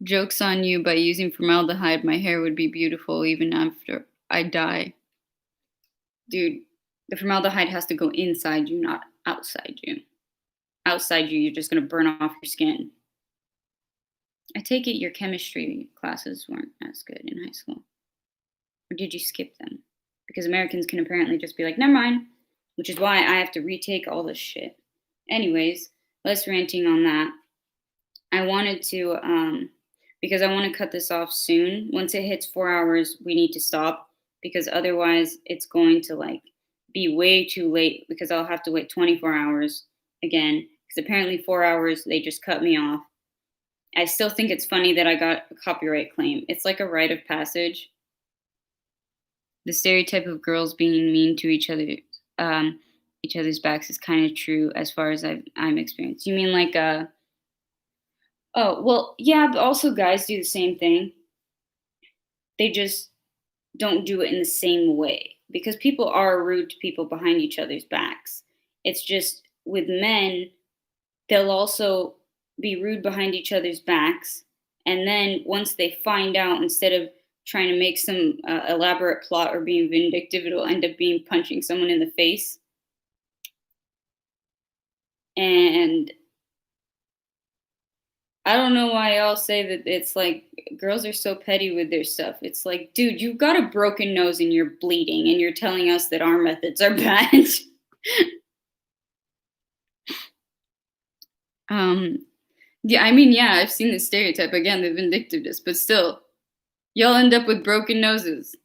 Speaker 1: Joke's on you, by using formaldehyde, my hair would be beautiful even after I die. Dude, the formaldehyde has to go inside you, not outside you. Outside you, you're just going to burn off your skin. I take it your chemistry classes weren't as good in high school. Or did you skip them? Because Americans can apparently just be like, never mind, which is why I have to retake all this shit. Anyways, less ranting on that. I wanted to, because I want to cut this off soon. Once it hits 4 hours, we need to stop because otherwise it's going to like be way too late because I'll have to wait 24 hours again because apparently 4 hours they just cut me off. I still think it's funny that I got a copyright claim. It's like a rite of passage. The stereotype of girls being mean to each other's backs is kind of true as far as I'm experienced. You mean like oh, well, yeah, but also guys do the same thing. They just don't do it in the same way because people are rude to people behind each other's backs. It's just with men, they'll also be rude behind each other's backs. And then once they find out, instead of trying to make some elaborate plot or being vindictive, it'll end up being punching someone in the face. And I don't know why y'all say that it's like girls are so petty with their stuff. It's like, dude, you've got a broken nose and you're bleeding and you're telling us that our methods are bad. Yeah, I mean, yeah, I've seen the stereotype again, the vindictiveness, but still, y'all end up with broken noses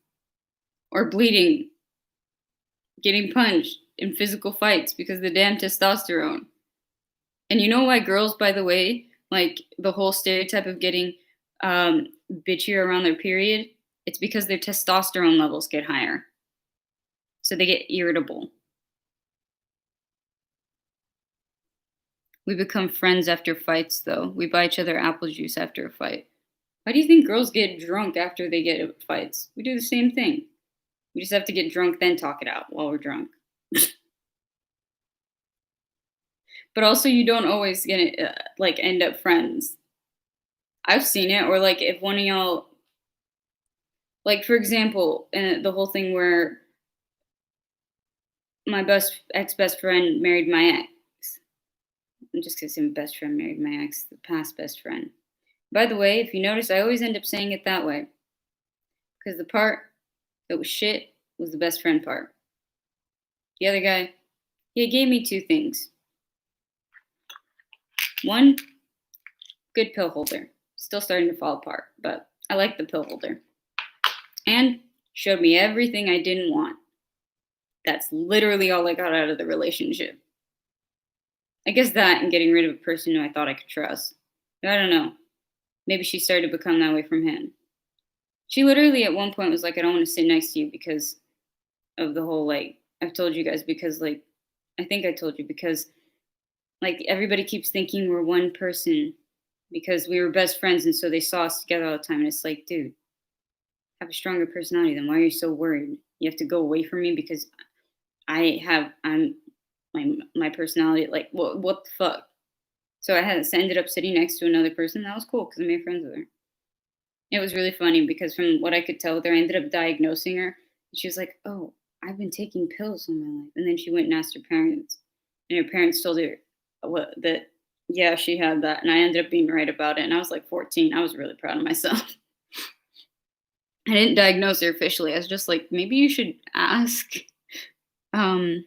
Speaker 1: or bleeding, getting punched in physical fights because of the damn testosterone. And you know why girls, by the way, like the whole stereotype of getting bitchier around their period, it's because their testosterone levels get higher. So they get irritable. We become friends after fights, though. We buy each other apple juice after a fight. Why do you think girls get drunk after they get fights? We do the same thing. We just have to get drunk, then talk it out while we're drunk. But also, you don't always get like end up friends. I've seen it, or like if one of y'all, like for example, the whole thing where my best friend married my ex. I'm just gonna say my best friend married my ex, the past best friend. By the way, if you notice, I always end up saying it that way because the part that was shit was the best friend part. The other guy, he gave me two things. One, good pill holder. Still starting to fall apart, but I like the pill holder. And showed me everything I didn't want. That's literally all I got out of the relationship. I guess that and getting rid of a person who I thought I could trust. I don't know. Maybe she started to become that way from him. She literally at one point was like, I don't want to sit next to you because of the whole, like, I've told you guys because, like, I think I told you because, like, everybody keeps thinking we're one person because we were best friends and so they saw us together all the time. And it's like, dude, have a stronger personality. Then why are you so worried? You have to go away from me because I'm my personality. Like, what the fuck? So ended up sitting next to another person. That was cool because I made friends with her. It was really funny because from what I could tell with her, I ended up diagnosing her. She was like, "Oh, I've been taking pills all my life," and then she went and asked her parents, and her parents told her that yeah, she had that, and I ended up being right about it. And I was like 14. I was really proud of myself. I didn't diagnose her officially. I was just like, maybe you should ask. Um,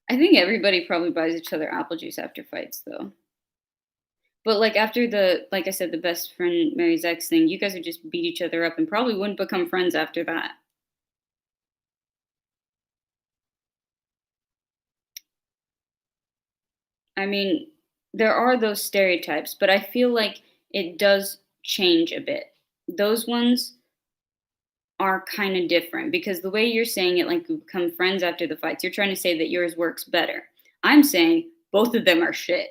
Speaker 1: I think everybody probably buys each other apple juice after fights, though. But like after like I said, the best friend marries ex thing, you guys would just beat each other up and probably wouldn't become friends after that. I mean, there are those stereotypes, but I feel like it does change a bit. Those ones are kind of different because the way you're saying it, like you become friends after the fights, you're trying to say that yours works better. I'm saying both of them are shit.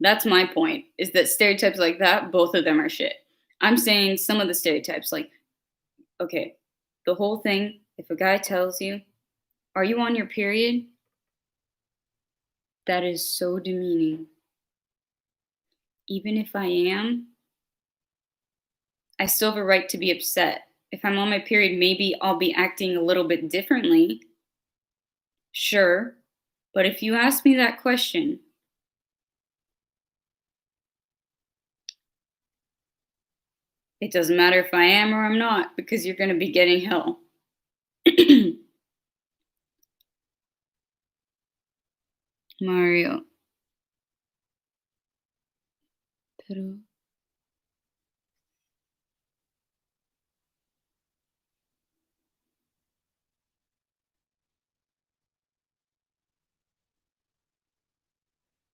Speaker 1: That's my point, is that stereotypes like that, both of them are shit. I'm saying some of the stereotypes, like, okay, the whole thing, if a guy tells you, are you on your period? That is so demeaning. Even if I am, I still have a right to be upset. If I'm on my period, maybe I'll be acting a little bit differently. Sure. But if you ask me that question, it doesn't matter if I am or I'm not because you're going to be getting hell. Mario. Pero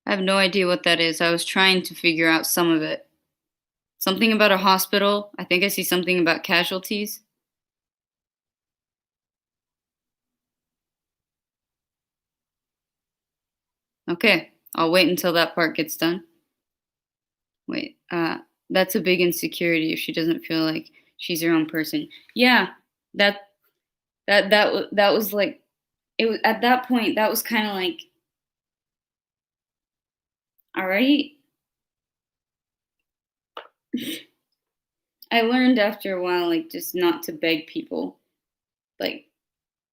Speaker 1: I have no idea what that is. I was trying to figure out some of it. Something about a hospital. I think I see something about casualties. Okay, I'll wait until that part gets done. Wait, that's a big insecurity if she doesn't feel like she's her own person. Yeah, that that was like it was at that point. That was kind of like, all right. I learned after a while, like just not to beg people. Like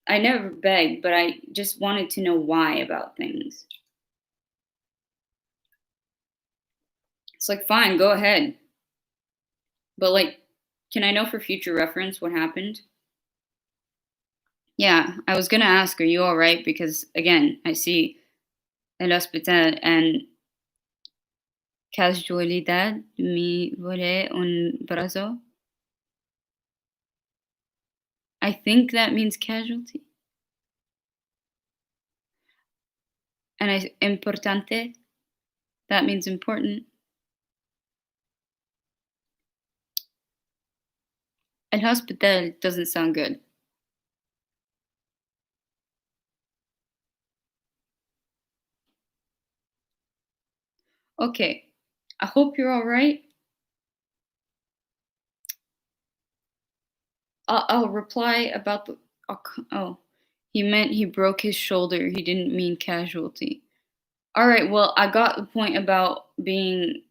Speaker 1: I never begged, but I just wanted to know why about things. It's like, fine, go ahead. But like, can I know for future reference what happened? Yeah, I was gonna ask, are you all right? Because again, I see el hospital and casualidad me volé un brazo. I think that means casualty. And importante, that means important. El hospital doesn't sound good. Okay, I hope you're all right. I'll reply about the. Oh, he meant he broke his shoulder. He didn't mean casualty. All right, well, I got the point about being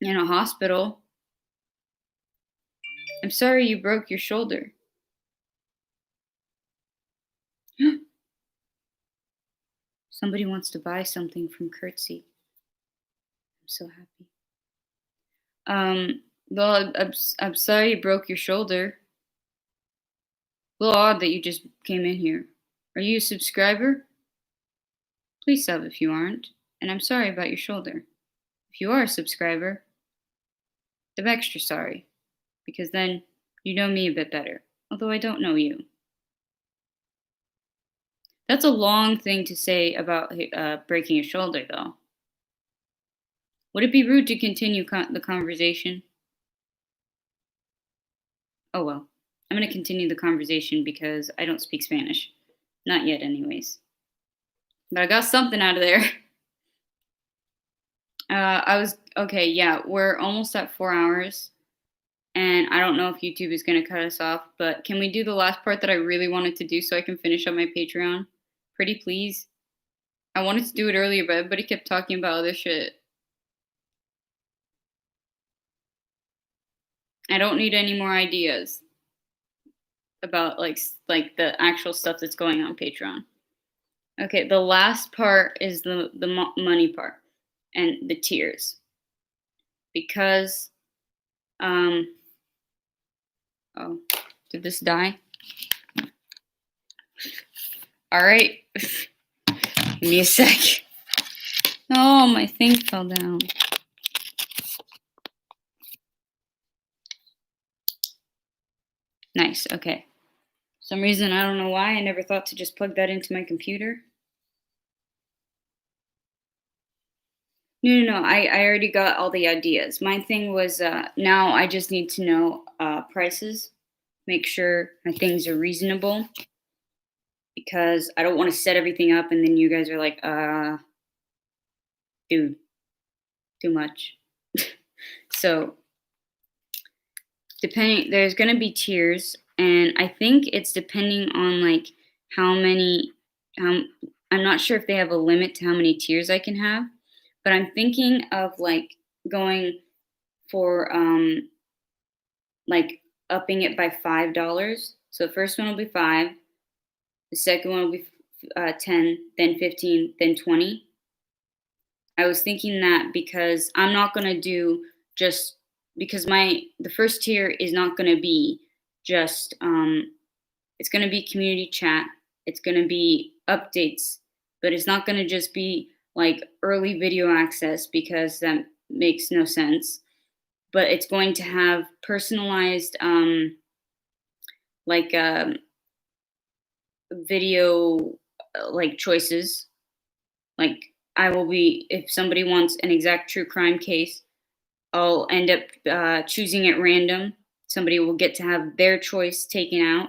Speaker 1: in a hospital. I'm sorry you broke your shoulder. Somebody wants to buy something from Curtsy. I'm so happy. Well, I'm sorry you broke your shoulder. A little odd that you just came in here. Are you a subscriber? Please sub if you aren't. And I'm sorry about your shoulder. If you are a subscriber, I'm extra sorry. Because then you know me a bit better. Although I don't know you. That's a long thing to say about breaking a shoulder, though. Would it be rude to continue the conversation? Oh well. I'm going to continue the conversation because I don't speak Spanish. Not yet, anyways. But I got something out of there. Okay, yeah, we're almost at 4 hours. And I don't know if YouTube is going to cut us off, but can we do the last part that I really wanted to do so I can finish up my Patreon? Pretty please. I wanted to do it earlier, but everybody kept talking about other shit. I don't need any more ideas about like the actual stuff that's going on Patreon. Okay, the last part is the money part and the tiers. Because oh, did this die? All right. Give me a sec. Oh, my thing fell down. Nice, okay. For some reason, I don't know why, I never thought to just plug that into my computer. No, I already got all the ideas. My thing was now I just need to know prices, make sure my things are reasonable, because I don't want to set everything up and then you guys are like, dude, too much. So there's going to be tiers, and I think it's depending on like I'm not sure if they have a limit to how many tiers I can have, but I'm thinking of like going for like upping it by $5. So the first one will be 5, the second one will be 10, then 15, then 20. I was thinking that because I'm not going to do just because the first tier is not going to be just it's going to be community chat, it's going to be updates, but it's not going to just be like early video access because that makes no sense. But it's going to have personalized like video like choices. Like I will be, if somebody wants an exact true crime case, I'll end up choosing at random. Somebody will get to have their choice taken out,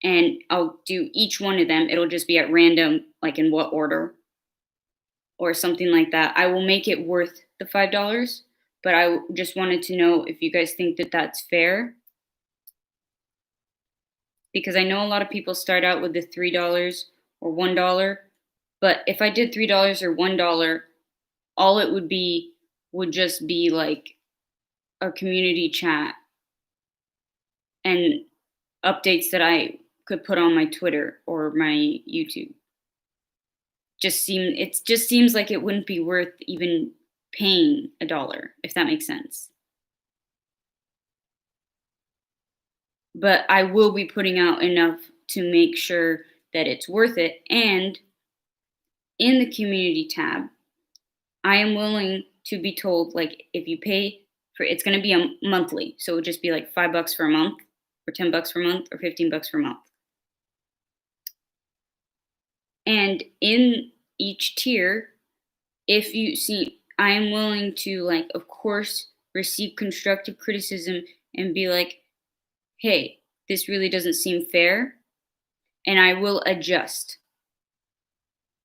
Speaker 1: and I'll do each one of them. It'll just be at random, like in what order or something like that. I will make it worth the $5, but I just wanted to know if you guys think that that's fair. Because I know a lot of people start out with the $3 or $1, but if I did $3 or $1, all it would just be like a community chat and updates that I could put on my Twitter or my YouTube. It just seems like it wouldn't be worth even paying $1, if that makes sense. But I will be putting out enough to make sure that it's worth it. And in the community tab, I am willing to be told, like, if you pay for it's going to be a monthly, so it would just be like $5 for a month, or $10 for a month, or $15 for a month. And in each tier, if you see, I am willing to, like, of course, receive constructive criticism and be like, hey, this really doesn't seem fair, and I will adjust.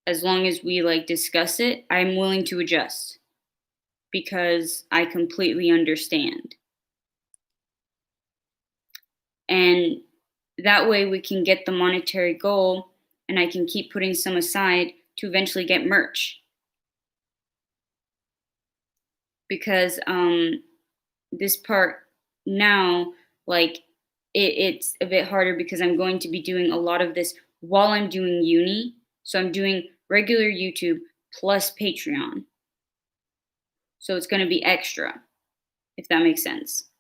Speaker 1: As long as we like discuss it, I'm willing to adjust because I completely understand. And that way we can get the monetary goal, and I can keep putting some aside to eventually get merch. Because this part now, like, it's a bit harder because I'm going to be doing a lot of this while I'm doing uni. So I'm doing regular YouTube plus Patreon. So it's going to be extra, if that makes sense.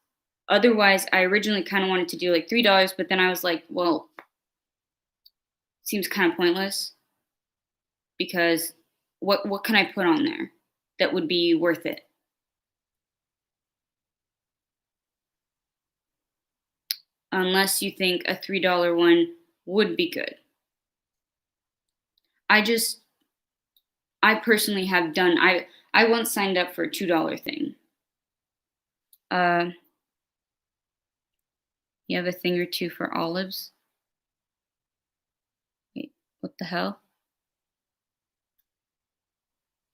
Speaker 1: Otherwise, I originally kind of wanted to do like $3, but then I was like, well, seems kind of pointless because what can I put on there that would be worth it? Unless you think a $3 one would be good. I personally have done I once signed up for a $2 thing. Uh you have a thing or two for olives? Wait, what the hell?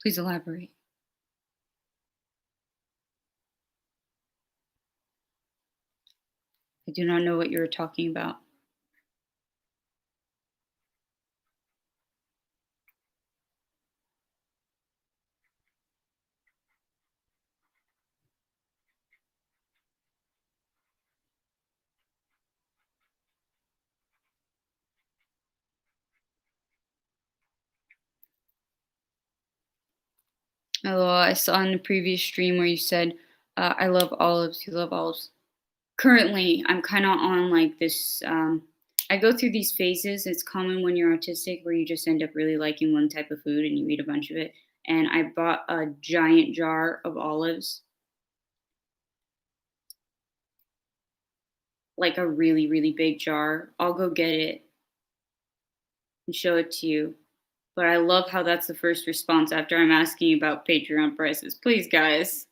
Speaker 1: Please elaborate. I do not know what you were talking about. Although I saw in the previous stream where you said, I love olives, you love olives. Currently, I'm kind of on like this. I go through these phases. It's common when you're autistic where you just end up really liking one type of food and you eat a bunch of it. And I bought a giant jar of olives, like a really, really big jar. I'll go get it and show it to you. But I love how that's the first response after I'm asking about Patreon prices. Please, guys.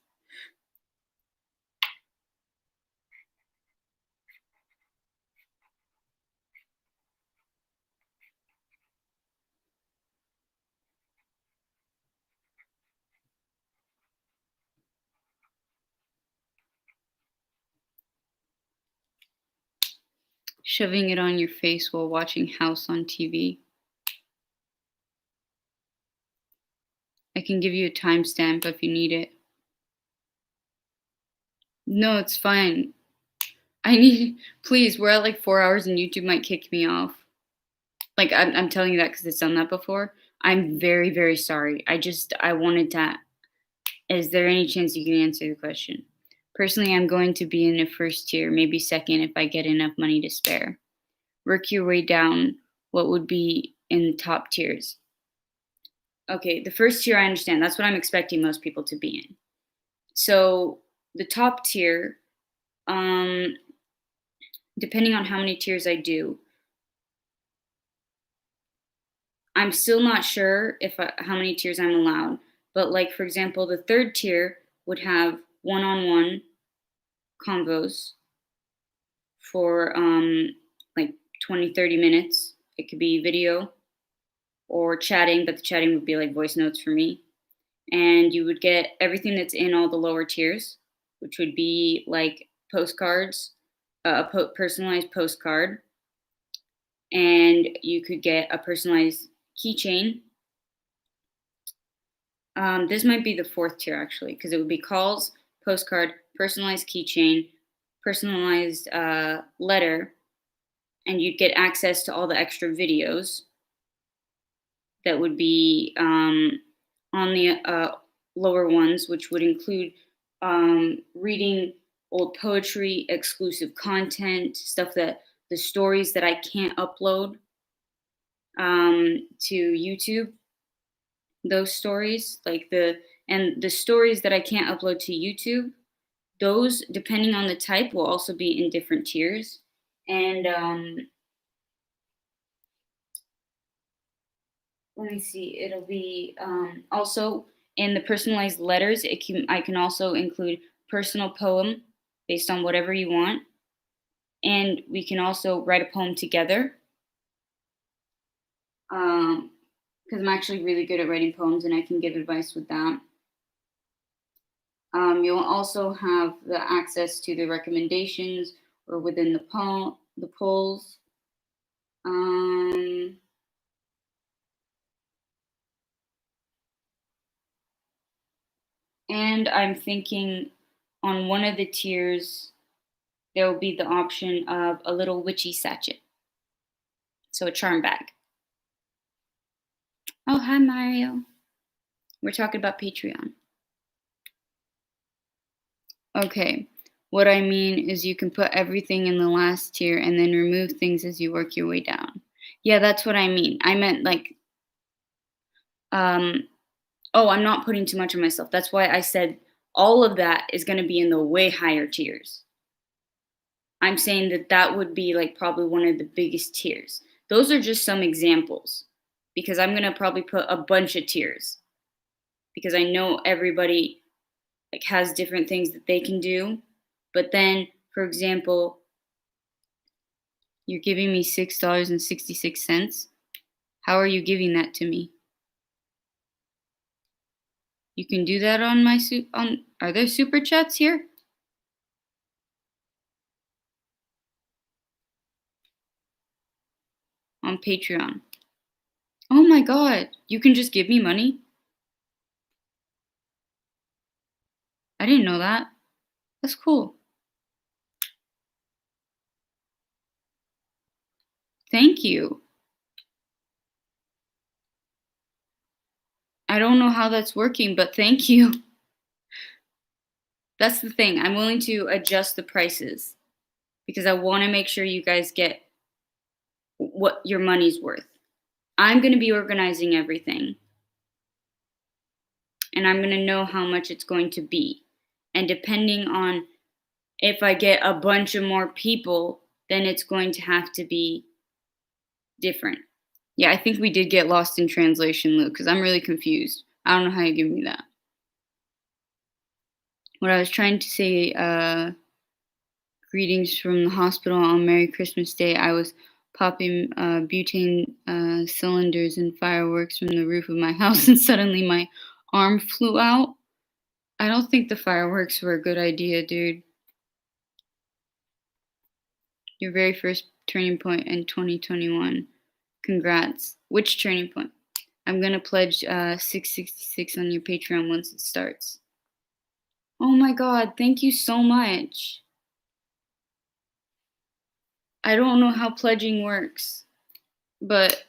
Speaker 1: Shoving it on your face while watching House on TV. I can give you a timestamp if you need it. No, it's fine. Please, we're at like 4 hours and YouTube might kick me off. Like, I'm telling you that because it's done that before. I'm very, very sorry. I wanted to. Is there any chance you can answer the question? Personally, I'm going to be in the first tier, maybe second if I get enough money to spare. Work your way down. What would be in the top tiers? Okay, the first tier I understand. That's what I'm expecting most people to be in. So the top tier, depending on how many tiers I do, I'm still not sure if how many tiers I'm allowed. But like for example, the third tier would have one-on-one convos for like 20, 30 minutes. It could be video or chatting, but the chatting would be like voice notes for me. And you would get everything that's in all the lower tiers, which would be like postcards, a personalized postcard, and you could get a personalized keychain. This might be the fourth tier actually, because it would be calls, postcard, personalized keychain, personalized letter, and you'd get access to all the extra videos that would be on the lower ones, which would include reading old poetry, exclusive content, stuff that the stories that I can't upload to YouTube. Those stories, the stories that I can't upload to YouTube, those, depending on the type, will also be in different tiers. And let me see, it'll be also in the personalized letters. I can also include personal poem based on whatever you want, and we can also write a poem together. Because I'm actually really good at writing poems, and I can give advice with that. You'll also have the access to the recommendations or within the polls. And I'm thinking on one of the tiers, there will be the option of a little witchy sachet. So a charm bag. Oh, hi, Mario. We're talking about Patreon. Okay. What I mean is you can put everything in the last tier and then remove things as you work your way down. Yeah, that's what I mean. I meant like, um, oh, I'm not putting too much on myself. That's why I said all of that is going to be in the way higher tiers. I'm saying that that would be like probably one of the biggest tiers. Those are just some examples because I'm going to probably put a bunch of tiers because I know everybody like has different things that they can do. But then, for example, you're giving me $6.66. How are you giving that to me? You can do that on my on are there super chats here? On Patreon. Oh my god, you can just give me money? I didn't know that. That's cool. Thank you. I don't know how that's working, but thank you. That's the thing. I'm willing to adjust the prices because I want to make sure you guys get what your money's worth. I'm going to be organizing everything and I'm going to know how much it's going to be. And depending on if I get a bunch of more people, then it's going to have to be different. Yeah, I think we did get lost in translation, Luke, because I'm really confused. I don't know how you give me that. What I was trying to say, greetings from the hospital on Merry Christmas Day. I was popping butane cylinders and fireworks from the roof of my house, and suddenly my arm flew out. I don't think the fireworks were a good idea, dude. Your very first turning point in 2021. Congrats. Which turning point? I'm gonna pledge 666 on your Patreon once it starts. Oh my god, thank you so much. I don't know how pledging works, but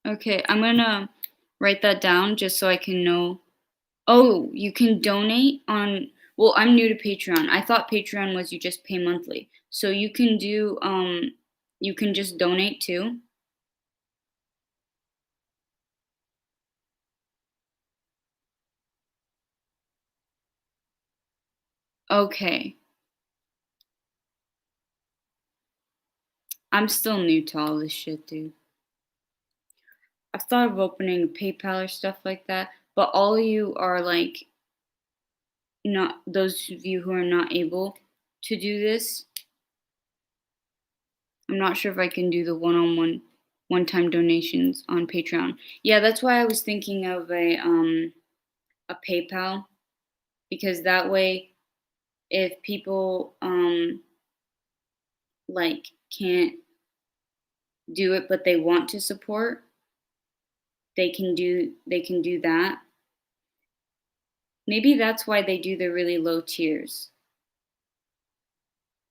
Speaker 1: okay, I'm gonna write that down just so I can know. Oh, you can donate on. Well, I'm new to Patreon. I thought Patreon was you just pay monthly. So you can do you can just donate too. Okay. I'm still new to all this shit, dude. I've thought of opening a PayPal or stuff like that, but all of you are like not those of you who are not able to do this. I'm not sure if I can do the one-on-one one-time donations on Patreon. Yeah, that's why I was thinking of a PayPal because that way if people like can't do it but they want to support, they can do that. Maybe that's why they do the really low tiers.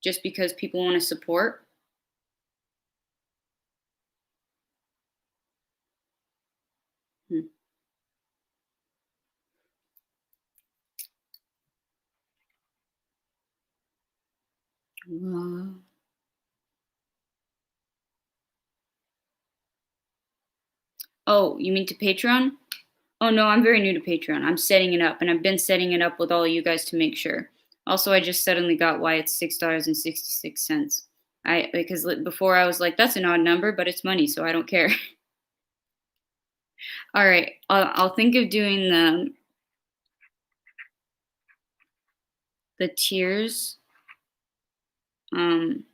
Speaker 1: Just because people want to support. Hmm. Wow. Oh, you mean to Patreon? Oh no, I'm very new to Patreon. I'm setting it up, and I've been setting it up with all of you guys to make sure. Also, I just suddenly got why it's $6.66. I because before I was like, that's an odd number, but it's money, so I don't care. All right, I'll think of doing the tiers, um,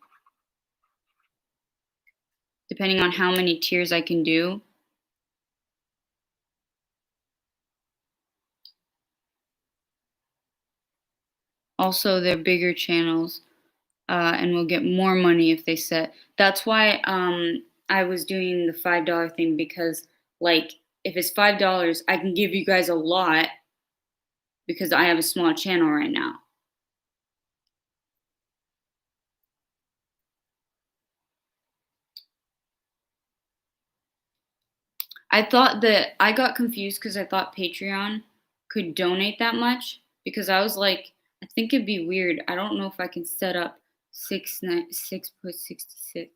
Speaker 1: depending on how many tiers I can do. Also, they're bigger channels, and we'll get more money if they set. That's why I was doing the $5 thing because, like, if it's $5, I can give you guys a lot because I have a small channel right now. I thought that I got confused because I thought Patreon could donate that much because I was like, I think it'd be weird. I don't know if I can set up 6.66.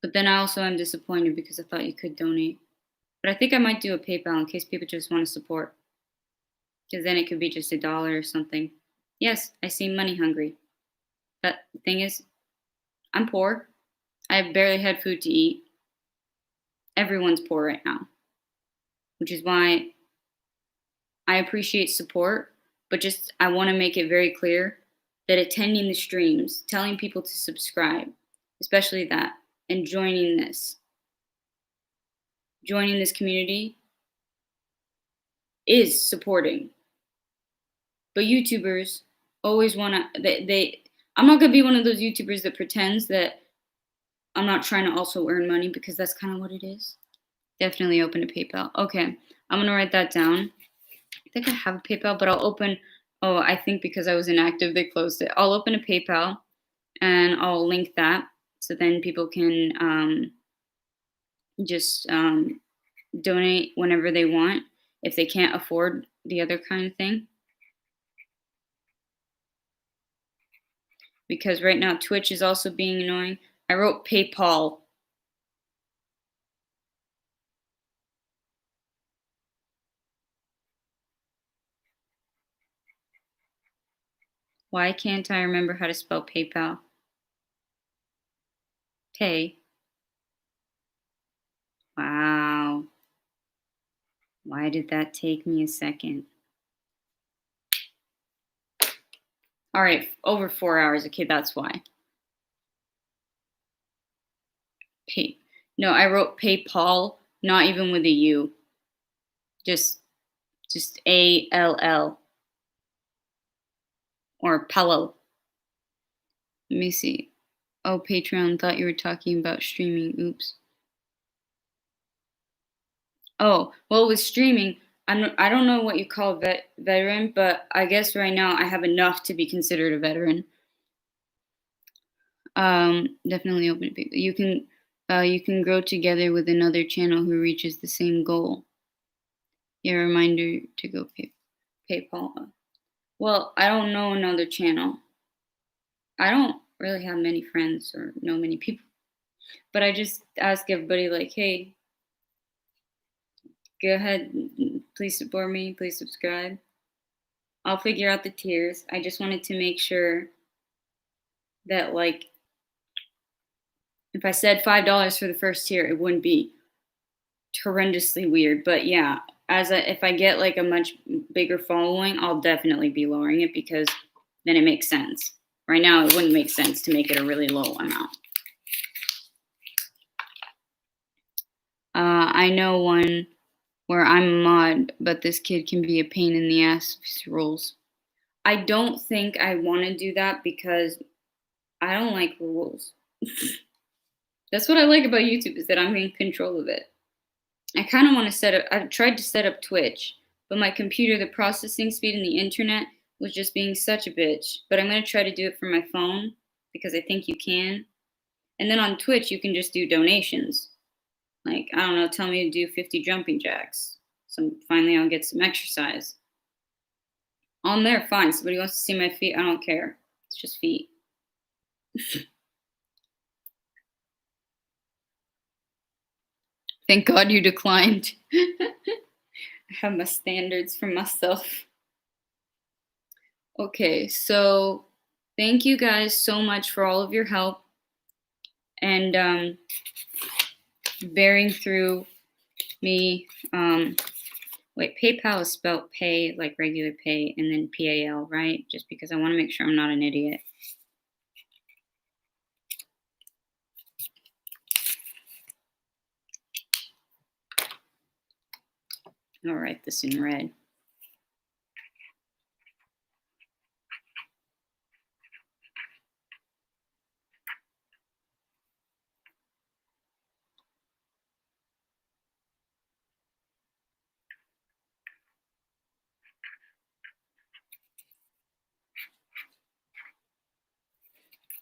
Speaker 1: But then I also am disappointed because I thought you could donate. But I think I might do a PayPal in case people just want to support. Because then it could be just $1 or something. Yes, I seem money hungry. That thing is, I'm poor. I barely had food to eat. Everyone's poor right now, which is why I appreciate support, but just I want to make it very clear that attending the streams, telling people to subscribe, especially that, and joining this community is supporting. But YouTubers always want to, I'm not going to be one of those YouTubers that pretends that I'm not trying to also earn money because that's kind of what it is. Definitely open a PayPal. Okay, I'm going to write that down. I think I have a PayPal, but I'll open, oh, I think because I was inactive, they closed it. I'll open a PayPal and I'll link that so then people can just donate whenever they want if they can't afford the other kind of thing. Because right now Twitch is also being annoying. I wrote PayPal. Why can't I remember how to spell PayPal? Pay. Wow. Why did that take me a second? All right, over 4 hours. Okay, that's why. Pay. No, I wrote PayPal, not even with a U. Just ALL or Palo. Let me see. Oh, Patreon, thought you were talking about streaming. Oops. Oh, well, with streaming, I don't know what you call veteran, but I guess right now I have enough to be considered a veteran. Definitely open to people. You can grow together with another channel who reaches the same goal. Yeah, reminder to go PayPal. Well, I don't know another channel. I don't really have many friends or know many people, but I just ask everybody like, hey, go ahead, please support me, please subscribe. I'll figure out the tiers. I just wanted to make sure that like if I said $5 for the first tier, it wouldn't be horrendously weird. But yeah, if I get like a much bigger following, I'll definitely be lowering it because then it makes sense. Right now, it wouldn't make sense to make it a really low amount. I know one where I'm a mod, but this kid can be a pain in the ass if he rules. I don't think I want to do that because I don't like rules. That's what I like about YouTube is that I'm in control of it. I kind of want to I've tried to set up Twitch, but my computer, the processing speed and the internet was just being such a bitch. But I'm going to try to do it from my phone because I think you can. And then on Twitch, you can just do donations. Like, I don't know, tell me to do 50 jumping jacks. So finally I'll get some exercise. On there, fine. Somebody wants to see my feet, I don't care. It's just feet. Thank God you declined. I have my standards for myself. Okay, so thank you guys so much for all of your help and bearing through me. Wait, PayPal is spelled pay like regular pay and then PAL, right? Just because I want to make sure I'm not an idiot. I'll write this in red.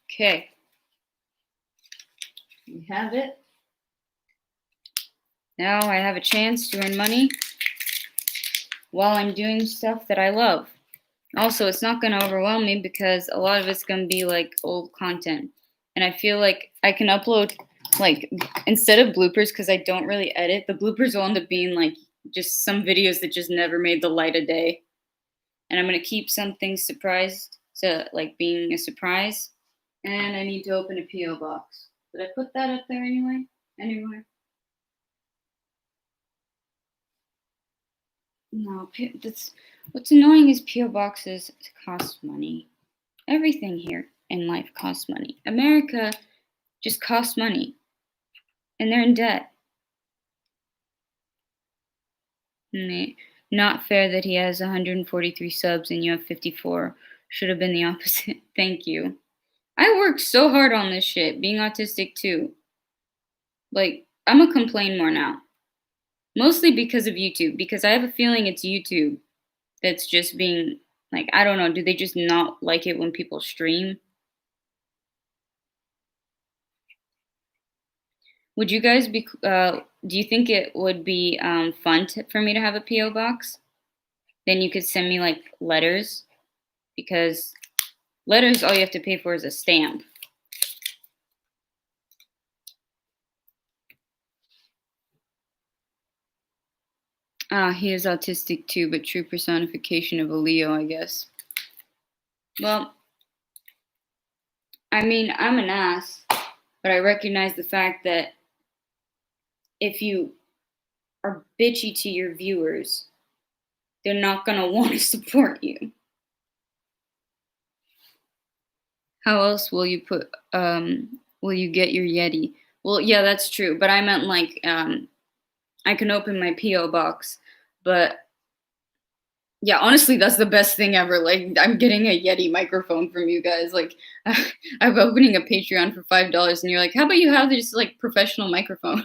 Speaker 1: Okay. We have it. Now I have a chance to earn money while I'm doing stuff that I love. Also, it's not going to overwhelm me because a lot of it's going to be like old content. And I feel like I can upload, like, instead of bloopers, because I don't really edit, the bloopers will end up being like just some videos that just never made the light of day. And I'm going to keep some things surprised, so like being a surprise. And I need to open a P.O. box. Did I put that up there anyway? Anywhere? No, that's what's annoying is P.O. boxes cost money. Everything here in life costs money. America just costs money, and they're in debt. Not fair that he has 143 subs and you have 54. Should have been the opposite. Thank you. I worked so hard on this shit, being autistic too. Like, I'm gonna complain more now. Mostly because of YouTube, because I have a feeling it's YouTube that's just being, like, I don't know, do they just not like it when people stream? Would you guys be, do you think it would be fun for me to have a P.O. box? Then you could send me, like, letters, because letters, all you have to pay for is a stamp. He is autistic too, but true personification of a Leo, I guess. Well, I mean, I'm an ass, but I recognize the fact that if you are bitchy to your viewers, they're not gonna want to support you. How else will you will you get your Yeti? Well, yeah, that's true, but I meant like, I can open my P.O. box, but yeah, honestly, that's the best thing ever. Like, I'm getting a Yeti microphone from you guys. Like, I'm opening a Patreon for $5, and you're like, how about you have this like professional microphone?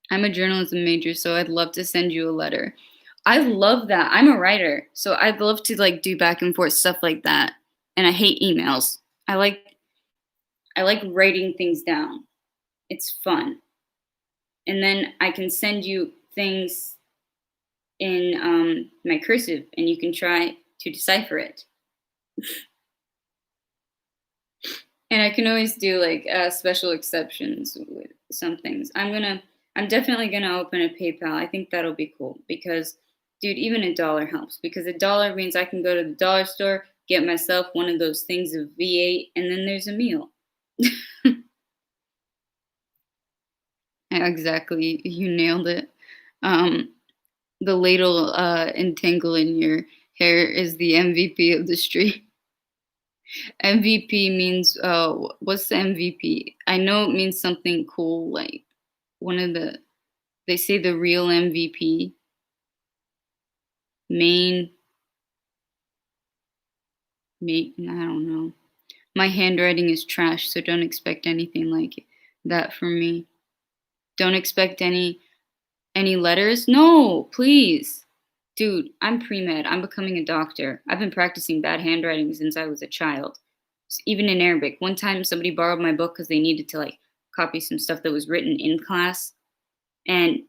Speaker 1: I'm a journalism major, so I'd love to send you a letter. I love that. I'm a writer, so I'd love to like do back and forth stuff like that. And I hate emails. I like writing things down. It's fun. And then I can send you things in my cursive, and you can try to decipher it. And I can always do like special exceptions with some things. I'm definitely gonna open a PayPal. I think that'll be cool because, dude, even $1 helps because $1 means I can go to the dollar store, get myself one of those things of V8, and then there's a meal. Exactly, you nailed it. The ladle entangle in your hair is the MVP of the street. MVP means what's the MVP? I know it means something cool, like one of the, they say the real MVP, main, I don't know. My handwriting is trash, so don't expect anything like that from me. Don't expect any letters? No, please. Dude, I'm pre-med. I'm becoming a doctor. I've been practicing bad handwriting since I was a child. Even in Arabic. One time somebody borrowed my book because they needed to like copy some stuff that was written in class. And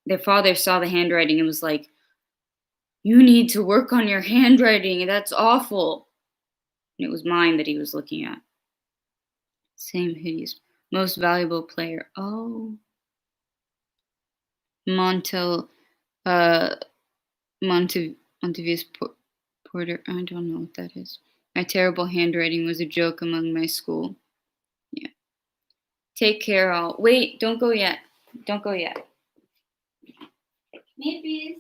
Speaker 1: their father saw the handwriting and was like, you need to work on your handwriting. That's awful. And it was mine that he was looking at. Same hideous. Most valuable player. Oh. Montel, Montevious Porter. I don't know what that is. My terrible handwriting was a joke among my school. Yeah. Take care, all. Wait, don't go yet. Don't go yet. Maybe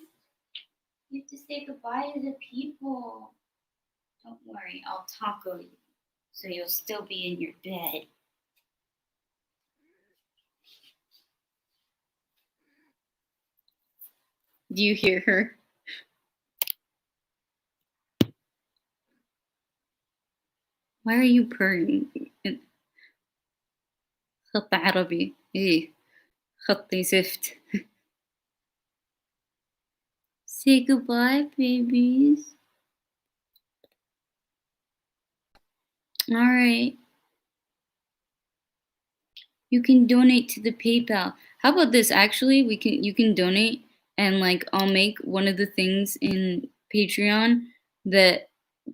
Speaker 1: you have to say goodbye to the people. Don't worry, I'll taco you, so you'll still be in your bed. Do you hear her? Why are you purring? خط عربي. إيه خطي زفت. Say goodbye, babies. All right. You can donate to the PayPal. How about this? Actually, you can donate, and like I'll make one of the things in Patreon that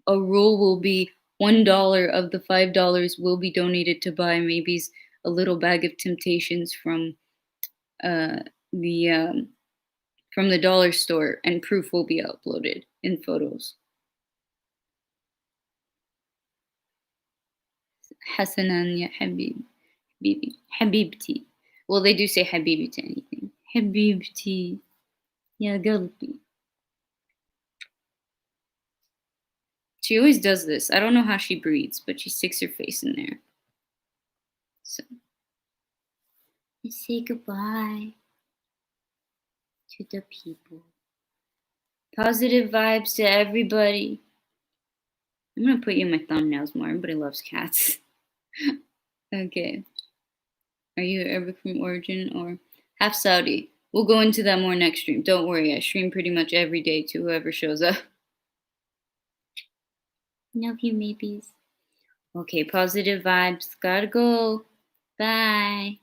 Speaker 1: a rule will be $1 of the $5 will be donated to buy maybe a little bag of Temptations uh, the from the dollar store, and proof will be uploaded in photos. حسناً يا حبيبي حبيبتي. Well, they do say حبيبي to anything. حبيبتي يا قلبي. She always does this. I don't know how she breathes, but she sticks her face in there. So let's say goodbye to the people. Positive vibes to everybody. I'm gonna put you in my thumbnails more. Everybody loves cats. Okay. Are you Arabic from origin or half Saudi? We'll go into that more next stream. Don't worry, I stream pretty much every day to whoever shows up. Love you, maybes. Okay, positive vibes. Gotta go. Bye.